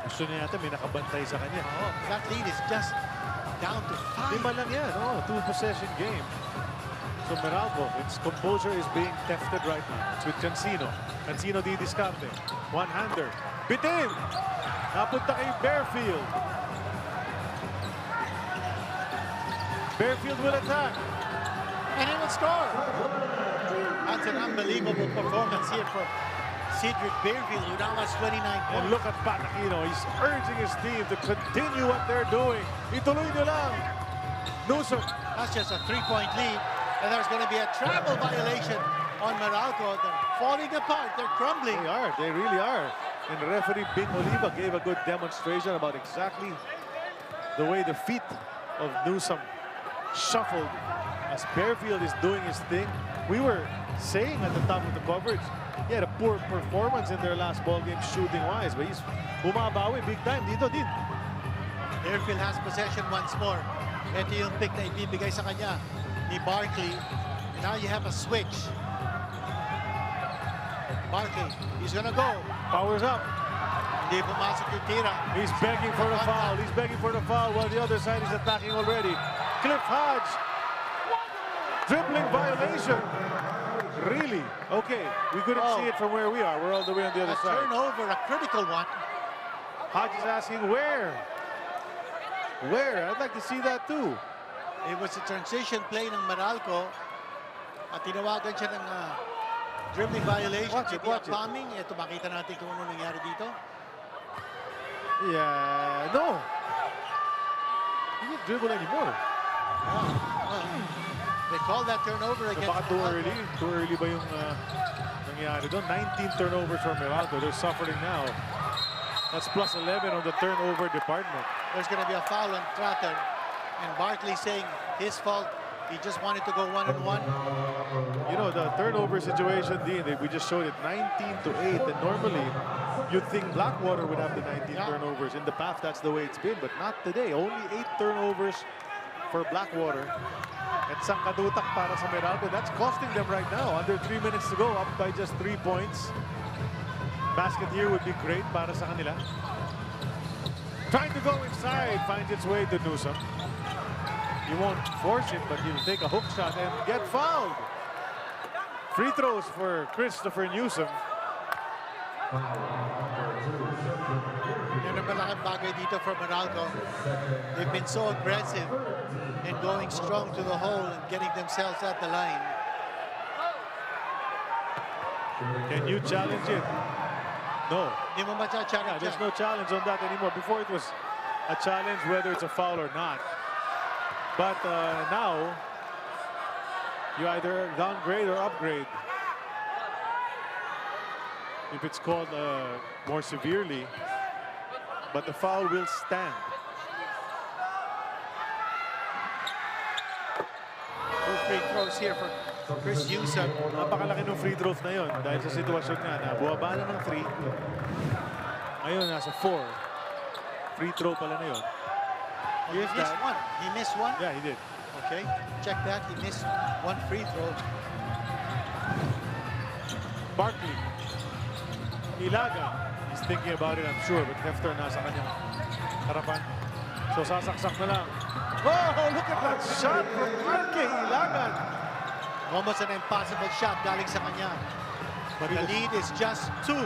Gusto niya yata may nakabantay sa kanya. Oh, that lead is just down to 5. Lima lang yan. Oh, 2-possession game. So Meralco, its composure is being tested right now. It's with Cancino. Cancino di discarte. One-hander. Bitin! Napunta kay Bearfield. Bearfield will attack. And he will score. That's an unbelievable performance here for Cedric Bearfield, who now has 29 points. And look at Patakino. He's urging his team to continue what they're doing. Ituloy nyo lang. Newsom. That's just a 3-point lead. And there's going to be a travel violation on Meralco. They're falling apart. They're crumbling. They are. They really are. And referee Bing Oliva gave a good demonstration about exactly the way the feet of Newsom shuffled as Bearfield is doing his thing. We were saying at the top of the coverage, he had a poor performance in their last ball game shooting-wise, but he's bumabawi big time dito din. Bearfield has possession once more. Ito yung pick na ibibigay sa kanya ni Barkley. And now you have a switch. Barkley, he's gonna go. Powers up. Hindi pumasok yung tira. He's begging for the foul. He's begging for the foul while the other side is attacking already. Cliff Hodge. Dribbling violation. Really? Okay. We couldn't see it from where we are. We're all the way on the other A side. turnover, a critical one. Hodge is asking where? Where? I'd like to see that too. It was a transition play ng Meralco. At tinawagan siya ng dribbling violation. Watch it, watch it. Bombing. Ito, makita natin kung ano nangyari dito. Yeah, no. He didn't dribble anymore. They call that turnover So against baka too Meralco. early. Too early ba yung nangyari doon? 19 turnovers from Meralco. They're suffering now. That's plus 11 on the turnover department. There's going to be a foul on Tratter. And Barkley saying his fault. He just wanted to go one-on-one. You know, the turnover situation, Dean, we just showed it 19-8. And normally, you'd think Blackwater would have the 19 turnovers. In the past, that's the way it's been. But not today. Only 8 turnovers for Blackwater. At sangkadutak para sa Meralco. That's costing them right now. Under 3 minutes to go, up by just 3 points. Basket here would be great para sa kanila. Trying to go inside, finds its way to Newsom. You won't force it, but you'll take a hook shot and get fouled. Free throws for Christopher Newsom. Yan ang malaking bagay dito for Meralco. They've been so aggressive and going strong to the hole and getting themselves at the line. Can you challenge it? No. Hindi mo Yeah, macha-challenge there's yan. no challenge on that anymore. Before it was a challenge whether it's a foul or not. But now, you either downgrade or upgrade. If it's called more severely, but the foul will stand. Two free throws here for Chris Newsom. Napakalaki ng free throws na yun dahil sa sitwasyon nga na buwaba na ng 3. Ngayon, nasa 4. Free throw pala na yun. He missed one. He missed one? Yeah, he did. Okay, check that. He missed one free throw. Barkley. Ilagan. He's thinking about it, I'm sure, but Hefter nasa kanyang harapan. So sasaksak na lang. Oh, look at that shot from RK Ilagan. Almost an impossible shot galing sa kanya. But the lead is just 2.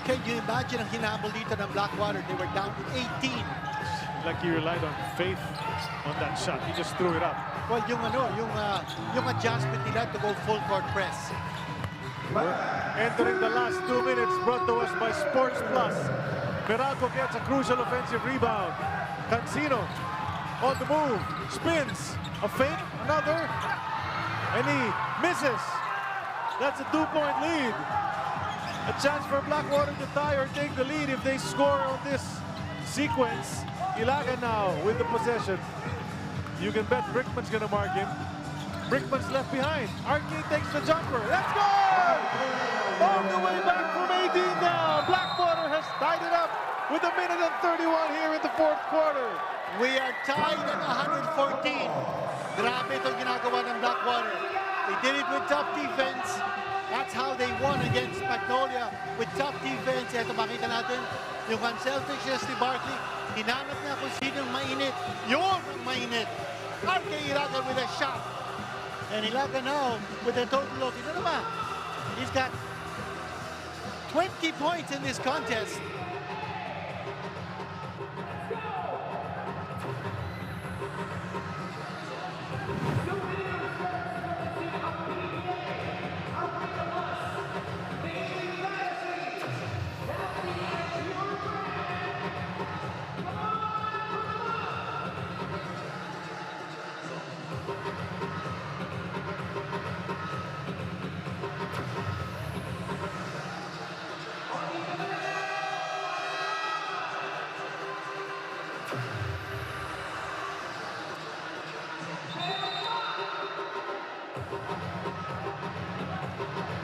Can you imagine ang hinabol dito ng Blackwater? They were down to 18. Like he relied on faith on that shot. He just threw it up. Well, yung adjustment nila to go full court press. We're entering the last 2 minutes, brought to us by Sports Plus. Meralco gets a crucial offensive rebound. Cancino on the move, spins, a feint, another, and he misses. That's a 2-point lead. A chance for Blackwater to tie or take the lead if they score on this sequence. Ilagan now with the possession. You can bet Brickman's gonna mark him. Brickman's left behind. RK takes the jumper. Let's go! All the way back from 18 down. Blackwater has tied it up with a minute and 31 here in the fourth quarter. We are tied at 114. Grabe itong ginagawa ng Blackwater. They did it with tough defense. That's how they won against Magnolia, with tough defense. Ito makita natin yung unselfishness ni Barkley. Hinanap niya kung sino yung mainit. Yun ang mainit. RK Ilagan with a shot. And Ilagan now with a total of, ito naman, he's got 20 points in this contest.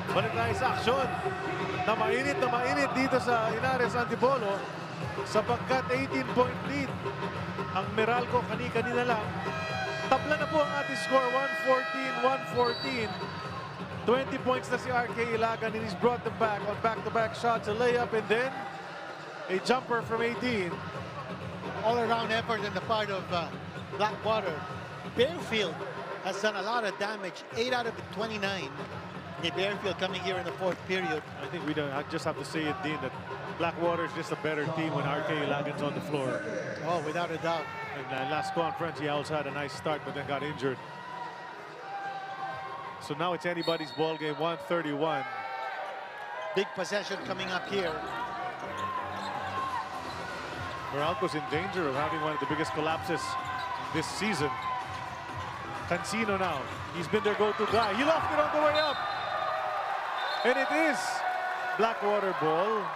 Balik tayo sa aksyon na mainit dito sa Inares Antipolo sapagkat 18-point lead ang Meralco kanina lang. Tabla na po ang ating score, 114. 20 points na si RK Ilagan, and he's brought them back on back-to-back shots, a layup and then a jumper from 18. All-around effort on the part of Blackwater. Bearfield has done a lot of damage, 8 out of 29. The Bearfield coming here in the fourth period. I think I just have to say it, Dean, that Blackwater is just a better team when RK Ilagan's on the floor. Oh, without a doubt. And last conference, he also had a nice start, but then got injured. So now it's anybody's ball game, 131. Big possession coming up here. Meralco's in danger of having one of the biggest collapses this season. Cancino now. He's been their go-to guy. He lost it on the way up. And it is Blackwater ball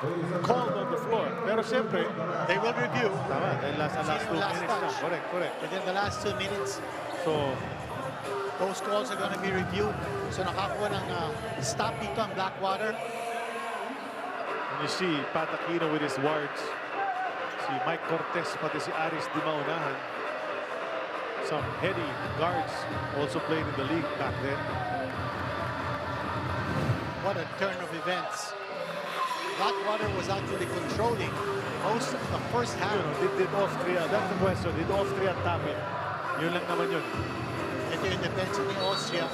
called on the floor. Pero siyempre, they will review. Tama, dahil last 2 minutes na. Correct. Within the last 2 minutes. So, those calls are going to be reviewed. So nakakuha ng stop dito ang Blackwater. and you see Pat Aquino with his wards. Si Mike Cortez, pati si Aris Di Maunahan. Some heady guards also played in the league back then. What a turn of events. Blackwater was actually controlling most of the first half. Did Austria, that's the question, did Austria tap it? Yun lang naman yun. Ito yung defense ni Austria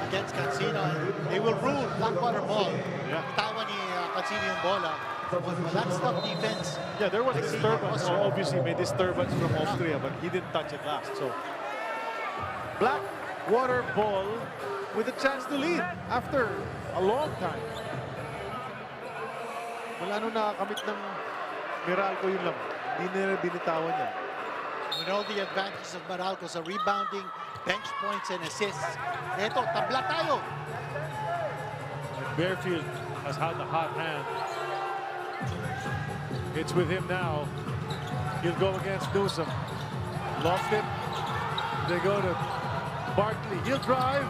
against Cancino. They will rule Blackwater ball. Yeah. Tawa ni Cancino yung bola. But that's tough defense. Yeah, there was disturbance. So obviously may disturbance from Austria, but he didn't touch it last. So Blackwater ball with a chance to lead after a long time. Wala nung nakakamit ng Meralco yun lang. Hindi nila binitawan niya. With all the advantages of Meralco sa rebounding, bench points, and assists. Eto, tabla tayo. Bearfield has had the hot hand. It's with him now. He'll go against Newsom. Lost it. They go to Barkley. He'll drive.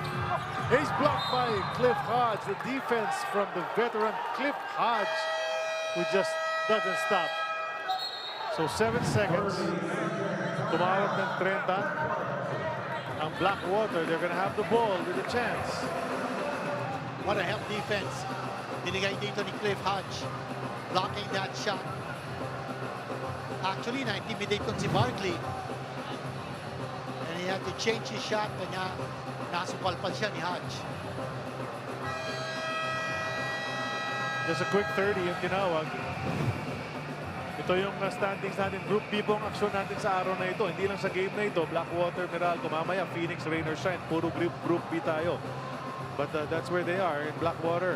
He's blocked by Cliff Hodge. The defense from the veteran Cliff Hodge, who just doesn't stop. So 7 seconds. Tumawag ng 30. Ang Blackwater, they're gonna have the ball with a chance. What a help defense. Binigay dito ni Cliff Hodge. Blocking that shot. Actually, na-intimidate ko si Barkley. And he had to change his shot. Kanya, nasupalpal siya ni Hodge. Just a quick 30 yung tinawag. Ito yung standings natin. Group B po ang aksyon natin sa araw na ito. Hindi lang sa game na ito. Blackwater, Meralco. Mamaya, Phoenix, Rain or Shine. Puro group B tayo. But that's where they are in Blackwater.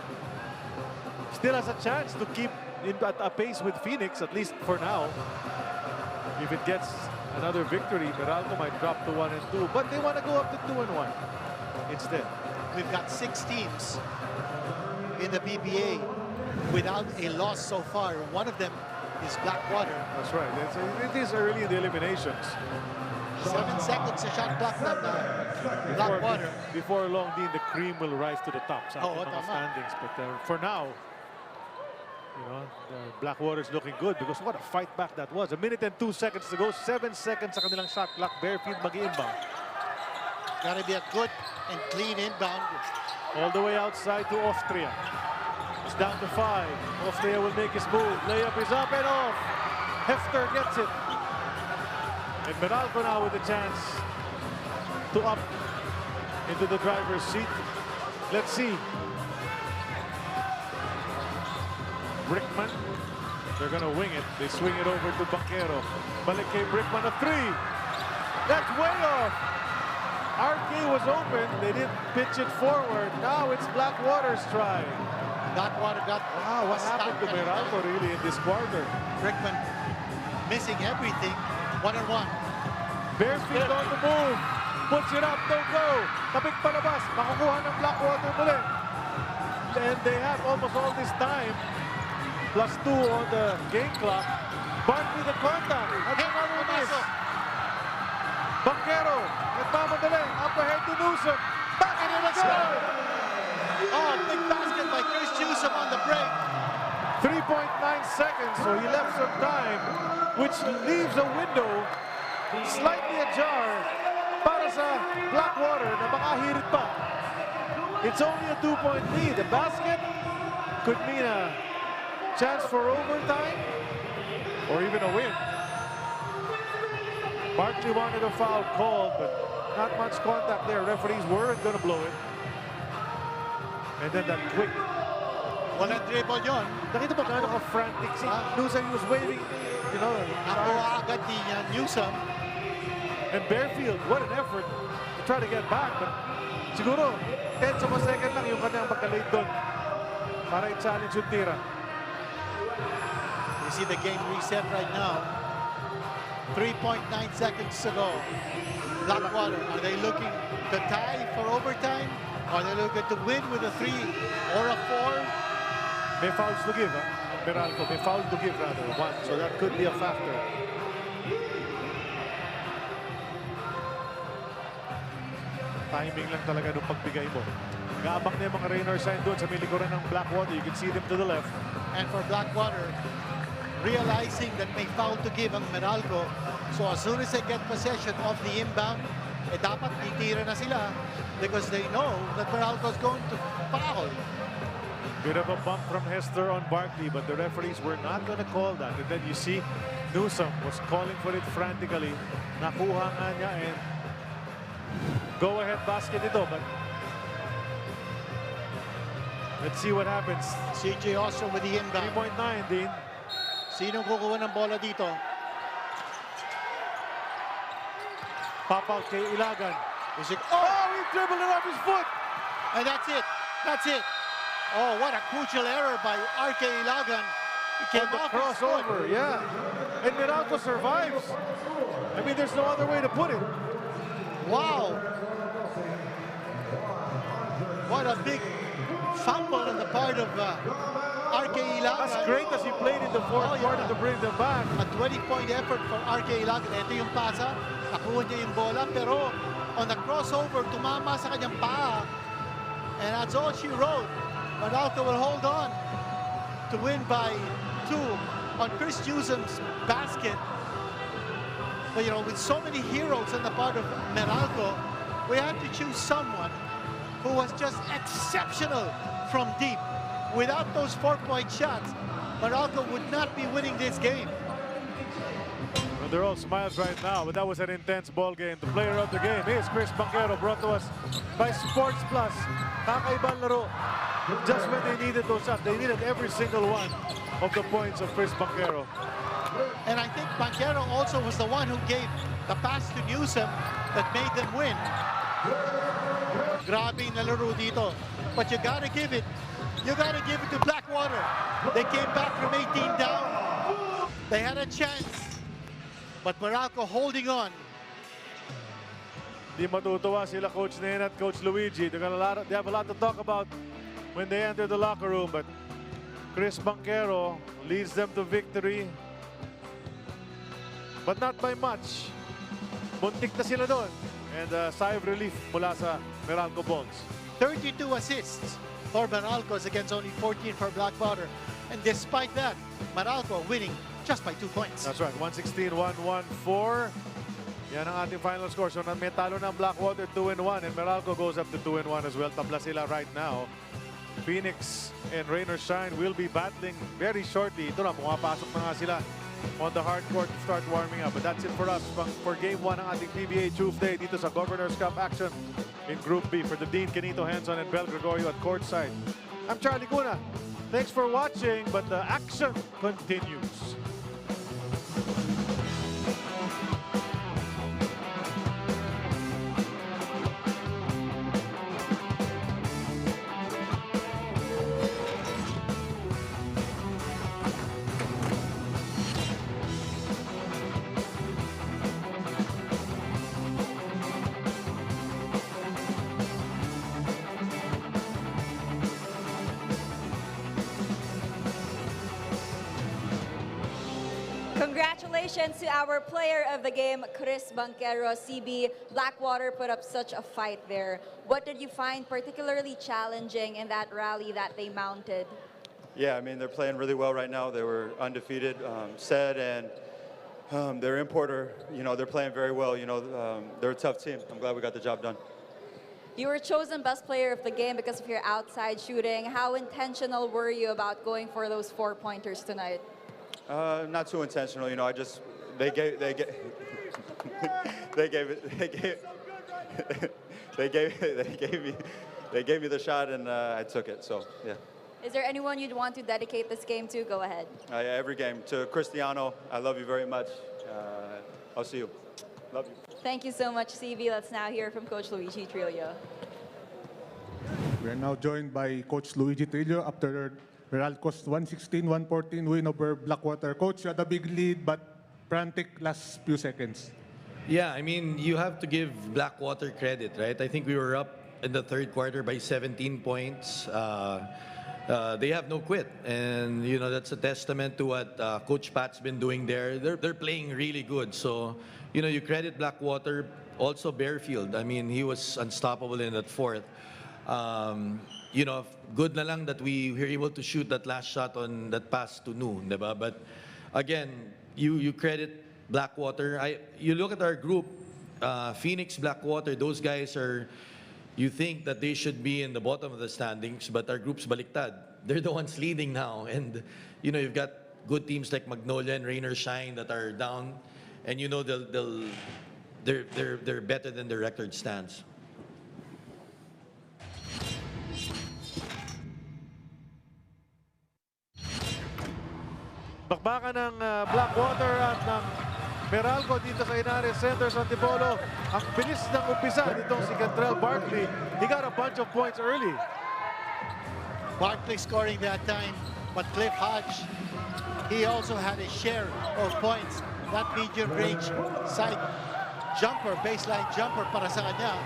Still has a chance to keep at a pace with Phoenix, at least for now. If it gets another victory, Meralco might drop to 1 and 2. But they want to go up to 2 and 1 instead. We've got 6 teams in the PBA without a loss so far. One of them is Blackwater. That's right. It is early in the eliminations. 7 seconds sa shot clock ng Blackwater. Before long, Dean, the cream will rise to the top sa ating mga tama. standings. But for now, you know, Blackwater's looking good because what a fight back that was. 1 minute and 2 seconds to go. 7 seconds sa kanilang shot clock. Barefield mag-inbound. Gotta be a good and clean inbound. All the way outside to Austria. It's down to 5. Austria will make his move. Layup is up and off. Hefter gets it. And Meralco now with a chance to up into the driver's seat. Let's see. Brickman, they're gonna wing it. They swing it over to Banchero. Balik kay Brickman, a 3. That's way off. RK was open. They didn't pitch it forward. Now it's Blackwater's try. Blackwater got What happened to Meralco really in this quarter? Brickman missing everything. 1-on-1. Barefield on the move. Puts it up, no go. Tapik palabas. Makukuha ng Blackwater muli. And they have almost all this time. +2 on the game clock. Barkley the contact. At another miss. Banchero. Nagmamadali. Up ahead to Newsom. Back and it's good. Oh, big basket by Chris Newsom on the break. 3.9 seconds, so he left some time, which leaves a window slightly ajar para sa Blackwater na makahirit pa. It's only a 2-point lead. The basket could mean a chance for overtime or even a win. Barkley wanted a foul called, but not much contact there. Referees weren't going to blow it. And then that quick. Walang dribble yun. Nakita mo gaano ka frantic si Newsom, he was waving, you know. Nakuha agad ni Newsom. And Barefield, what an effort to try to get back. But siguro, 10 of a second lang yung kanyang pagka-late doon para i-challenge yung tira. You see the game reset right now. 3.9 seconds to go. Blackwater, are they looking to tie for overtime? Are they looking to win with a 3 or a 4? May fouls to give, Meralco. May foul to give rather, 1. So that could be a factor. Timing lang talaga nung pagbigay mo. Gaabang na yung mga Raynor sign doon sa may likuran ng Blackwater. You can see them to the left. And for Blackwater, realizing that may foul to give ang Meralco, so as soon as they get possession of the inbound, dapat titira na sila because they know that Meralco is going to foul. Bit of a bump from Hester on Barkley, but the referees were not going to call that. And then you see Newsom was calling for it frantically. Nakuha nga niya and go-ahead basket ito, but let's see what happens. CJ also with the inbound. 3.9, Dean. Sinong kukuha ng bola dito? Pop out kay Ilagan. Is it? Oh, he dribbled it off his foot. And that's it. That's it. Oh, what a crucial error by RK Ilagan. He came On the off his foot. crossover, yeah. And Meralco survives. I mean, there's no other way to put it. Wow. What a big fumble on the part of RK Ilagan. As great as he played in the fourth quarter to bring them back. A 20-point effort for RK Ilagan. Ito yung pasa. Nakuha niya yung bola. Pero on the crossover, tumama sa kanyang paa. And that's all she wrote. Meralco will hold on to win by 2 on Chris Newsom's basket. But, you know, with so many heroes on the part of Meralco, we had to choose someone who was just exceptional from deep. Without those 4-point shots, Meralco would not be winning this game. Well, they're all smiles right now, but that was an intense ball game. The player of the game is Chris Banchero, brought to us by Sports Plus. Kakaibang laro. Just when they needed those shots, they needed every single one of the points of Chris Banchero. And I think Banchero also was the one who gave the pass to Newsom that made them win. Grabe na laro dito. But you gotta give it. You gotta give it to Blackwater. They came back from 18 down. They had a chance. But Meralco holding on. Di matutuwa sila Coach Nen at Coach Luigi. They have a lot to talk about when they enter the locker room. But Chris Banchero leads them to victory. But not by much. Muntik na sila doon. And a sigh of relief mula sa Meralco Bolts. 32 assists for Meralco against only 14 for Blackwater. And despite that, Meralco winning just by 2 points. That's right, 116-114. Yan ang ating final score. So may talo ng Blackwater 2-1 and Meralco goes up to 2-1 as well. Tabla sila right now. Phoenix and Rain or Shine will be battling very shortly. Ito na, pumapasok na nga sila on the hard court to start warming up. But that's it for us for Game 1 ng ating PBA Tuesday dito sa Governor's Cup action in Group B for the Dean, Kenito, Henson, and Bel Gregorio at courtside. I'm Charlie Cuna. Thanks for watching, but the action continues. Congratulations to our player of the game, Chris Banchero. CB, Blackwater put up such a fight there. What did you find particularly challenging in that rally that they mounted? Yeah, I mean, they're playing really well right now. They were undefeated, and their importer, you know, they're playing very well. You know, they're a tough team. I'm glad we got the job done. You were chosen best player of the game because of your outside shooting. How intentional were you about going for those 4-pointers tonight? Not too intentional, you know. They gave me the shot, and I took it. So yeah. Is there anyone you'd want to dedicate this game to? Go ahead. Yeah, every game. To Cristiano, I love you very much. I'll see you. Love you. Thank you so much, CV. Let's now hear from Coach Luigi Trillo. We are now joined by Coach Luigi Trillo after Meralco's 116-114 win over Blackwater. Coach, you had a big lead, but frantic last few seconds. Yeah, I mean, you have to give Blackwater credit, right? I think we were up in the third quarter by 17 points. They have no quit, and you know that's a testament to what Coach Pat's been doing there. They're playing really good, so you know you credit Blackwater. Also Bearfield, I mean, he was unstoppable in that fourth. You know, good na lang that we were able to shoot that last shot on that pass to Noon, diba? But again, you credit Blackwater. You look at our group, Phoenix, Blackwater, those guys are, you think that they should be in the bottom of the standings, but our group's baliktad. They're the ones leading now. And, you know, you've got good teams like Magnolia and Rain or Shine that are down. And, you know, they're better than their record stands. Bakbakan ng Blackwater at ng Meralco dito sa Inares Center sa Antipolo. Ang bilis ng umpisa nitong si Cantrell Barkley. He got a bunch of points early. Barkley scoring that time, but Cliff Hodge, he also had a share of points. That medium range side jumper, baseline jumper para sa kanya.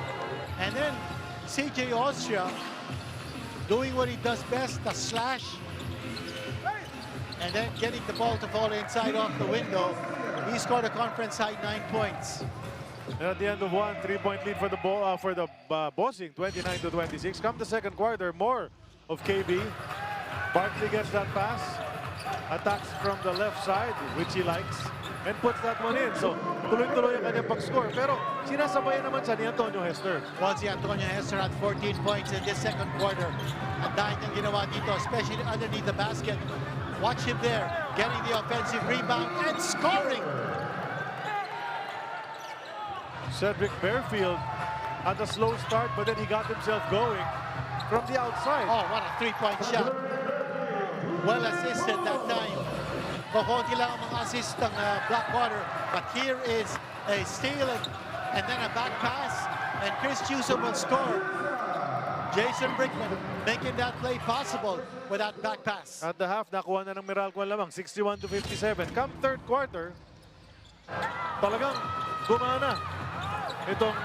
And then CJ Austria doing what he does best, the slash. And then getting the ball to fall inside off the window. He scored a conference high 9 points. And at the end of one, 3-point lead for the Bossing, 29-26. Come the second quarter, more of KB. Barkley gets that pass, attacks from the left side, which he likes, and puts that one in. So, tuloy-tuloy ang kanyang pag-score. Pero sinasabayan naman siya ni Antonio Hester. Well, si Antonio Hester had 14 points in this second quarter. Ang dahil niyang ginawa dito, especially underneath the basket. Watch him there, getting the offensive rebound and scoring. Cedric Bearfield had a slow start, but then he got himself going from the outside. Oh, what a three-point shot. Well assisted that time. Kukunti lang ang mga assist ng Blackwater, but here is a steal and then a back pass, and Chris Chuso will score. Jason Brickman making that play possible with that back pass. At the half, nakuha na ng Meralco ang lamang, 61-57. Come third quarter, talagang gumana itong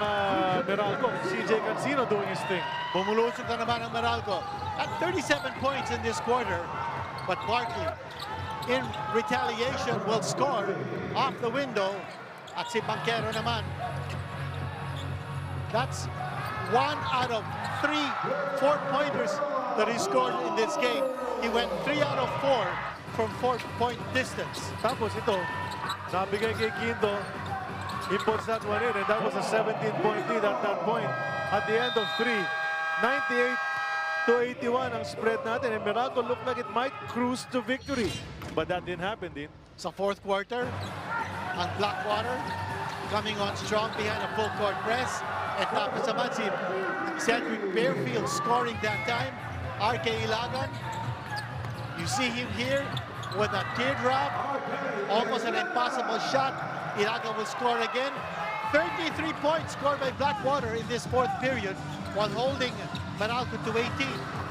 Meralco. CJ Cancino doing his thing. Bumulusog na naman ang Meralco at 37 points in this quarter. But Barkley, in retaliation, will score off the window. At si Banchero naman. That's 1 out of 3 4-pointers that he scored in this game. He went 3 out of 4 from 4-point distance. Tapos ito, nabigay kay Quinto. He puts that one in, and that was a 17-point lead at that point. At the end of 3, 98-81 ang spread natin, and Meralco looked like it might cruise to victory. But that didn't happen, din. Sa fourth quarter, ang Blackwater coming on strong behind a full court press. And tapos naman si Cedric Fairfield scoring that time. RK Ilagan, you see him here with a teardrop, almost an impossible shot. Ilagan will score again. 33 points scored by Blackwater in this fourth period while holding Meralco to 18.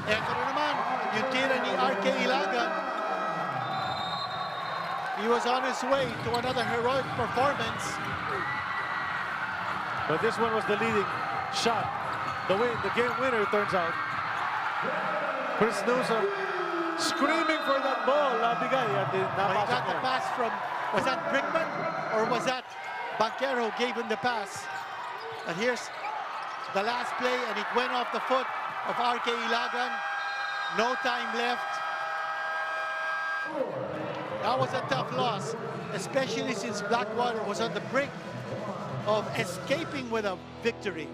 Eto na naman, yung tira ni RK Ilagan. He was on his way to another heroic performance. But this one was the leading shot. The game winner, turns out. Chris Newsom screaming for that ball. Nabigay at the He got the pass from, was that Brickman or was that Banchero gave him the pass? And here's the last play, and it went off the foot of RK Ilagan. No time left. That was a tough loss, especially since Blackwater was on the brink of escaping with a victory.